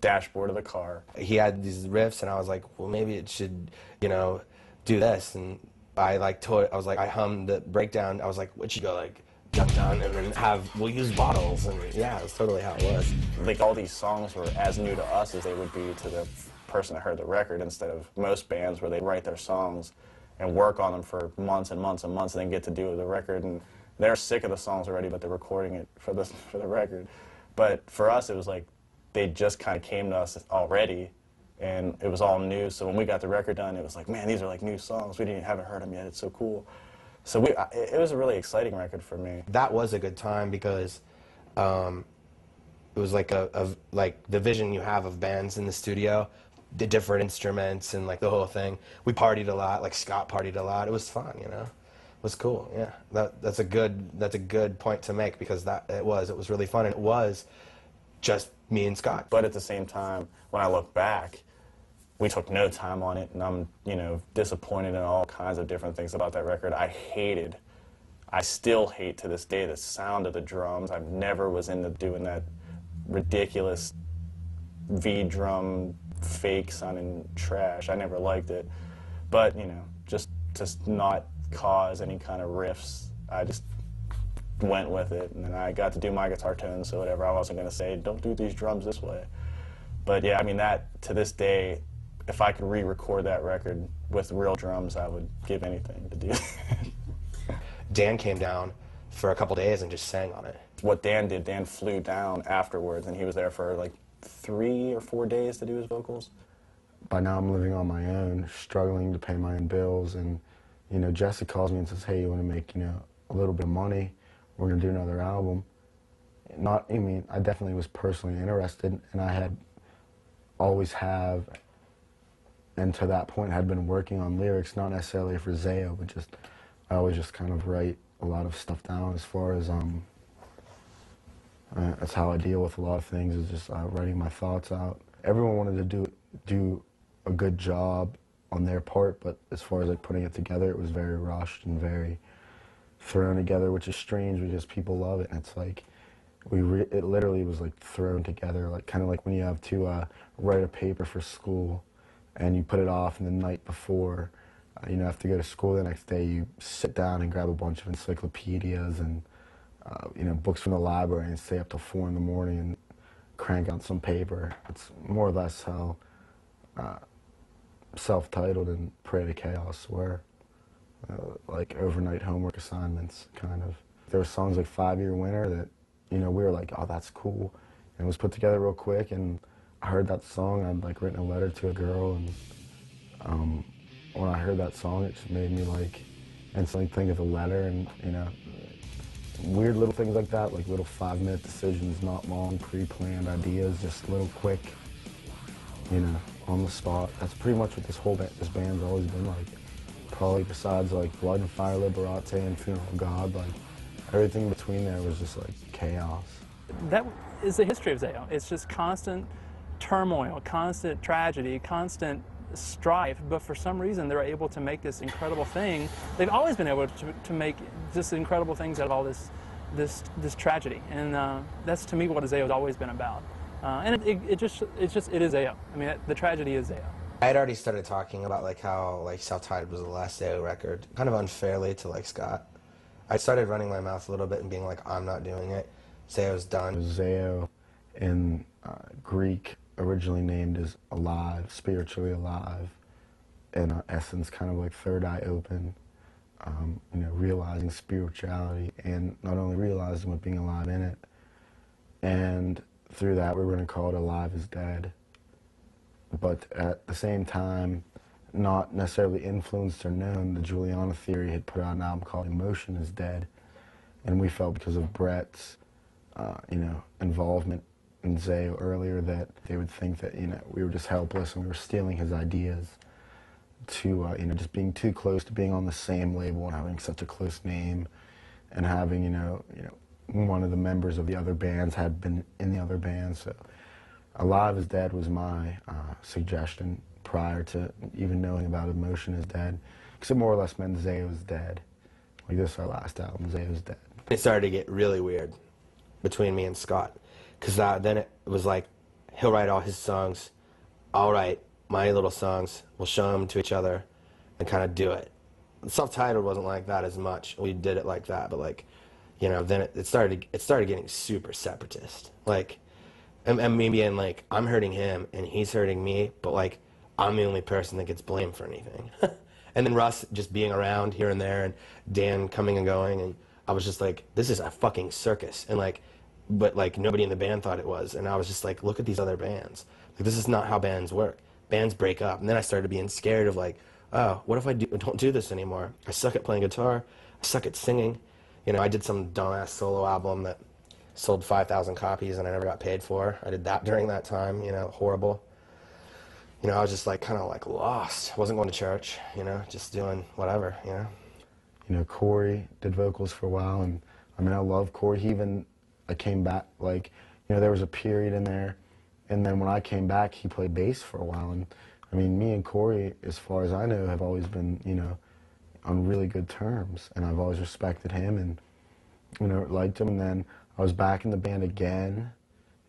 E: dashboard of the car.
M: He had these riffs, and I was like, well, maybe it should, you know, do this. And I like I hummed the breakdown. I was like, what you go like, jump down and then we'll use bottles. And yeah, that's totally how it was.
E: Like, all these songs were as new to us as they would be to the person that heard the record, instead of most bands where they write their songs and work on them for months and months and months and then get to do the record, and they're sick of the songs already, but they're recording it for the record. But for us, it was like they just kind of came to us already, and it was all new. So when we got the record done, it was like, man, these are like new songs. We haven't heard them yet. It's so cool. So it was a really exciting record for me.
M: That was a good time because it was like like the vision you have of bands in the studio, the different instruments and like the whole thing. We partied a lot, like Scott partied a lot. It was fun, you know. It was cool, yeah. That's a good point to make, because it was really fun, and it was just me and Scott.
E: But at the same time, when I look back, we took no time on it, and I'm, you know, disappointed in all kinds of different things about that record. I still hate to this day the sound of the drums. I never was into doing that ridiculous V-drum fake sounding trash. I never liked it. But, you know, just to not cause any kind of riffs, I just went with it, and then I got to do my guitar tones, so whatever. I wasn't going to say, don't do these drums this way. But yeah, I mean, that, to this day, if I could re-record that record with real drums, I would give anything to do that.
M: Dan came down for a couple days and just sang on it.
E: What Dan did, Dan flew down afterwards, and he was there for like 3 or 4 days to do his vocals.
F: By now I'm living on my own, struggling to pay my own bills, and you know, Jesse calls me and says, hey, you want to make, you know, a little bit of money? We're going to do another album. I definitely was personally interested, and I had always have, and to that point had been working on lyrics, not necessarily for ZAO, but just, I always just kind of write a lot of stuff down as far as, that's how I deal with a lot of things, is just writing my thoughts out. Everyone wanted to do a good job on their part, but as far as like putting it together, it was very rushed and very thrown together, which is strange because people love it, and it's like, it literally was like thrown together, like kind of like when you have to write a paper for school and you put it off, and the night before you know, have to go to school the next day, you sit down and grab a bunch of encyclopedias and you know, books from the library and stay up till 4 in the morning and crank out some paper. It's more or less how Self-Titled and Pray to Chaos were, like overnight homework assignments, kind of. There were songs like 5-Year Winter that, you know, we were like, oh, that's cool. And it was put together real quick, and I heard that song, I'd like written a letter to a girl, and when I heard that song, it just made me like instantly think of the letter, and you know, weird little things like that, like little 5-minute decisions, not long, pre-planned ideas, just little quick, you know, on the spot. That's pretty much what this band's always been like. Probably besides like Blood and Fire, Liberate, and Funeral of God, like everything between there was just like chaos.
C: That is the history of ZAO. It's just constant turmoil, constant tragedy, constant strife, but for some reason they're able to make this incredible thing. They've always been able to make just incredible things out of all this tragedy, and that's to me what ZAO has always been about. And it is ZAO. I mean, the tragedy is ZAO.
M: I had already started talking about like how like Self-Titled was the last ZAO record, kind of unfairly to like Scott. I started running my mouth a little bit and being like, I'm not doing it. ZAO's done.
F: ZAO in Greek, originally named as alive, spiritually alive, in essence kind of like third eye open, you know, realizing spirituality, and not only realizing but being alive in it. And through that we're going to call it Alive is Dead. But at the same time, not necessarily influenced or known, the Juliana Theory had put out an album called Emotion is Dead, and we felt because of Brett's you know, involvement in ZAO earlier that they would think that, you know, we were just helpless and we were stealing his ideas, to you know, just being too close to being on the same label and having such a close name, and having, you know, one of the members of the other bands had been in the other bands. So Alive is Dead was my suggestion prior to even knowing about Emotion is Dead, because it more or less meant ZAO is dead. Like, this is our last album, ZAO is dead.
M: It started to get really weird between me and Scott, because then it was like, he'll write all his songs, I'll write my little songs, we'll show them to each other and kind of do it. Self-Titled wasn't like that as much. We did it like that, but like, you know, then it started getting super separatist. Like, and me being like, I'm hurting him and he's hurting me, but like, I'm the only person that gets blamed for anything. And then Russ just being around here and there, and Dan coming and going, and I was just like, this is a fucking circus. And like, but like nobody in the band thought it was, and I was just like, look at these other bands. Like, this is not how bands work. Bands break up. And then I started being scared of like, oh, what if I don't do this anymore? I suck at playing guitar. I suck at singing. You know, I did some dumbass solo album that sold 5,000 copies and I never got paid for. I did that during that time, you know, horrible. You know, I was just like kind of like lost. I wasn't going to church, you know, just doing whatever, you know.
F: You know, Corey did vocals for a while, and I mean, I love Corey. He even, I came back, like, you know, there was a period in there, and then when I came back, he played bass for a while, and I mean, me and Corey, as far as I know, have always been, you know, on really good terms, and I've always respected him and, you know, liked him. And then I was back in the band again,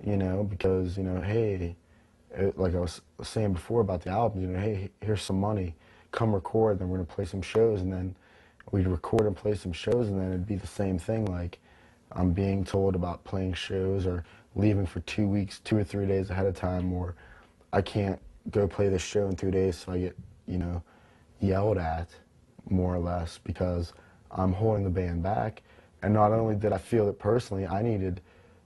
F: you know, because, you know, hey, like I was saying before about the album, you know, hey, here's some money, come record, then we're gonna play some shows. And then we'd record and play some shows, and then it'd be the same thing, like I'm being told about playing shows or leaving for 2 weeks, 2 or 3 days ahead of time, or I can't go play this show in 2 days so I get, you know, yelled at, more or less, because I'm holding the band back. And not only did I feel it personally, I needed,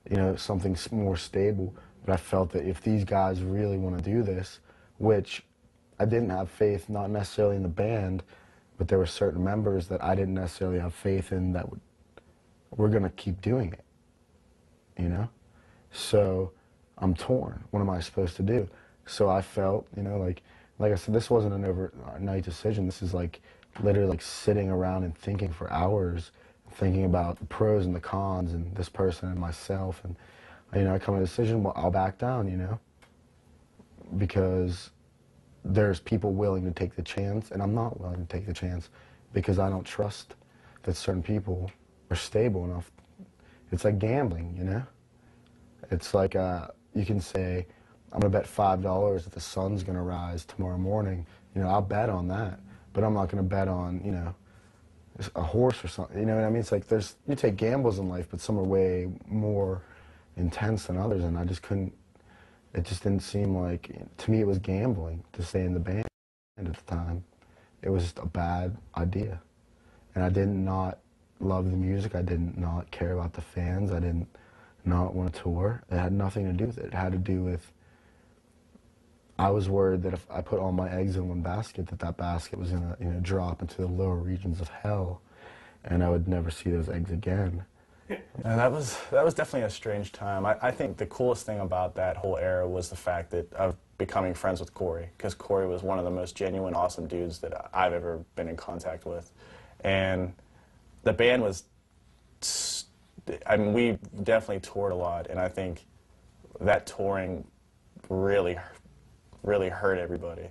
F: you know, something more stable, but I felt that if these guys really want to do this, which I didn't have faith, not necessarily in the band, but there were certain members that I didn't necessarily have faith in that we're going to keep doing it, you know? So I'm torn. What am I supposed to do? So I felt, you know, like I said, this wasn't an overnight decision. This is like literally like sitting around and thinking for hours, thinking about the pros and the cons and this person and myself. And, you know, I come to a decision, well, I'll back down, you know, because there's people willing to take the chance, and I'm not willing to take the chance because I don't trust that certain people are stable enough. It's like gambling, you know? It's like you can say, I'm going to bet $5 that the sun's going to rise tomorrow morning. You know, I'll bet on that, but I'm not going to bet on, you know, a horse or something. You know what I mean? It's like you take gambles in life, but some are way more intense than others, and I just couldn't. It just didn't seem like, to me, it was gambling to stay in the band at the time. It was just a bad idea. And I did not love the music. I did not care about the fans. I did not want to tour. It had nothing to do with it. It had to do with, I was worried that if I put all my eggs in one basket, that basket was going to, you know, drop into the lower regions of hell, and I would never see those eggs again.
E: And that was definitely a strange time. I think the coolest thing about that whole era was the fact that of becoming friends with Corey, because Corey was one of the most genuine, awesome dudes that I've ever been in contact with. And the band was, I mean, we definitely toured a lot, and I think that touring really hurt everybody.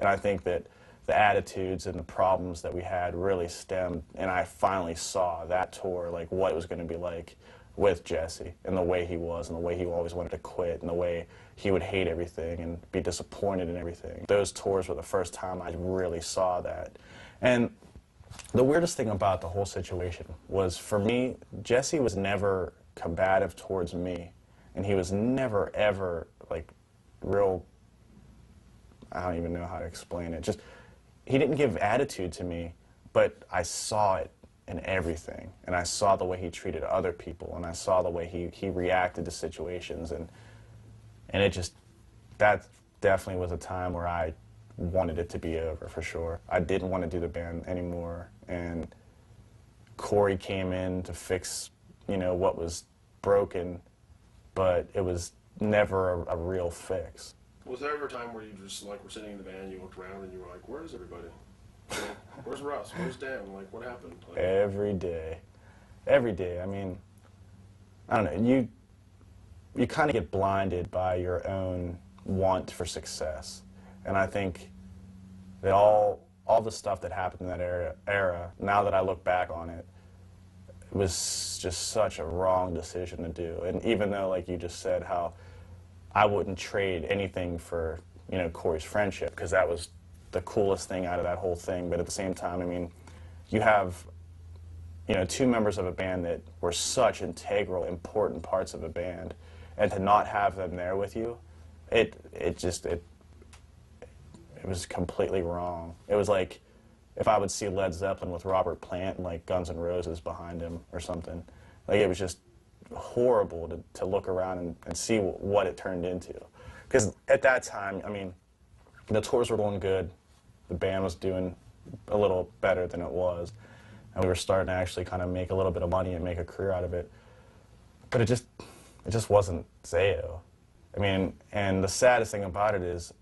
E: And I think that the attitudes and the problems that we had really stemmed, and I finally saw that tour, like what it was going to be like with Jesse, and the way he was, and the way he always wanted to quit, and the way he would hate everything and be disappointed in everything. Those tours were the first time I really saw that. And the weirdest thing about the whole situation was, for me, Jesse was never combative towards me, and he was never, ever, like, real, I don't even know how to explain it, just, he didn't give attitude to me, but I saw it in everything. And I saw the way he treated other people, and I saw the way he reacted to situations, and it just, that definitely was a time where I wanted it to be over, for sure. I didn't want to do the band anymore, and Corey came in to fix, you know, what was broken, but it was never a real fix.
U: Was there ever a time where you just, like, were sitting in the band, you looked around and you were like, where's everybody? Like, where's Russ? Where's Dan? Like, what happened? Like,
E: Every day. Every day. I mean, I don't know, you kind of get blinded by your own want for success. And I think that all the stuff that happened in that era, now that I look back on it, was just such a wrong decision to do. And even though, like you just said, how I wouldn't trade anything for, you know, Corey's friendship, because that was the coolest thing out of that whole thing. But at the same time, I mean, you have, you know, two members of a band that were such integral, important parts of a band, and to not have them there with you, it was completely wrong. It was like if I would see Led Zeppelin with Robert Plant and, like, Guns N' Roses behind him or something. Like, it was just horrible to look around and see what it turned into. Because at that time, I mean, the tours were going good, the band was doing a little better than it was, and we were starting to actually kind of make a little bit of money and make a career out of it. But it just wasn't ZAO. I mean, and the saddest thing about it is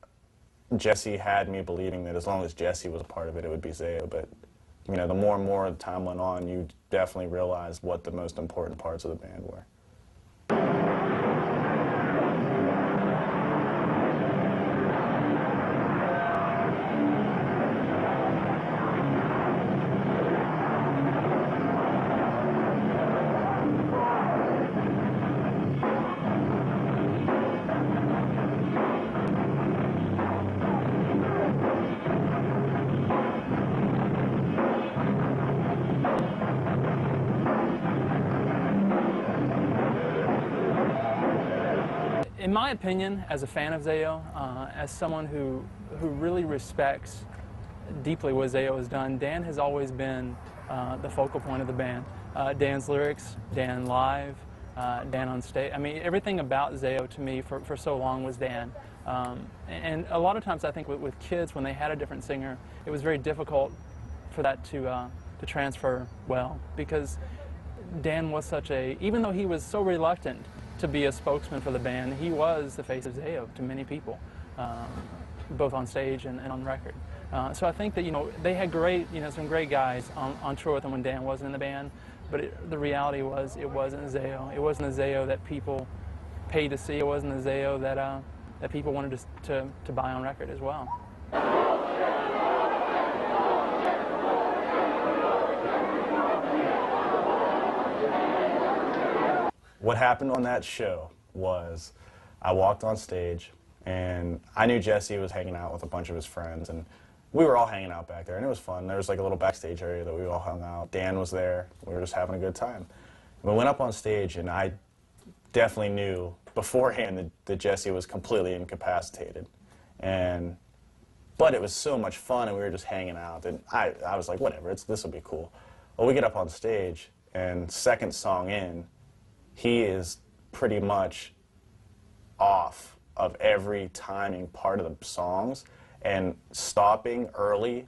E: Jesse had me believing that as long as Jesse was a part of it, it would be ZAO. But, you know, the more and more time went on, you definitely realized what the most important parts of the band were.
C: my opinion, as a fan of ZAO, as someone who really respects deeply what ZAO has done, Dan has always been the focal point of the band. Dan's lyrics, Dan live, Dan on stage. I mean, everything about ZAO to me for so long was Dan. And a lot of times I think with kids, when they had a different singer, it was very difficult for that to transfer well, because Dan was such a, even though he was so reluctant to be a spokesman for the band, he was the face of ZAO to many people, both on stage and on record. So I think that, you know, they had great, you know, some great guys on tour with them when Dan wasn't in the band, but the reality was it wasn't ZAO. It wasn't the ZAO that people paid to see. It wasn't the ZAO that people wanted to buy on record as well.
E: What happened on that show was I walked on stage, and I knew Jesse was hanging out with a bunch of his friends, and we were all hanging out back there, and it was fun. There was like a little backstage area that we all hung out. Dan was there. We were just having a good time. And we went up on stage, and I definitely knew beforehand that Jesse was completely incapacitated. But it was so much fun, and we were just hanging out, and I was like, whatever, this will be cool. Well, we get up on stage, and second song in, he is pretty much off of every timing part of the songs and stopping early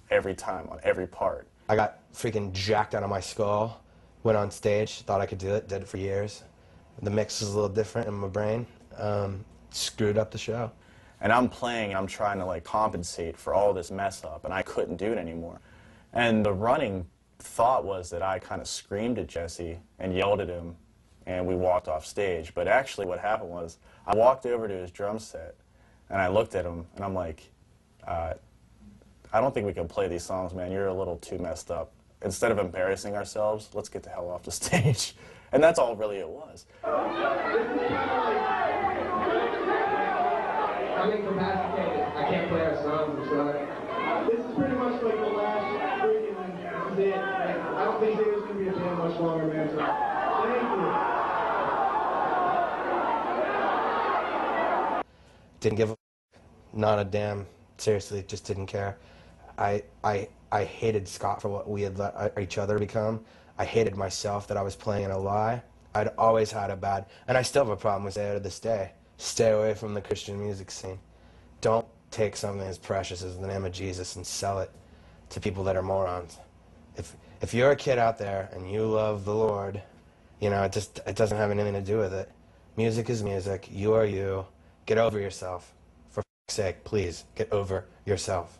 E: every time on every part.
M: I got freaking jacked out of my skull, went on stage, thought I could do it, did it for years. The mix was a little different in my brain, screwed up the show.
E: And I'm playing, I'm trying to like compensate for all this mess up, and I couldn't do it anymore. And the running thought was that I kind of screamed at Jesse and yelled at him, and we walked off stage. But actually what happened was I walked over to his drum set, and I looked at him, and I'm like, I don't think we can play these songs, man. You're a little too messed up. Instead of embarrassing ourselves, let's get the hell off the stage. And that's all really it was.
O: I'm incapacitated. I can't play our songs, I'm sorry. This is pretty much like the last freaking, this is it. I don't think there's going to be a band much longer, man. So, thank you.
M: Didn't give a not a damn, seriously, just didn't care. I hated Scott for what we had let each other become. I hated myself that I was playing in a lie. I'd always had a bad, and I still have a problem with ZAO to this day. Stay away from the Christian music scene. Don't take something as precious as the name of Jesus and sell it to people that are morons. If you're a kid out there and you love the Lord, you know, it doesn't have anything to do with it. Music is music. You are you. Get over yourself. For f***'s sake, please, get over yourself.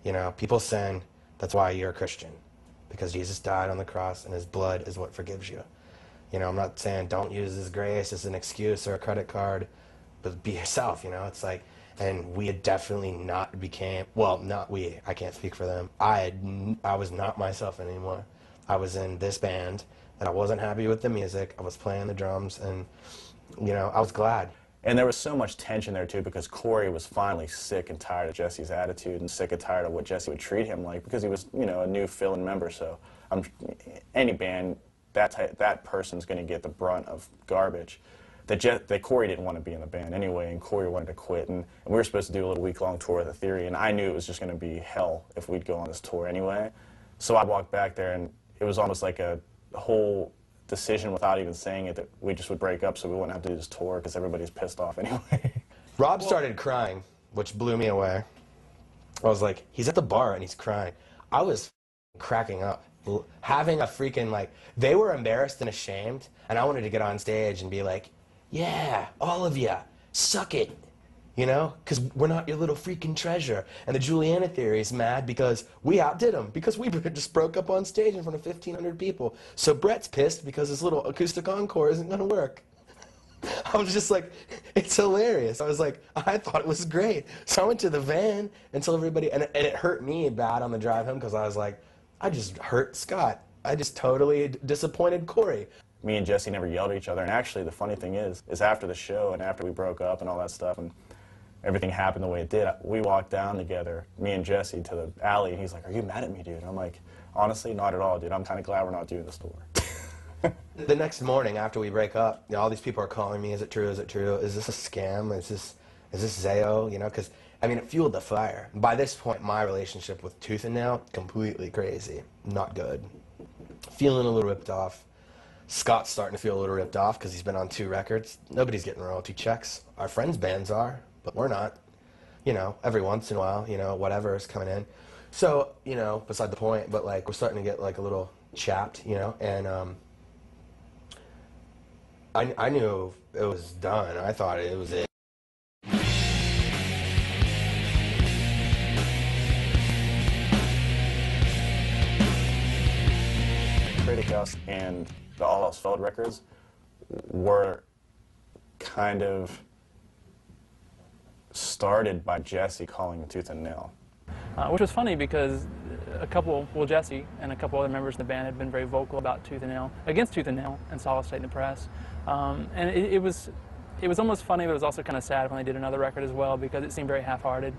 M: You know, people sin. That's why you're a Christian. Because Jesus died on the cross and his blood is what forgives you. You know, I'm not saying don't use his grace as an excuse or a credit card, but be yourself, you know. It's like, and we had definitely not became, well, not we, I can't speak for them. I was not myself anymore. I was in this band and I wasn't happy with the music. I was playing the drums and, you know, I was glad.
E: And there was so much tension there too, because Corey was finally sick and tired of Jesse's attitude and sick and tired of what Jesse would treat him like, because he was, you know, a new fill-in member. So any band, that person's going to get the brunt of garbage. That Corey didn't want to be in the band anyway, and Corey wanted to quit, and we were supposed to do a little week-long tour with The Theory, and I knew it was just going to be hell if we'd go on this tour anyway. So I walked back there, and it was almost like a whole decision without even saying it that we just would break up so we wouldn't have to do this tour because everybody's pissed off anyway.
M: Rob started crying, which blew me away. I was like, he's at the bar and he's crying. I was cracking up, having a freaking, like, they were embarrassed and ashamed, and I wanted to get on stage and be like, yeah, all of ya, suck it, you know, because we're not your little freaking treasure. And the Juliana Theory is mad because we outdid them, because we just broke up on stage in front of 1,500 people. So Brett's pissed because his little acoustic encore isn't going to work. I was just like, it's hilarious. I was like, I thought it was great. So I went to the van and told everybody, and it hurt me bad on the drive home because I was like, I just hurt Scott. I just totally disappointed Corey.
E: Me and Jesse never yelled at each other, and actually the funny thing is after the show and after we broke up and all that stuff and everything happened the way it did, we walked down together, me and Jesse, to the alley, and he's like, are you mad at me, dude? And I'm like, honestly, not at all, dude. I'm kind of glad we're not doing this tour.
M: The next morning after we break up, all these people are calling me, is it true, is it true, is this a scam, is this ZAO, you know, because, I mean, it fueled the fire. By this point, my relationship with Tooth and Nail, completely crazy, not good. Feeling a little ripped off. Scott's starting to feel a little ripped off because he's been on 2 records. Nobody's getting royalty checks. Our friends' bands are, but we're not. You know, every once in a while, you know, whatever is coming in. So, you know, beside the point, but like we're starting to get like a little chapped, you know, and I knew it was done. I thought it was it.
E: Creative Chaos and the All Else Failed records were kind of started by Jesse calling Tooth and Nail.
C: Which was funny because Jesse and a couple other members of the band had been very vocal about Tooth and Nail, against Tooth and Nail and Solid State in the Press. And it was almost funny, but it was also kind of sad when they did another record as well because it seemed very half-hearted.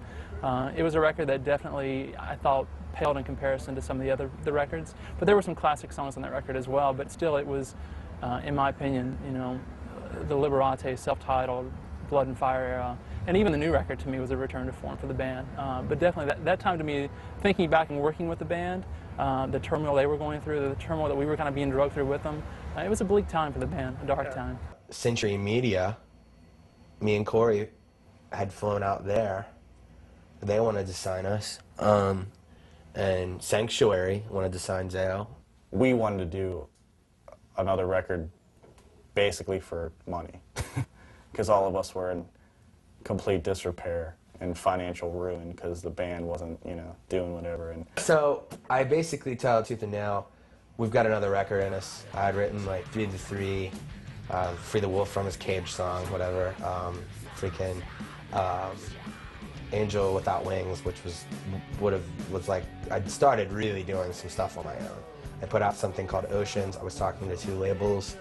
C: It was a record that definitely, I thought, paled in comparison to some of the records. But there were some classic songs on that record as well, but still it was, in my opinion, you know, the Liberate, self-titled, Blood and Fire era. And even the new record to me was a return to form for the band. But definitely that time to me, thinking back and working with the band, the turmoil they were going through, the turmoil that we were kind of being drugged through with them, it was a bleak time for the band, a dark time.
M: Century Media, me and Corey had flown out there. They wanted to sign us. And Sanctuary wanted to sign ZAO.
E: We wanted to do another record basically for money because all of us were in complete disrepair and financial ruin because the band wasn't, you know, doing whatever. And
M: so I basically tell Tooth and Nail, we've got another record in us. I had written like 3 to 3, Free the Wolf from his Cage song, whatever. Freaking Angel Without Wings, which was like, I'd started really doing some stuff on my own. I put out something called Oceans. I was talking to 2 labels.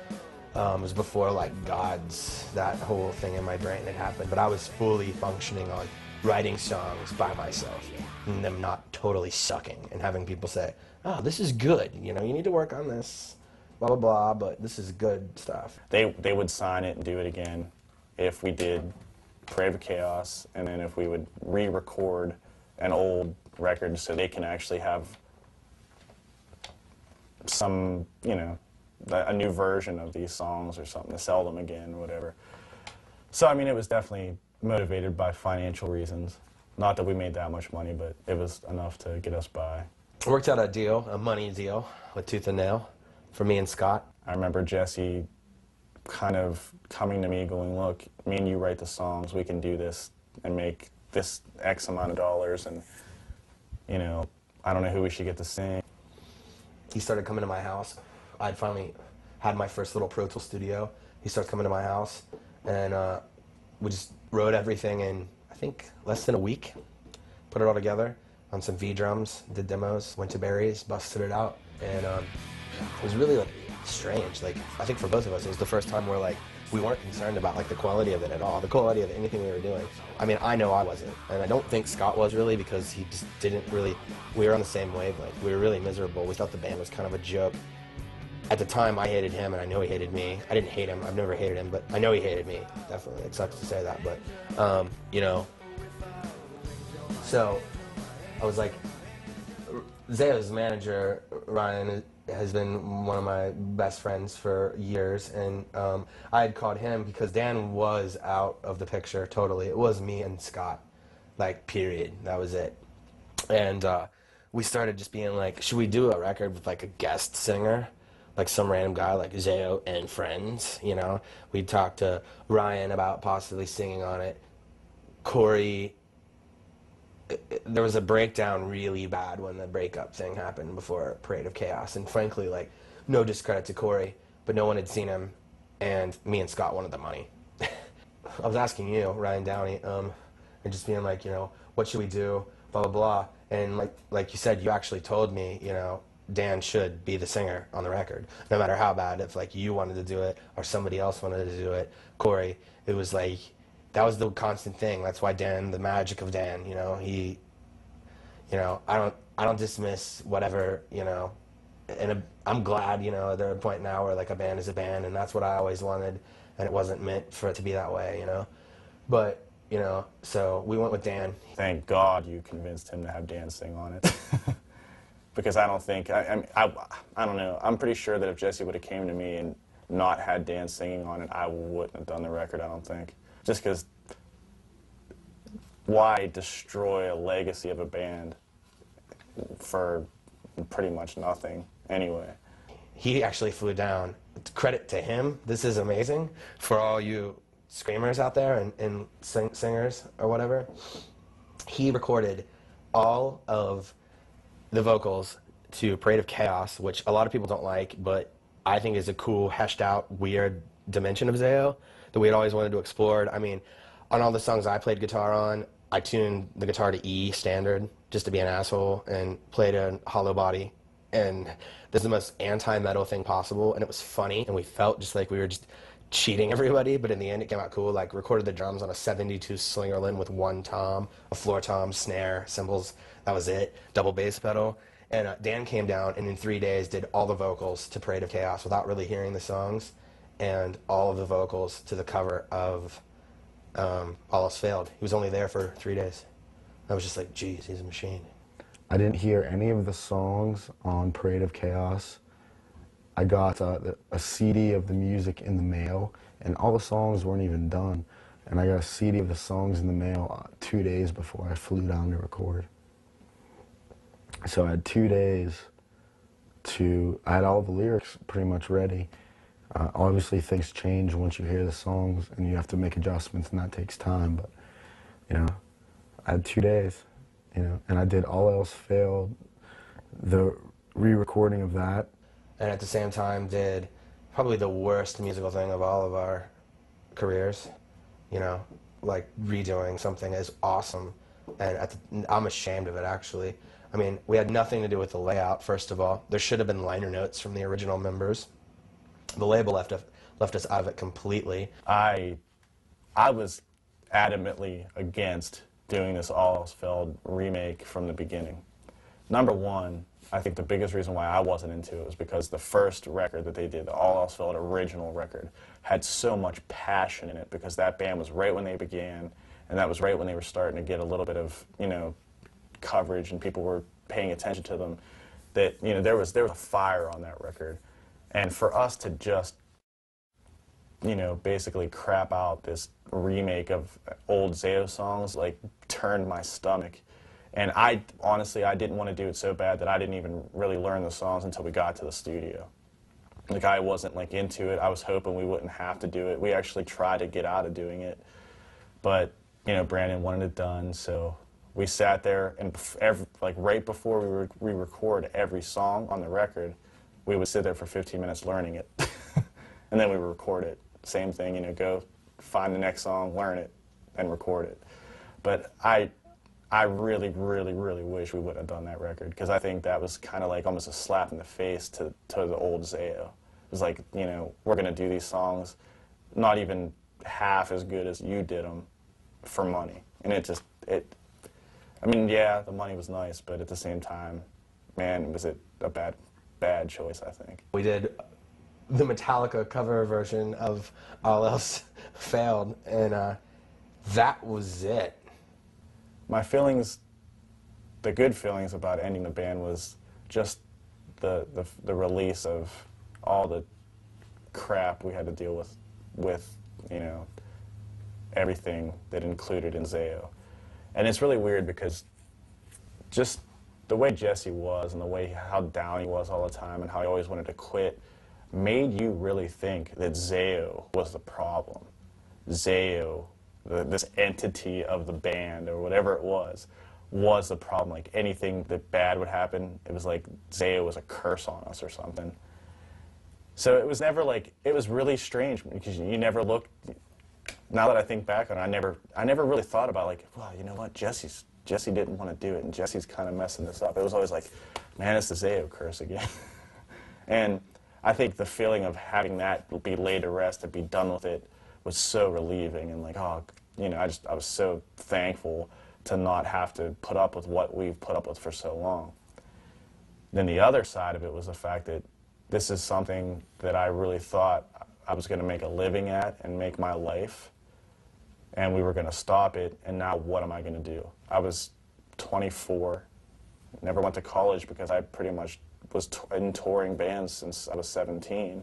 M: It was before like Gods, that whole thing in my brain had happened, but I was fully functioning on writing songs by myself and them not totally sucking and having people say, oh, this is good, you know, you need to work on this, blah, blah, blah, but this is good stuff.
E: They would sign it and do it again if we did Parade of Chaos, and then if we would re-record an old record so they can actually have some, you know, a new version of these songs or something to sell them again, whatever. So, I mean, it was definitely motivated by financial reasons. Not that we made that much money, but it was enough to get us by.
M: Worked out a deal, a money deal with Tooth and Nail for me and Scott.
E: I remember Jesse kind of coming to me going, look, me and you write the songs, we can do this and make this X amount of dollars, and, you know, I don't know who we should get to sing.
M: He started coming to my house. I'd finally had my first little Pro Tool studio. He started coming to my house, and we just wrote everything in, I think, less than a week. Put it all together on some V drums, did demos, went to Barry's, busted it out, and it was really like strange. Like, I think for both of us, it was the first time where like we weren't concerned about like the quality of it at all, the quality of anything we were doing. I mean, I know I wasn't, and I don't think Scott was really, because he just didn't really. We were on the same wavelength. We were really miserable. We thought the band was kind of a joke. At the time, I hated him, and I know he hated me. I didn't hate him. I've never hated him, but I know he hated me. Definitely, it sucks to say that, but you know. So I was like, ZAO's manager, Ryan, has been one of my best friends for years, and I had called him because Dan was out of the picture totally. It was me and Scott, like, period. That was it. And we started just being like, should we do a record with like a guest singer? Like some random guy like ZAO and friends, you know? We talked to Ryan about possibly singing on it. Corey, there was a breakdown really bad when the breakup thing happened before Parade of Chaos, and frankly, like, no discredit to Corey, but no one had seen him, and me and Scott wanted the money. I was asking you, Ryan Downey, and just being like, you know, what should we do, blah, blah, blah, and like you said, you actually told me, you know, Dan should be the singer on the record, no matter how bad. If like you wanted to do it or somebody else wanted to do it, Corey, it was like, that was the constant thing. That's why Dan, the magic of Dan, you know, he, you know, I don't dismiss whatever, you know, I'm glad, you know, they're at a point now where like a band is a band, and that's what I always wanted, and it wasn't meant for it to be that way, you know. But you know, so we went with Dan.
E: Thank God you convinced him to have Dan sing on it. Because I don't think, I don't know, I'm pretty sure that if Jesse would have came to me and not had Dan singing on it, I wouldn't have done the record, I don't think. Just because, why destroy a legacy of a band for pretty much nothing anyway?
M: He actually flew down. Credit to him, this is amazing for all you screamers out there and singers or whatever. He recorded all of the vocals to Parade of Chaos, which a lot of people don't like, but I think is a cool, hashed out, weird dimension of ZAO that we had always wanted to explore. I mean, on all the songs I played guitar on, I tuned the guitar to E standard just to be an asshole and played a hollow body. And this is the most anti-metal thing possible, and it was funny, and we felt just like we were just cheating everybody, but in the end it came out cool. Like, recorded the drums on a 72 Slingerland with one tom, a floor tom, snare, cymbals, that was it, double bass pedal. And Dan came down and in 3 days did all the vocals to Parade of Chaos without really hearing the songs, and all of the vocals to the cover of All Else Failed. He was only there for 3 days. I was just like, geez, he's a machine.
F: I didn't hear any of the songs on Parade of Chaos. I got a CD of the music in the mail, and all the songs weren't even done. And I got a CD of the songs in the mail 2 days before I flew down to record. So I had 2 days I had all the lyrics pretty much ready. Obviously things change once you hear the songs, and you have to make adjustments, and that takes time, but, you know, I had 2 days, you know, and I did All Else Failed, the re-recording of that.
M: And at the same time did probably the worst musical thing of all of our careers, you know, like redoing something as awesome, and I'm ashamed of it, actually. I mean, we had nothing to do with the layout, first of all. There should have been liner notes from the original members. The label left us out of it completely.
E: I was adamantly against doing this All Else Failed remake from the beginning. Number one, I think the biggest reason why I wasn't into it was because the first record that they did, the All Else Failed original record, had so much passion in it, because that band was right when they began, and that was right when they were starting to get a little bit of, you know, coverage and people were paying attention to them, that, you know, there was a fire on that record. And for us to just, you know, basically crap out this remake of old ZAO songs, like, turned my stomach. And honestly, I didn't want to do it so bad that I didn't even really learn the songs until we got to the studio. Like, I wasn't, like, into it. I was hoping we wouldn't have to do it. We actually tried to get out of doing it. But, you know, Brandon wanted it done, so we sat there, and like, right before we record every song on the record, we would sit there for 15 minutes learning it. And then we would record it. Same thing, you know, go find the next song, learn it, and record it. But I really, really, really wish we wouldn't have done that record, because I think that was kind of like almost a slap in the face to the old ZAO. It was like, you know, we're going to do these songs not even half as good as you did them for money. And I mean, yeah, the money was nice, but at the same time, man, was it a bad choice, I think.
M: We did the Metallica cover version of All Else Failed, and that was it.
E: My feelings, the good feelings about ending the band was just the release of all the crap we had to deal with, you know, everything that included in ZAO. And it's really weird because just the way Jesse was and the way how down he was all the time and how he always wanted to quit made you really think that ZAO was the problem. ZAO, this entity of the band or whatever it was the problem. Like, anything that bad would happen, it was like ZAO was a curse on us or something. So it was never like, it was really strange because you never looked, now that I think back on it, I never really thought about, like, well, you know what, Jesse didn't want to do it, and Jesse's kind of messing this up. It was always like, man, it's the ZAO curse again. And I think the feeling of having that be laid to rest and be done with it was so relieving, and like, oh, you know, I was so thankful to not have to put up with what we've put up with for so long. then the other side of it was the fact that this is something that I really thought I was going to make a living at and make my life, and we were going to stop it, and now what am I going to do? I was 24, never went to college because I pretty much was in touring bands since I was 17,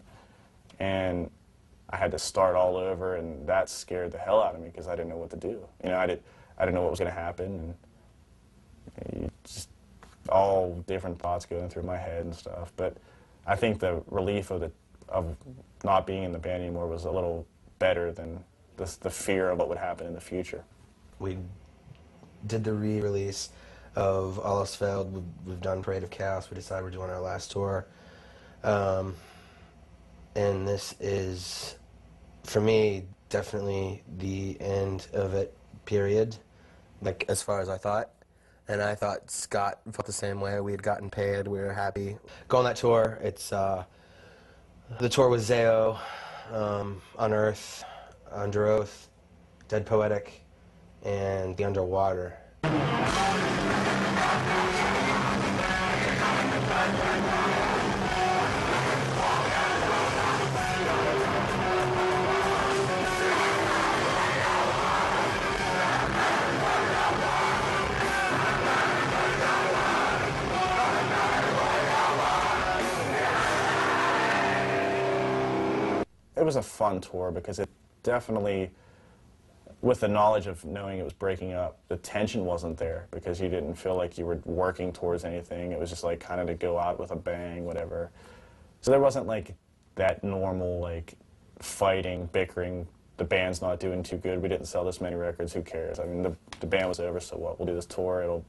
E: and I had to start all over, and that scared the hell out of me because I didn't know what to do. You know, I didn't know what was going to happen, and just all different thoughts going through my head and stuff. But I think the relief of not being in the band anymore was a little better than the fear of what would happen in the future.
M: We did the re-release of All Else Failed. We've done Parade of Chaos. We decided we're doing our last tour. And this is, for me, definitely the end of it, period, like as far as I thought. And I thought Scott felt the same way. We had gotten paid. We were happy. Go on that tour. It's the tour was ZAO, Unearth, Under Oath, Dead Poetic, and The Underwater.
E: It was a fun tour because it definitely, with the knowledge of knowing it was breaking up, the tension wasn't there because you didn't feel like you were working towards anything. It was just like kind of to go out with a bang, whatever. So there wasn't like that normal like fighting, bickering, the band's not doing too good, we didn't sell this many records, who cares? I mean, the band was over, so what? We'll do this tour, it'll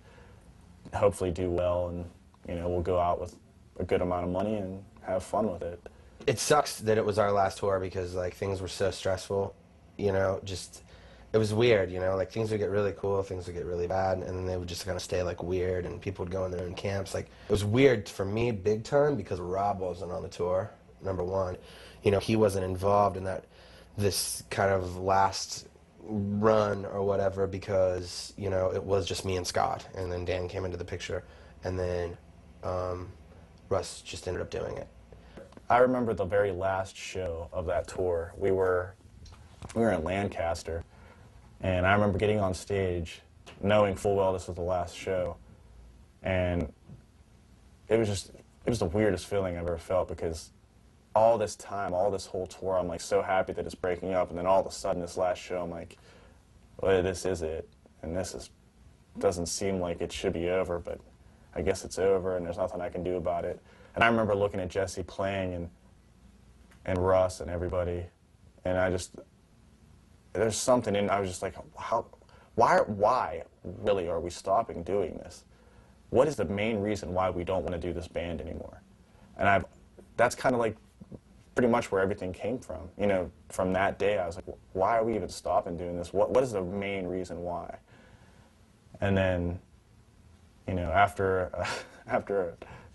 E: hopefully do well, and you know, we'll go out with a good amount of money and have fun with it.
M: It sucks that it was our last tour because like things were so stressful, you know, just, it was weird, you know, like things would get really cool, things would get really bad, and then they would just kind of stay like weird, and people would go in their own camps. Like, it was weird for me big time because Rob wasn't on the tour, number one. You know, he wasn't involved in this kind of last run or whatever because, you know, it was just me and Scott, and then Dan came into the picture, and then Russ just ended up doing it.
E: I remember the very last show of that tour. We were in Lancaster, and I remember getting on stage, knowing full well this was the last show, and it was the weirdest feeling I've ever felt because all this time, all this whole tour, I'm like so happy that it's breaking up, and then all of a sudden this last show, I'm like, well, this is it, and doesn't seem like it should be over, but I guess it's over, and there's nothing I can do about it. And I remember looking at Jesse playing and Russ and everybody, and there's something in, I was just like, why really are we stopping doing this? What is the main reason why we don't want to do this band anymore? And that's kind of like pretty much where everything came from. You know, from that day, I was like, why are we even stopping doing this? What is the main reason why? And then, you know, after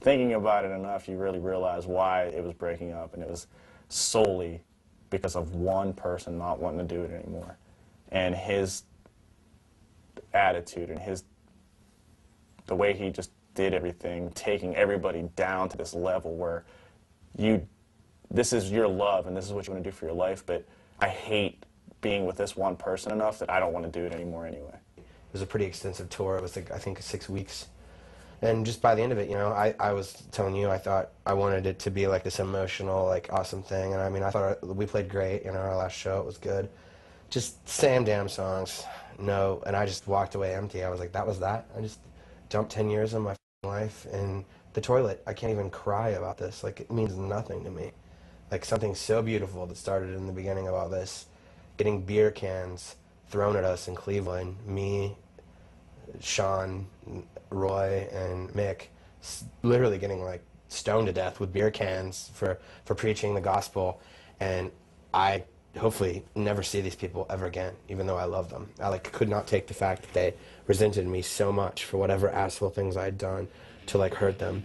E: thinking about it enough, you really realize why it was breaking up, and it was solely because of one person not wanting to do it anymore, and his attitude and the way he just did everything, taking everybody down to this level where this is your love and this is what you want to do for your life, but I hate being with this one person enough that I don't want to do it anymore anyway.
M: It was a pretty extensive tour. It was like, I think 6 weeks. And just by the end of it, you know, I was telling you, I thought I wanted it to be like this emotional, like awesome thing. And I mean, I thought we played great, you know, our last show, it was good. Just same damn songs, no. And I just walked away empty. I was like, that was that. I just dumped 10 years of my life in the toilet. I can't even cry about this. Like, it means nothing to me. Like, something so beautiful that started in the beginning of all this, getting beer cans thrown at us in Cleveland, me, Sean, Roy, and Mick, literally getting like stoned to death with beer cans for preaching the gospel, and I hopefully never see these people ever again, even though I love them. I like could not take the fact that they resented me so much for whatever asshole things I'd done to like hurt them.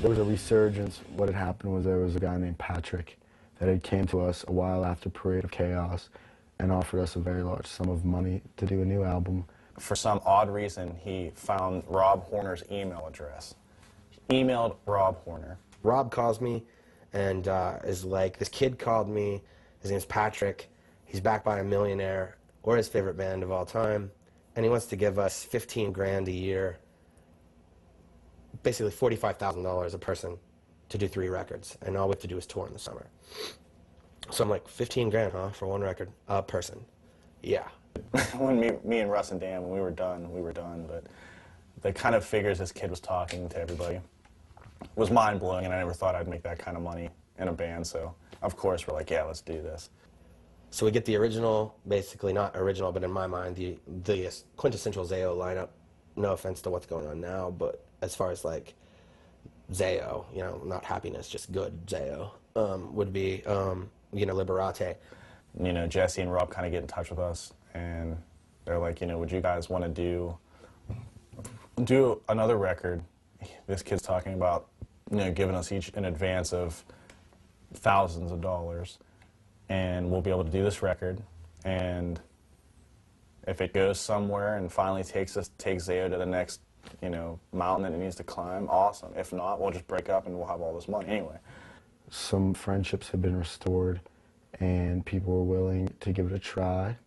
F: There was a resurgence. What had happened was there was a guy named Patrick that had came to us a while after Parade of Chaos, and offered us a very large sum of money to do a new album.
E: For some odd reason, he found Rob Horner's email address. He emailed Rob Horner.
M: Rob calls me and is like, this kid called me, his name's Patrick, he's backed by a millionaire, we're his favorite band of all time, and he wants to give us 15 grand a year, basically $45,000 a person to do 3 records, and all we have to do is tour in the summer. So I'm like, 15 grand, huh, for 1 record a person? Yeah.
E: When me and Russ and Dan, when we were done, but the kind of figures this kid was talking to everybody was mind-blowing, and I never thought I'd make that kind of money in a band, so of course we're like, yeah, let's do this.
M: So we get the original, basically not original, but in my mind, the quintessential ZAO lineup. No offense to what's going on now, but as far as like ZAO, you know, not happiness, just good ZAO, would be, you know, Liberate.
E: You know, Jesse and Rob kind of get in touch with us, and they're like, you know, would you guys want to do another record? This kid's talking about, you know, giving us each an advance of thousands of dollars, and we'll be able to do this record, and if it goes somewhere and finally takes ZAO to the next, you know, mountain that it needs to climb, awesome. If not, we'll just break up and we'll have all this money anyway.
F: Some friendships have been restored, and people were willing to give it a try.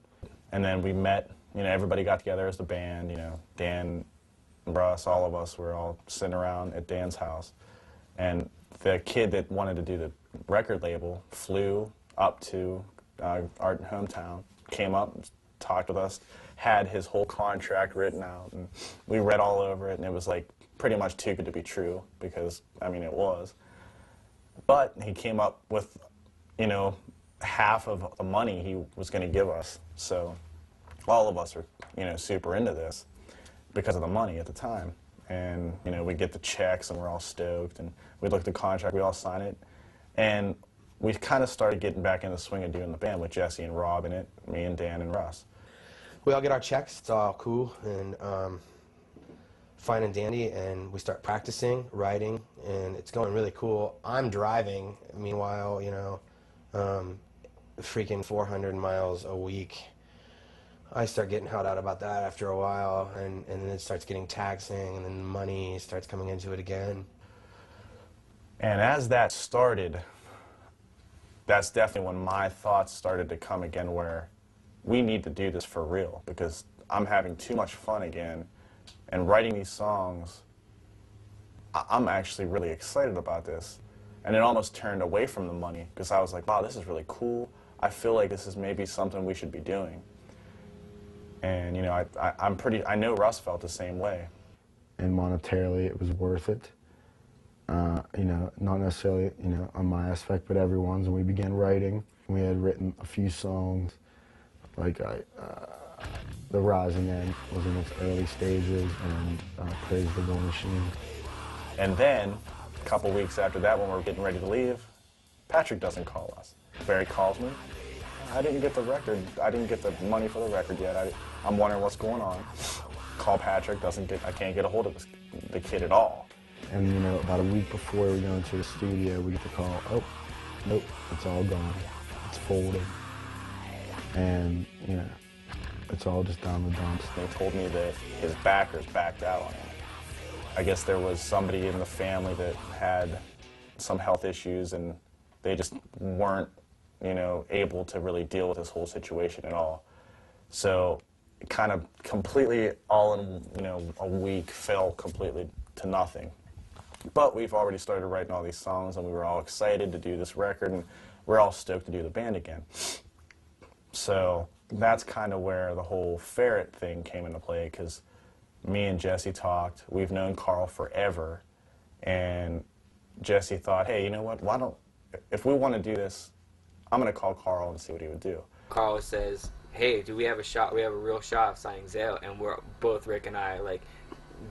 E: And then we met, you know, everybody got together as the band, you know, Dan, Russ, all of us were all sitting around at Dan's house. And the kid that wanted to do the record label flew up to our hometown, came up, talked with us, had his whole contract written out, and we read all over it, and it was like pretty much too good to be true, because, I mean, it was. But he came up with, you know, half of the money he was going to give us. So all of us are, you know, super into this because of the money at the time. And, you know, we get the checks and we're all stoked, and we look at the contract, we all sign it, and we kind of started getting back in the swing of doing the band with Jesse and Rob in it, me and Dan and Russ.
M: We all get our checks, it's all cool and fine and dandy, and we start practicing, writing, and it's going really cool. I'm driving, meanwhile, you know, freaking 400 miles a week. I start getting held out about that after a while, and then it starts getting taxing, and then money starts coming into it again.
E: And as that started, that's definitely when my thoughts started to come again, where we need to do this for real, because I'm having too much fun again, and writing these songs, I'm actually really excited about this. And it almost turned away from the money, because I was like, wow, this is really cool. I feel like this is maybe something we should be doing. And, you know, I know Russ felt the same way.
F: And monetarily, it was worth it. You know, not necessarily, you know, on my aspect, but everyone's. And we began writing. We had written a few songs, like The Rising End was in its early stages, and Praise the War Machine.
E: And then, a couple weeks after that, when we were getting ready to leave, Patrick doesn't call us. Barry calls me. I didn't get the record. I didn't get the money for the record yet. I'm wondering what's going on. Call Patrick, I can't get a hold of the kid at all.
F: And, you know, about a week before we go into the studio, we get the call, oh, nope, it's all gone. It's folded. And, you know, it's all just down the dumps.
E: They told me that his backers backed out on him. I guess there was somebody in the family that had some health issues, and they just weren't, you know, able to really deal with this whole situation at all. So it kind of completely, all in, you know, a week, fell completely to nothing. But we've already started writing all these songs, and we were all excited to do this record, and we're all stoked to do the band again. So that's kind of where the whole ferret thing came into play, because me and Jesse talked. We've known Carl forever, and Jesse thought, hey, you know what, why don't, if we want to do this, I'm going to call Carl and see what he would do.
S: Carl says, hey, do we have a shot? We have a real shot of signing ZAO, and we're both, Rick and I, like,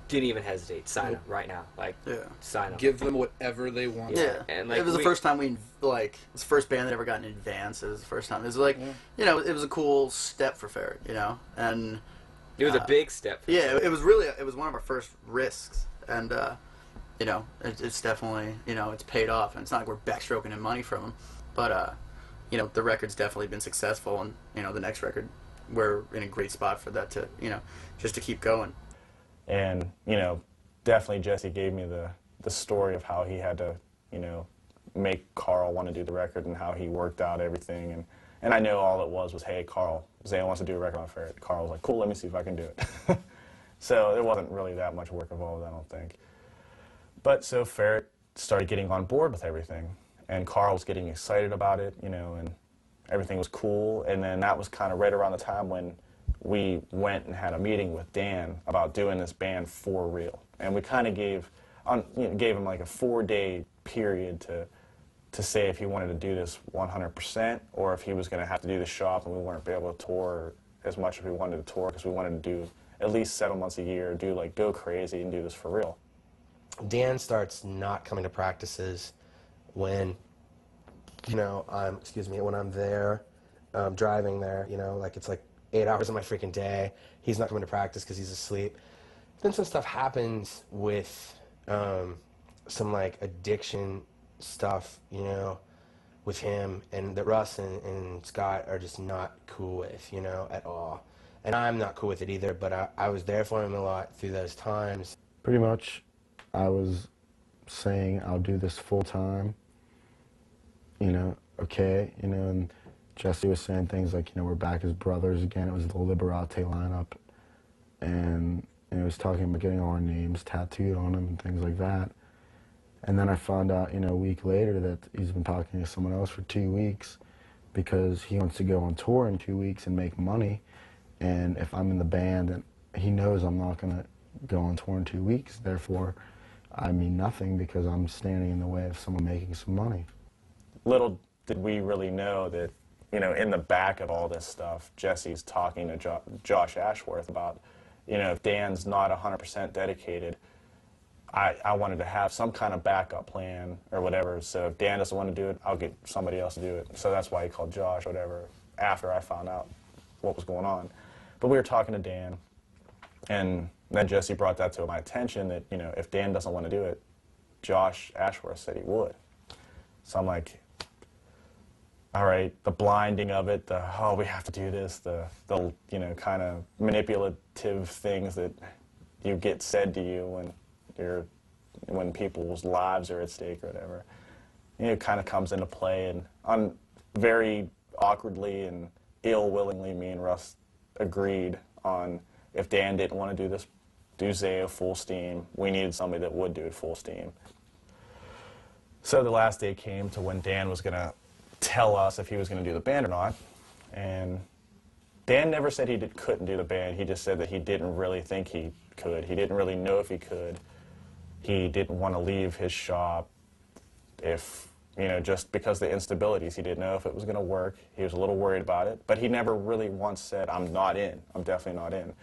S: didn't even hesitate. Sign them right now. Like, sign them.
A: Give them whatever they want.
V: Yeah,
S: and like,
V: it was the first time it was the first band that ever got an advance. It was the first time. It was like, you know, it was a cool step for Ferret, you know, and
S: it was a big step.
V: It was one of our first risks, and you know, it's definitely, you know, it's paid off, and it's not like we're backstroking in money from them, but you know, the record's definitely been successful, and, you know, the next record, we're in a great spot for that to, you know, just to keep going.
E: And, you know, definitely Jesse gave me the story of how he had to, you know, make Carl want to do the record and how he worked out everything. And I know all it was, hey, Carl, ZAO wants to do a record on Ferret. Carl was like, cool, let me see if I can do it. So there wasn't really that much work involved, I don't think. But so Ferret started getting on board with everything. And Carl was getting excited about it, you know, and everything was cool. And then that was kind of right around the time when we went and had a meeting with Dan about doing this band for real. And we kind of gave him like a 4-day period to say if he wanted to do this 100% or if he was going to have to do the shop and we weren't be able to tour as much as we wanted to tour, because we wanted to do at least 7 months a year, go crazy and do this for real.
M: Dan starts not coming to practices when, you know, when I'm there, driving there, you know, like it's like 8 hours of my freaking day. He's not coming to practice because he's asleep. Then some stuff happens with some like addiction stuff, you know, with him, and that Russ and Scott are just not cool with, you know, at all. And I'm not cool with it either, but I was there for him a lot through those times.
F: Pretty much, I was saying I'll do this full time, you know, okay, you know, and Jesse was saying things like, you know, we're back as brothers again. It was the Liberate lineup, and he was talking about getting all our names tattooed on him and things like that. And then I found out, you know, a week later that he's been talking to someone else for 2 weeks because he wants to go on tour in 2 weeks and make money. And if I'm in the band, and he knows I'm not going to go on tour in 2 weeks, therefore I mean nothing because I'm standing in the way of someone making some money.
E: Little did we really know that, you know, in the back of all this stuff, Jesse's talking to Josh Ashworth about, you know, if Dan's not 100% dedicated, I wanted to have some kind of backup plan or whatever. So if Dan doesn't want to do it, I'll get somebody else to do it. So that's why he called Josh, whatever, after I found out what was going on. But we were talking to Dan, and then Jesse brought that to my attention that, you know, if Dan doesn't want to do it, Josh Ashworth said he would. So I'm like, all right, the blinding of it, oh, we have to do this, the you know, kind of manipulative things that you get said to you when people's lives are at stake or whatever, you know, it kind of comes into play. And very awkwardly and ill-willingly, me and Russ agreed on if Dan didn't want to do this, do ZAO full steam, we needed somebody that would do it full steam. So the last day came to when Dan was going to tell us if he was going to do the band or not. And Dan never said he couldn't do the band. He just said that he didn't really think he could. He didn't really know if he could. He didn't want to leave his shop if, you know, just because of the instabilities. He didn't know if it was going to work. He was a little worried about it. But he never really once said, I'm not in. I'm definitely not in.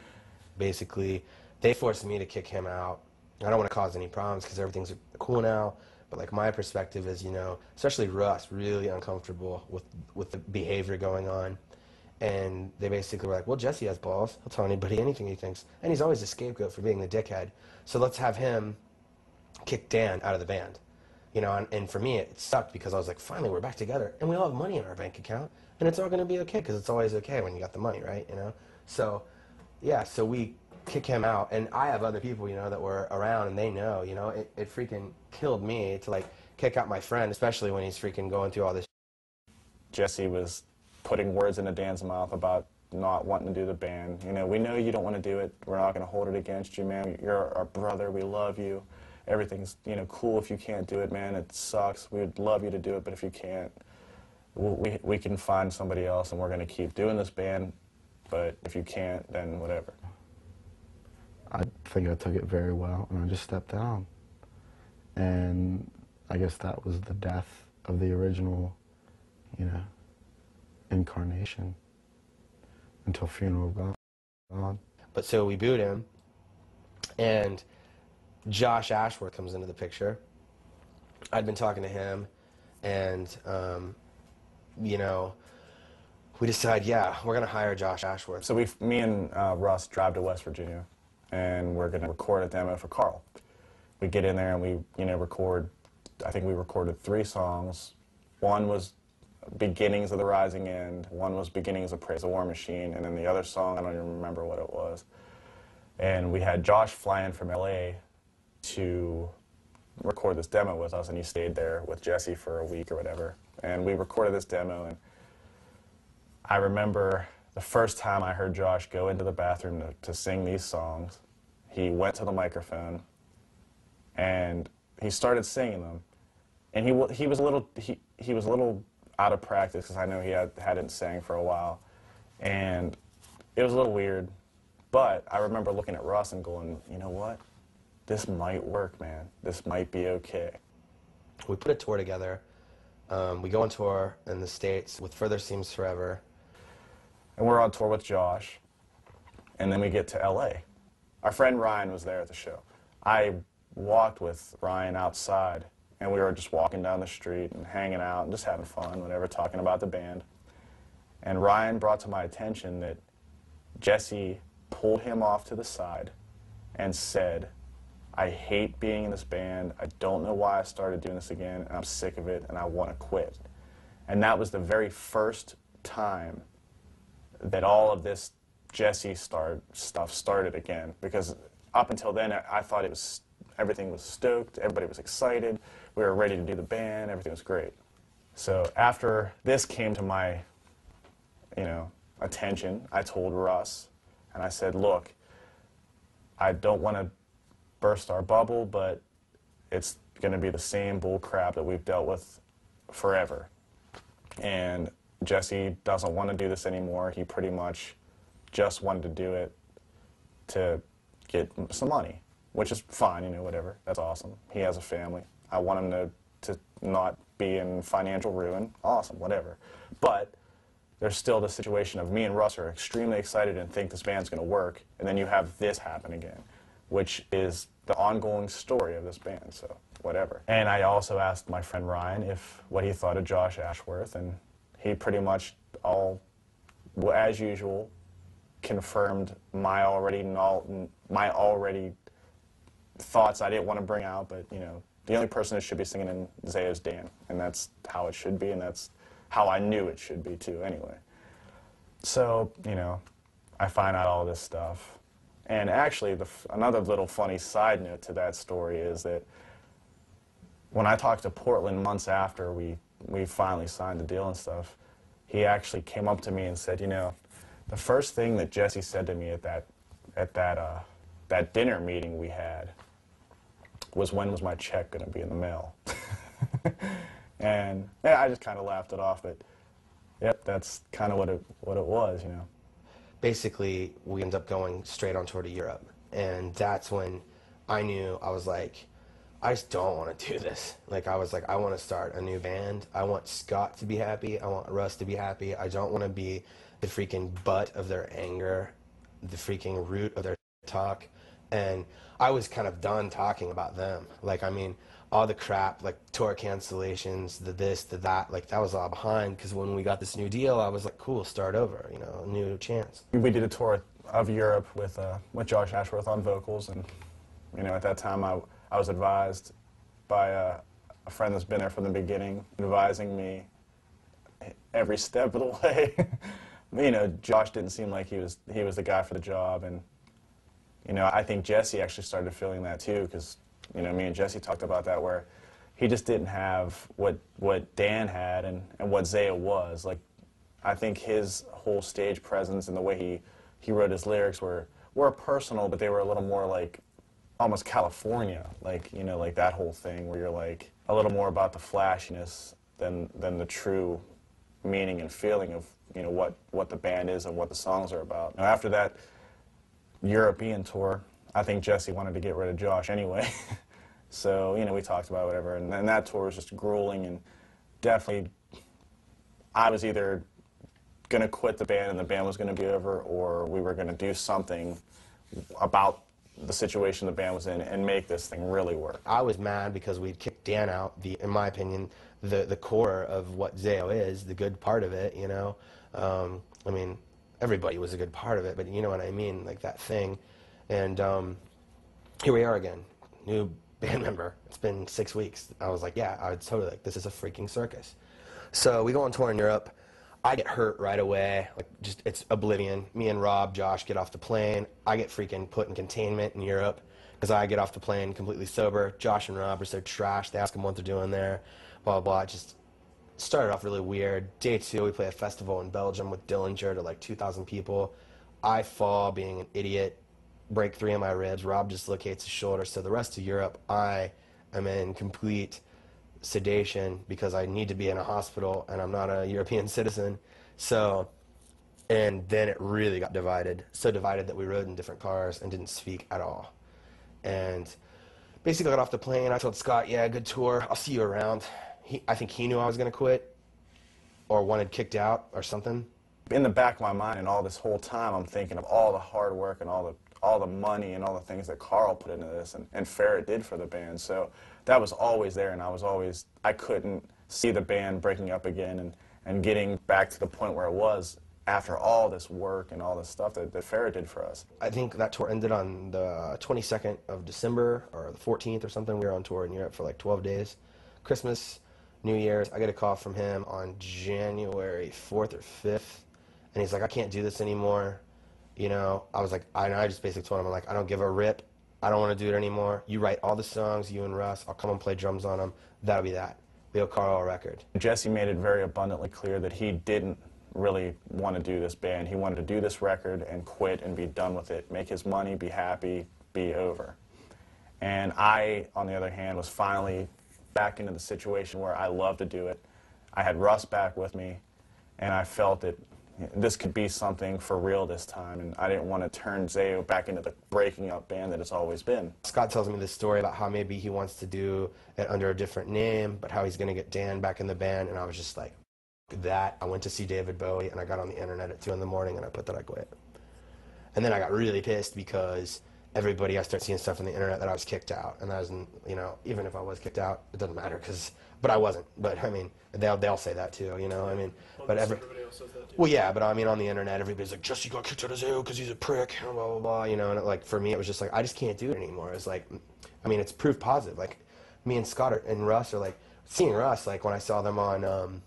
M: Basically, they forced me to kick him out. I don't want to cause any problems because everything's cool now. But like my perspective is, you know, especially Russ, really uncomfortable with the behavior going on. And they basically were like, well, Jesse has balls. He'll tell anybody anything he thinks. And he's always a scapegoat for being the dickhead. So let's have him kick Dan out of the band. You know, and for me, it sucked because I was like, finally, we're back together. And we all have money in our bank account. And it's all going to be okay because it's always okay when you got the money, right? You know? So, yeah, so we kick him out. And I have other people, you know, that were around and they know, you know, it freaking killed me to, like, kick out my friend, especially when he's freaking going through all this.
E: Jesse was putting words into Dan's mouth about not wanting to do the band. You know, we know you don't want to do it. We're not going to hold it against you, man. You're our brother. We love you. Everything's, you know, cool if you can't do it, man. It sucks. We would love you to do it, but if you can't, we can find somebody else, and we're going to keep doing this band. But if you can't, then whatever.
F: I think I took it very well, and I just stepped down. And I guess that was the death of the original, you know, incarnation until Funeral of God.
M: But so we booed him, and Josh Ashworth comes into the picture. I'd been talking to him, and, you know, we decide, yeah, we're going to hire Josh Ashworth.
E: So me and Russ drive to West Virginia, and we're going to record a demo for Carl. We get in there and we, you know, record, I think we recorded 3 songs. One was Beginnings of the Rising End. One was Beginnings of Praise the War Machine, and then the other song, I don't even remember what it was. And we had Josh fly in from LA to record this demo with us, and he stayed there with Jesse for a week or whatever. And we recorded this demo, and I remember the first time I heard Josh go into the bathroom to sing these songs, he went to the microphone, and he started singing them. And he was a little out of practice, because I know he hadn't sang for a while, and it was a little weird. But I remember looking at Russ and going, you know what? This might work, man. This might be okay.
M: We put a tour together. We go on tour in the States with Further Seems Forever.
E: And we're on tour with Josh. And then we get to LA. Our friend Ryan was there at the show. I walked with Ryan outside, and we were just walking down the street and hanging out and just having fun, whatever, talking about the band. And Ryan brought to my attention that Jesse pulled him off to the side and said, I hate being in this band. I don't know why I started doing this again, and I'm sick of it, and I want to quit. And that was the very first time that all of this Jesse stuff started again, because up until then, I thought everything was stoked, everybody was excited, we were ready to do the band, everything was great. So after this came to my, attention, I told Russ, and I said, look, I don't want to burst our bubble, but it's going to be the same bull crap that we've dealt with forever. And Jesse doesn't want to do this anymore. He pretty much just wanted to do it to get some money, which is fine, whatever. That's awesome. He has a family. I want him to not be in financial ruin. Awesome, whatever. But there's still the situation of me and Russ are extremely excited and think this band's going to work, and then you have this happen again, which is the ongoing story of this band, so whatever. And I also asked my friend Ryan what he thought of Josh Ashworth, and he pretty much as usual, confirmed my already thoughts I didn't want to bring out, but the only person that should be singing in ZAO is Dan, and that's how it should be, and that's how I knew it should be too anyway. So, I find out all this stuff. And actually, another little funny side note to that story is that when I talked to Portland months after we finally signed the deal and stuff, he actually came up to me and said, the first thing that Jesse said to me at that dinner meeting we had was, when was my check going to be in the mail? And yeah, I just kind of laughed it off, but yep, that's kind of what it was,
M: Basically, we ended up going straight on tour to Europe, and that's when I knew, I was like, I just don't want to do this. I was like, I want to start a new band. I want Scott to be happy. I want Russ to be happy. I don't want to be the freaking butt of their anger, the freaking root of their talk. And I was kind of done talking about them. All the crap, tour cancellations, the this, the that, that was all behind, because when we got this new deal, I was like, cool, start over, a new chance.
E: We did a tour of Europe with Josh Ashworth on vocals, and at that time I was advised by a friend that's been there from the beginning, advising me every step of the way. Josh didn't seem like he was the guy for the job, and I think Jesse actually started feeling that too, because me and Jesse talked about that, where he just didn't have what Dan had and what ZAO was. I think his whole stage presence and the way he wrote his lyrics were personal, but they were a little more almost California, that whole thing where you're a little more about the flashiness than the true meaning and feeling of what the band is and what the songs are about. Now, after that European tour, I think Jesse wanted to get rid of Josh anyway. So, we talked about whatever, and that tour was just grueling, and definitely I was either going to quit the band and the band was going to be over, or we were going to do something about the situation the band was in and make this thing really work.
M: I was mad because we'd kicked Dan out, in my opinion, the core of what ZAO is, the good part of it, everybody was a good part of it, but you know what I mean, that thing. And here we are again, new band member. It's been 6 weeks. I was like, yeah, I was totally this is a freaking circus. So we go on tour in Europe. I get hurt right away, like just it's oblivion. Me and Rob, Josh get off the plane. I get freaking put in containment in Europe because I get off the plane completely sober. Josh and Rob are so trashed. They ask them what they're doing there, blah, blah, blah. It just started off really weird. Day 2, we play a festival in Belgium with Dillinger to like 2,000 people. I fall being an idiot, break 3 of my ribs. Rob dislocates his shoulder. So the rest of Europe, I am in complete sedation because I need to be in a hospital and I'm not a European citizen. So, and then it really got divided. So divided that we rode in different cars and didn't speak at all. And basically got off the plane. I told Scott, yeah, good tour. I'll see you around. I think he knew I was going to quit or wanted kicked out or something.
E: In the back of my mind and all this whole time, I'm thinking of all the hard work and all the money and all the things that Carl put into this and Ferret did for the band. So that was always there, and I couldn't see the band breaking up again and getting back to the point where it was after all this work and all this stuff that Ferret did for us.
M: I think that tour ended on the 22nd of December or the 14th or something. We were on tour in Europe for like 12 days. Christmas, New Year's, I get a call from him on January 4th or 5th, and he's like, I can't do this anymore. You know, I was like, I just basically told him, I'm like, I don't give a rip. I don't want to do it anymore. You write all the songs, you and Russ. I'll come and play drums on them. That'll be that. We owe Carl a record.
E: Jesse made it very abundantly clear that he didn't really want to do this band. He wanted to do this record and quit and be done with it, make his money, be happy, be over. And I, on the other hand, was finally back into the situation where I love to do it. I had Russ back with me, and I felt that this could be something for real this time, and I didn't want to turn ZAO back into the breaking up band that it's always been.
M: Scott tells me this story about how maybe he wants to do it under a different name, but how he's going to get Dan back in the band, and I was just like, that. I went to see David Bowie, and I got on the internet at 2 in the morning, and I put that I quit. And then I got really pissed because I started seeing stuff on the internet that I was kicked out, and I wasn't, you know, even if I was kicked out, it doesn't matter, but I wasn't. But I mean, they'll say that too, you know. I mean, but everybody else says that too. Well, yeah, but I mean, on the internet, everybody's like, Jesse got kicked out of ZAO because he's a prick, blah blah blah, you know. And like for me, it was just like I just can't do it anymore. It's like, I mean, it's proof positive. Like me and Scott and Russ are like seeing Russ. Like when I saw them on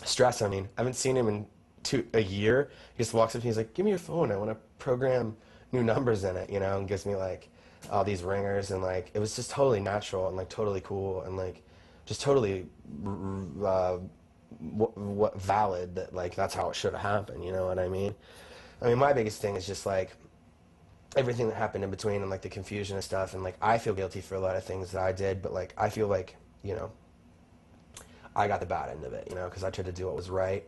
M: Stress, I mean, I haven't seen him in a year. He just walks up to me, he's like, give me your phone. I want to program new numbers in it, you know, and gives me like all these ringers, and like it was just totally natural and like totally cool and like just totally valid that like that's how it should have happened, you know what I mean? I mean, my biggest thing is just like everything that happened in between and like the confusion and stuff, and like I feel guilty for a lot of things that I did, but like I feel like, you know, I got the bad end of it, you know, because I tried to do what was right.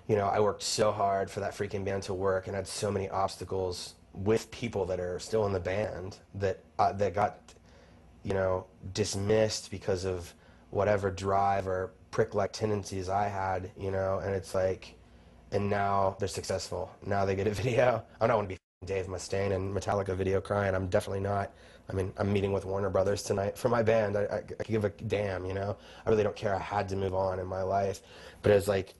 M: You know, I worked so hard for that freaking band to work and had so many obstacles with people that are still in the band that got, you know, dismissed because of whatever drive or prick-like tendencies I had, you know, and it's like, and now they're successful. Now they get a video. I don't want to be Dave Mustaine and Metallica video crying. I'm definitely not. I mean, I'm meeting with Warner Brothers tonight for my band. I give a damn, you know. I really don't care. I had to move on in my life. But it's like,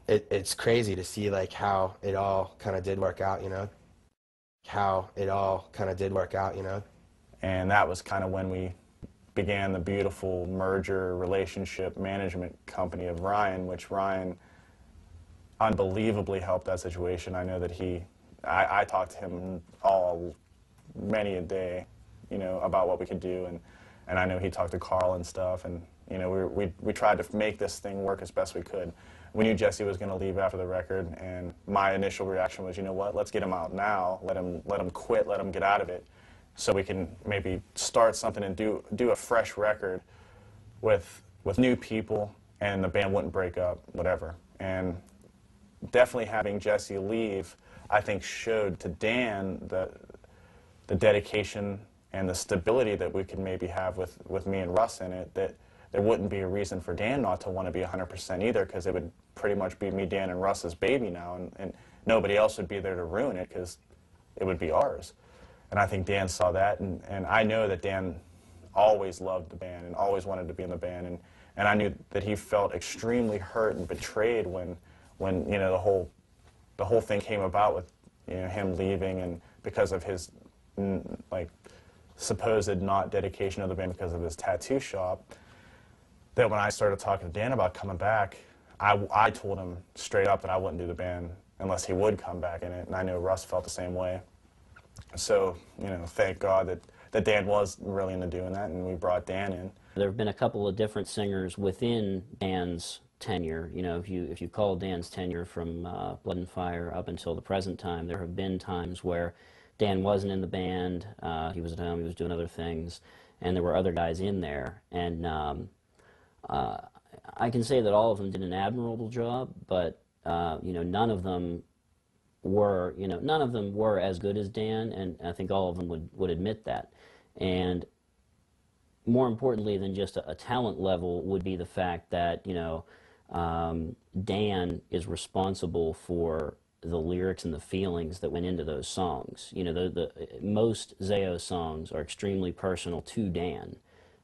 M: it's crazy to see like how it all kind of did work out, you know. How it all kind of did work out, you know.
E: And that was kind of when we began the beautiful merger relationship management company of Ryan, which Ryan unbelievably helped that situation. I know that I talked to him many a day, you know, about what we could do, and I know he talked to Carl and stuff, and you know, we tried to make this thing work as best we could. We knew Jesse was going to leave after the record, and my initial reaction was, you know what, let's get him out now, let him quit, let him get out of it, so we can maybe start something and do a fresh record with new people, and the band wouldn't break up, whatever. And definitely having Jesse leave, I think, showed to Dan the dedication and the stability that we could maybe have with me and Russ in it, that there wouldn't be a reason for Dan not to want to be 100% either, because it would pretty much be me, Dan, and Russ's baby now, and nobody else would be there to ruin it because it would be ours. And I think Dan saw that, and I know that Dan always loved the band and always wanted to be in the band, and I knew that he felt extremely hurt and betrayed when you know, the whole thing came about with, you know, him leaving, and because of his like supposed not dedication of the band because of his tattoo shop, that when I started talking to Dan about coming back, I told him straight up that I wouldn't do the band unless he would come back in it, and I know Russ felt the same way. So, you know, thank God that Dan was really into doing that, and we brought Dan in.
D: There have been a couple of different singers within Dan's tenure. You know, if you call Dan's tenure from Blood and Fire up until the present time, there have been times where Dan wasn't in the band, he was at home, he was doing other things, and there were other guys in there. And I can say that all of them did an admirable job, but you know, none of them were as good as Dan, and I think all of them would admit that. And more importantly than just a talent level would be the fact that, you know, Dan is responsible for the lyrics and the feelings that went into those songs. You know, most ZAO songs are extremely personal to Dan,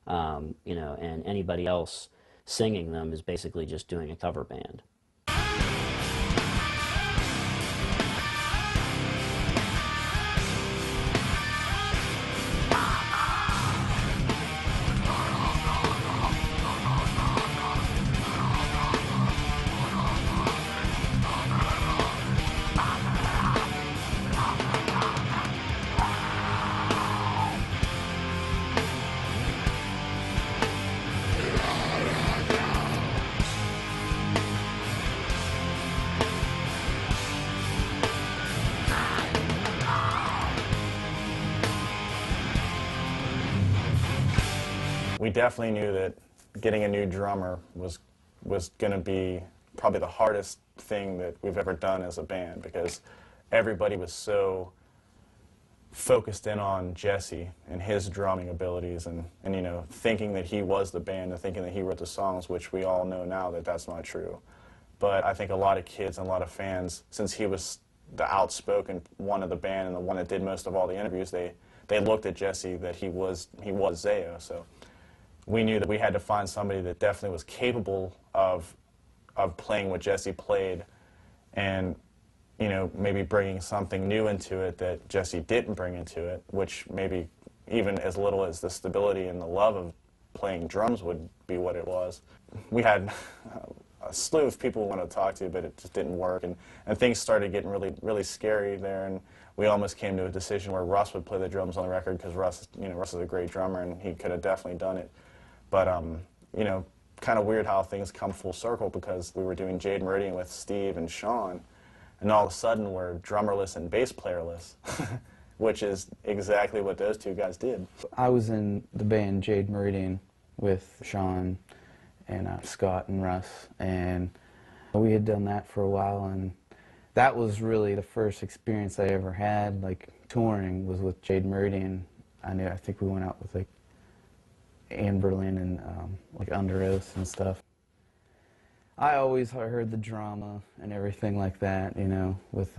D: you know, and anybody else singing them is basically just doing a cover band.
E: We definitely knew that getting a new drummer was going to be probably the hardest thing that we've ever done as a band, because everybody was so focused in on Jesse and his drumming abilities, and you know, thinking that he was the band and thinking that he wrote the songs, which we all know now that that's not true. But I think a lot of kids and a lot of fans, since he was the outspoken one of the band and the one that did most of all the interviews, they looked at Jesse that he was ZAO. So we knew that we had to find somebody that definitely was capable of playing what Jesse played, and you know, maybe bringing something new into it that Jesse didn't bring into it, which maybe even as little as the stability and the love of playing drums would be what it was. We had a slew of people we wanted to talk to, but it just didn't work, and things started getting really scary there, and we almost came to a decision where Russ would play the drums on the record, because Russ is a great drummer and he could have definitely done it. But you know, kind of weird how things come full circle, because we were doing Jade Meridian with Steve and Sean, and all of a sudden we're drummerless and bass playerless, which is exactly what those two guys did.
F: I was in the band Jade Meridian with Sean and Scott and Russ, and we had done that for a while, and that was really the first experience I ever had, like, touring, was with Jade Meridian. I think we went out with, like, Ann Berlin and like Under Oath and stuff. I always heard the drama and everything like that, you know, with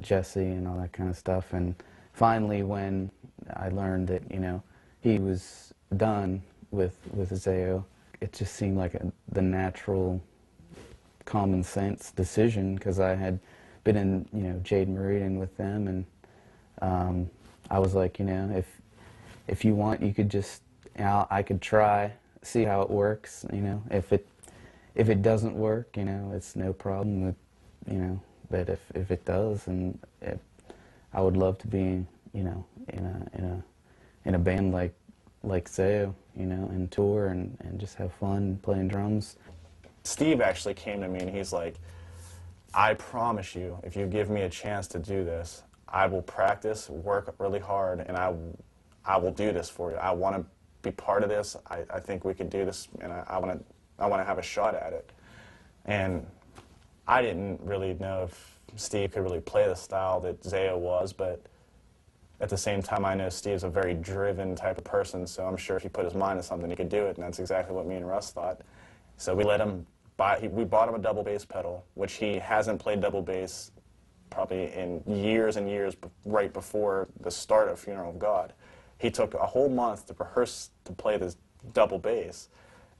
F: Jesse and all that kind of stuff. And finally, when I learned that, you know, he was done with ZAO, it just seemed like the natural, common sense decision, because I had been in, you know, Jade Meridian with them, and I was like, you know, if you want, you could just, you know, I could try, see how it works, you know. If it doesn't work, you know, it's no problem, you know. But if it does, and I would love to be, you know, in a band like ZAO, you know, and tour and just have fun playing drums.
E: Steve actually came to me and he's like, I promise you, if you give me a chance to do this, I will practice, work really hard, and I will do this for you. I want to be part of this. I think we can do this, and I want to have a shot at it. And I didn't really know if Steve could really play the style that ZAO was, but at the same time, I know Steve's a very driven type of person, so I'm sure if he put his mind to something, he could do it, and that's exactly what me and Russ thought. So we let him we bought him a double bass pedal, which he hasn't played double bass probably in years and years right before the start of Funeral of God. He took a whole month to rehearse to play this double bass,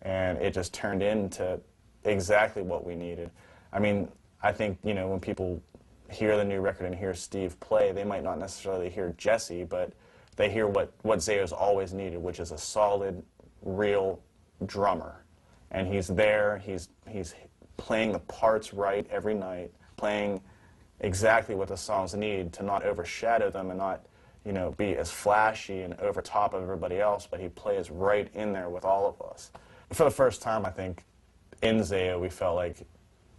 E: and it just turned into exactly what we needed. I mean, I think, you know, when people hear the new record and hear Steve play, they might not necessarily hear Jesse, but they hear what ZAO's always needed, which is a solid, real drummer. And he's there, he's playing the parts right every night, playing exactly what the songs need to not overshadow them and not, you know, be as flashy and over top of everybody else, but he plays right in there with all of us. For the first time, I think, in ZAO, we felt like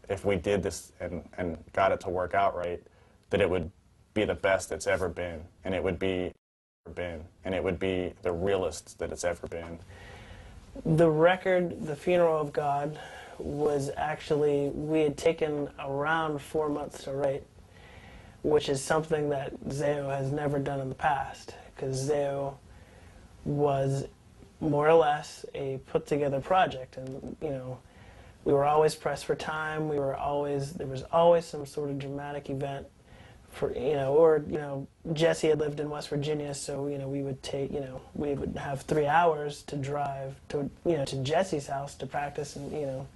E: if we did this and got it to work out right, that it would be the best it's ever been, and it would be the realest that it's ever been.
G: The record, The Funeral of God, was actually, we had taken around 4 months to write, which is something that ZAO has never done in the past, because ZAO was more or less a put-together project, and, you know, we were always pressed for time. There was always some sort of dramatic event, for, you know, or, you know, Jesse had lived in West Virginia, so, you know, we would have 3 hours to drive to, you know, to Jesse's house to practice and, you know,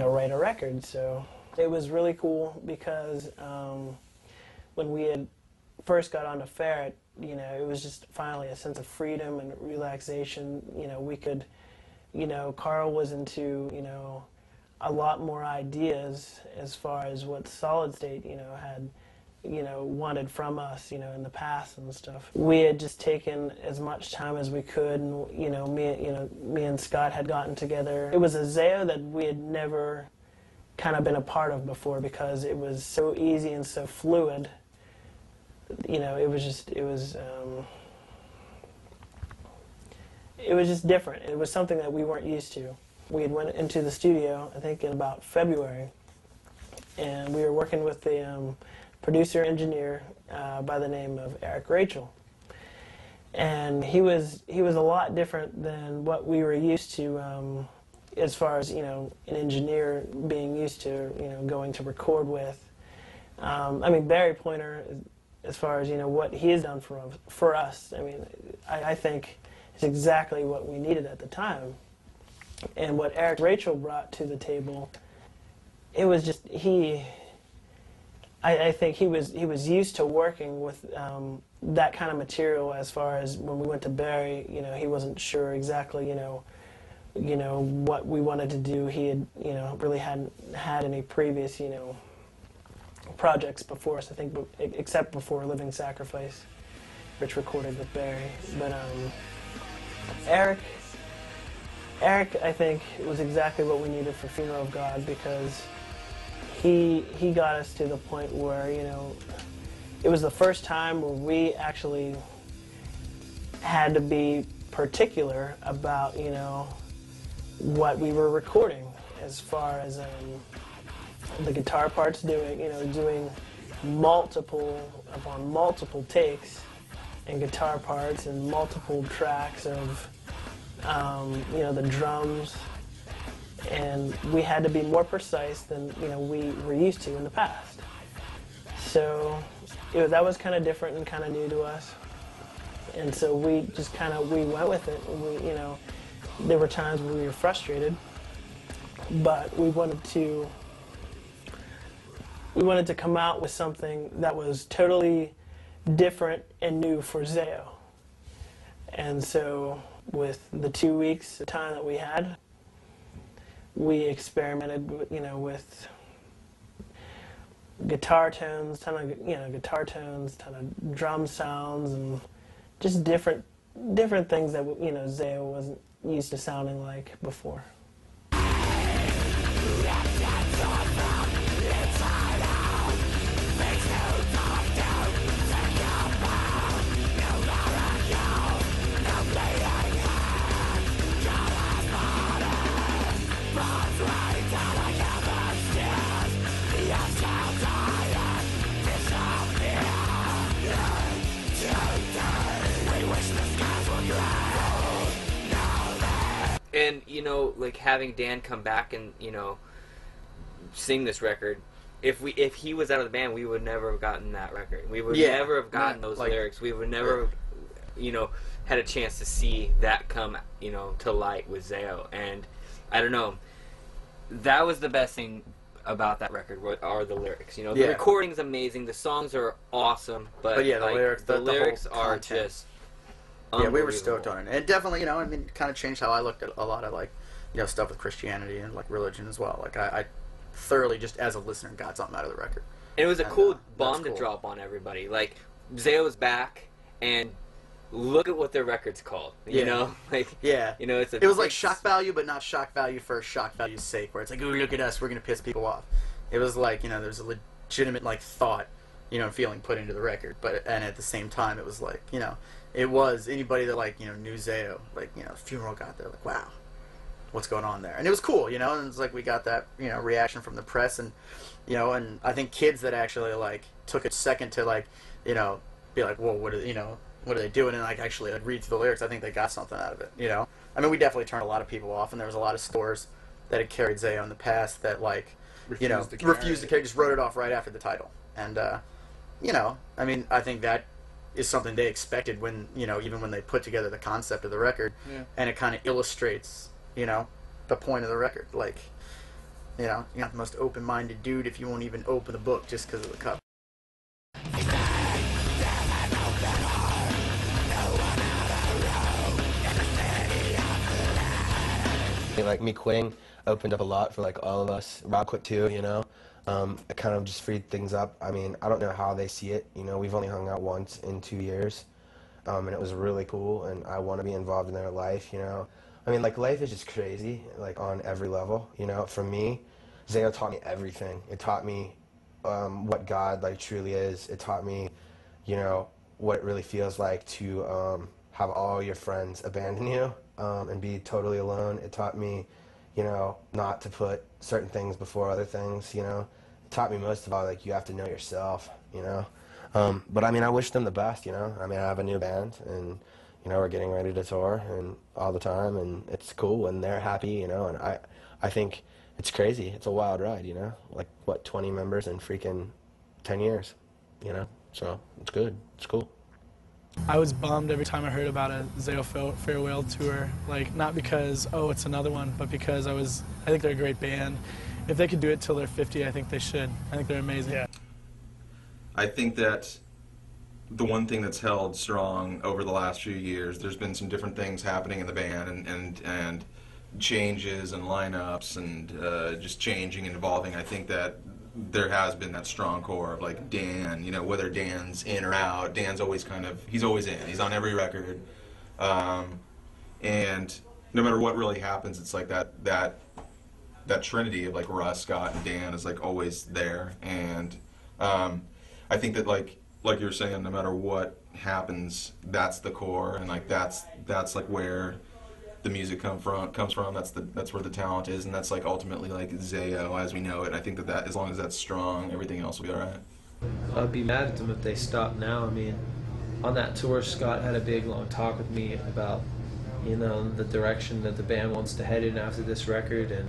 G: write a record. So it was really cool because when we had first got onto Ferret, you know, it was just finally a sense of freedom and relaxation. You know, we could, you know, Carl was into, you know, a lot more ideas as far as what Solid State, you know, had, you know, wanted from us, you know, in the past and stuff. We had just taken as much time as we could, and, you know, me and Scott had gotten together. It was a ZAO that we had never kind of been a part of before because it was so easy and so fluid. You know, it was just different. It was something that we weren't used to. We had went into the studio, I think, in about February, and we were working with the producer-engineer by the name of Eric Rachel. And he was a lot different than what we were used to as far as, you know, an engineer being used to, you know, going to record with. I mean, Barry Pointer, as far as, you know, what he has done for us, I mean, I think it's exactly what we needed at the time. And what Eric Rachel brought to the table, it was just, I think he was used to working with that kind of material. As far as when we went to Barry, you know, he wasn't sure exactly, you know what we wanted to do. He had, you know, really hadn't had any previous, you know, projects before us, I think, except before Living Sacrifice, which recorded with Barry. But Eric, I think, was exactly what we needed for Funeral of God, because he got us to the point where, you know, it was the first time where we actually had to be particular about, you know, what we were recording, as far as the guitar parts, doing multiple upon multiple takes and guitar parts and multiple tracks of you know, the drums, and we had to be more precise than, you know, we were used to in the past. So that was kind of different and kind of new to us, and so we just we went with it. And we, you know, there were times when we were frustrated, but we wanted to come out with something that was totally different and new for ZAO. And so with the 2 weeks of time that we had, we experimented with, you know, with guitar tones, ton of drum sounds, and just different things that, you know, ZAO wasn't used to sounding like before.
S: And, you know, like, having Dan come back and, you know, sing this record, if he was out of the band, we would never have gotten that record. We would never have gotten those lyrics. We would never have, you know, had a chance to see that come, you know, to light with ZAO. And I don't know, that was the best thing about that record, are the lyrics. You know, the recording's amazing, the songs are awesome, but yeah, the lyrics are just
V: we were stoked on it. And it definitely, you know, I mean, kind of changed how I looked at a lot of, like, you know, stuff with Christianity and like religion as well. Like I thoroughly, just as a listener, got something out of the record.
S: And it was a cool bomb
V: cool.
S: to drop on everybody. Like, ZAO's back, and look at what their record's called. You know? Like,
V: yeah.
S: You know,
V: it was like shock value, but not shock value for shock value's sake, where it's like, ooh, look at us, we're going to piss people off. It was like, you know, there's a legitimate, like, thought, you know, feeling put into the record. And at the same time, it was like, you know, it was anybody that, like, you know, knew ZAO, like, you know, Funeral got there, like, wow, what's going on there? And it was cool, you know, and it's like we got that, you know, reaction from the press, and, you know, and I think kids that actually, like, took a second to, like, you know, be like, whoa, what are, you know, what are they doing? And, like, actually, like, read through the lyrics. I think they got something out of it, you know? I mean, we definitely turned a lot of people off, and there was a lot of stores that had carried ZAO in the past that, like, you know, refused to carry, just wrote it off right after the title. And, you know, I mean, I think that is something they expected when, you know, even when they put together the concept of the record.
T: Yeah.
V: And it kind of illustrates, you know, the point of the record. Like, you know, you're not the most open-minded dude if you won't even open the book just because of the cover.
M: Like, me quitting opened up a lot for, like, all of us. Rob quit too, you know. It kind of just freed things up. I mean, I don't know how they see it, you know. We've only hung out once in 2 years, and it was really cool, and I want to be involved in their life, you know. I mean, like, life is just crazy, like, on every level, you know. For me, ZAO taught me everything. It taught me what God, like, truly is. It taught me, you know, what it really feels like to have all your friends abandon you and be totally alone. It taught me, you know, not to put certain things before other things, you know. It taught me most of all, like, you have to know yourself, you know. But, I mean, I wish them the best, you know. I mean, I have a new band, and, you know, we're getting ready to tour and all the time, and it's cool, and they're happy, you know. And I think it's crazy. It's a wild ride, you know. Like, what, 20 members in freaking 10 years, you know. So it's good. It's cool.
C: I was bummed every time I heard about a ZAO farewell tour, like, not because, oh, it's another one, but because I think they're a great band. If they could do it till they're 50, I think they should. I think they're amazing. Yeah.
B: I think that the one thing that's held strong over the last few years, there's been some different things happening in the band, and changes and lineups and just changing and evolving. I think that there has been that strong core of, like, Dan, you know, whether Dan's in or out, Dan's always he's always in. He's on every record. And no matter what really happens, it's like that trinity of, like, Russ, Scott, and Dan is, like, always there. And I think that, like you were saying, no matter what happens, that's the core, and, like, that's like where the music comes from. That's where the talent is, and that's, like, ultimately, like, ZAO as we know it. I think that as long as that's strong, everything else will be all right.
Q: I'd be mad at them if they stop now. I mean, on that tour, Scott had a big, long talk with me about, you know, the direction that the band wants to head in after this record, and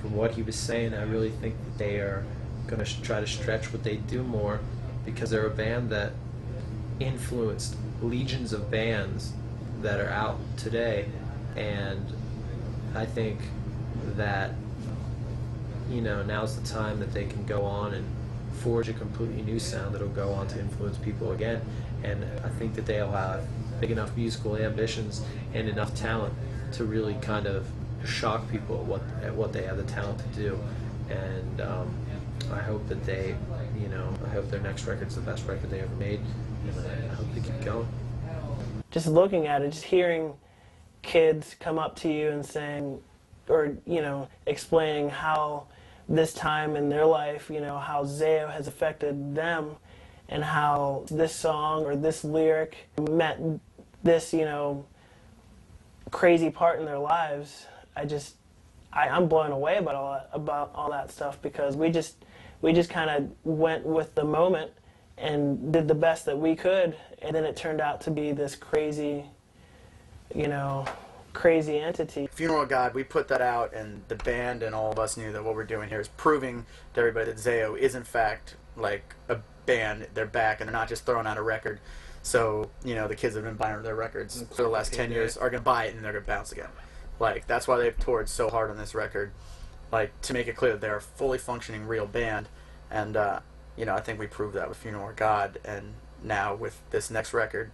Q: from what he was saying, I really think that they are going to try to stretch what they do more, because they're a band that influenced legions of bands that are out today. And I think that, you know, now's the time that they can go on and forge a completely new sound that'll go on to influence people again. And I think that they'll have big enough musical ambitions and enough talent to really kind of shock people at what they have the talent to do. And I hope that I hope their next record's the best record they ever made, and I hope they keep going.
G: Just looking at it, just hearing kids come up to you and saying, or, you know, explaining how this time in their life, you know, how ZAO has affected them, and how this song or this lyric meant this, you know, crazy part in their lives. I'm blown away about all that stuff, because we just kind of went with the moment and did the best that we could, and then it turned out to be this crazy, you know, crazy entity.
V: Funeral of God, we put that out, and the band and all of us knew that what we're doing here is proving to everybody that ZAO is in fact, like, a band. They're back, and they're not just throwing out a record. So, you know, the kids that have been buying their records for the last 10 years are going to buy it, and they're going to bounce again. Like, that's why they've toured so hard on this record, like, to make it clear that they're a fully functioning real band. And, you know, I think we proved that with Funeral of God, and now with this next record,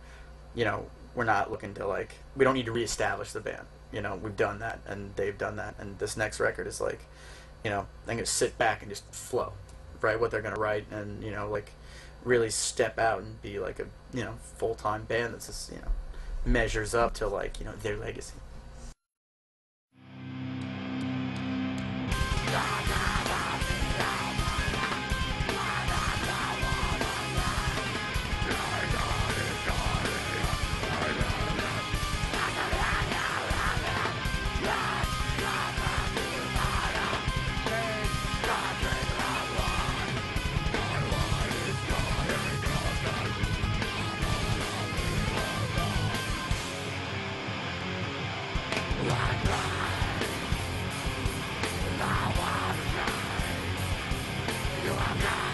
V: you know, we're not looking to, like, we don't need to reestablish the band. you know, we've done that, and they've done that, and this next record is like, you know, I'm gonna sit back and just flow, write what they're gonna write, and, you know, like really step out and be like a, you know, full-time band that's just, you know, measures up to, like, you know, their legacy.
O: You are God.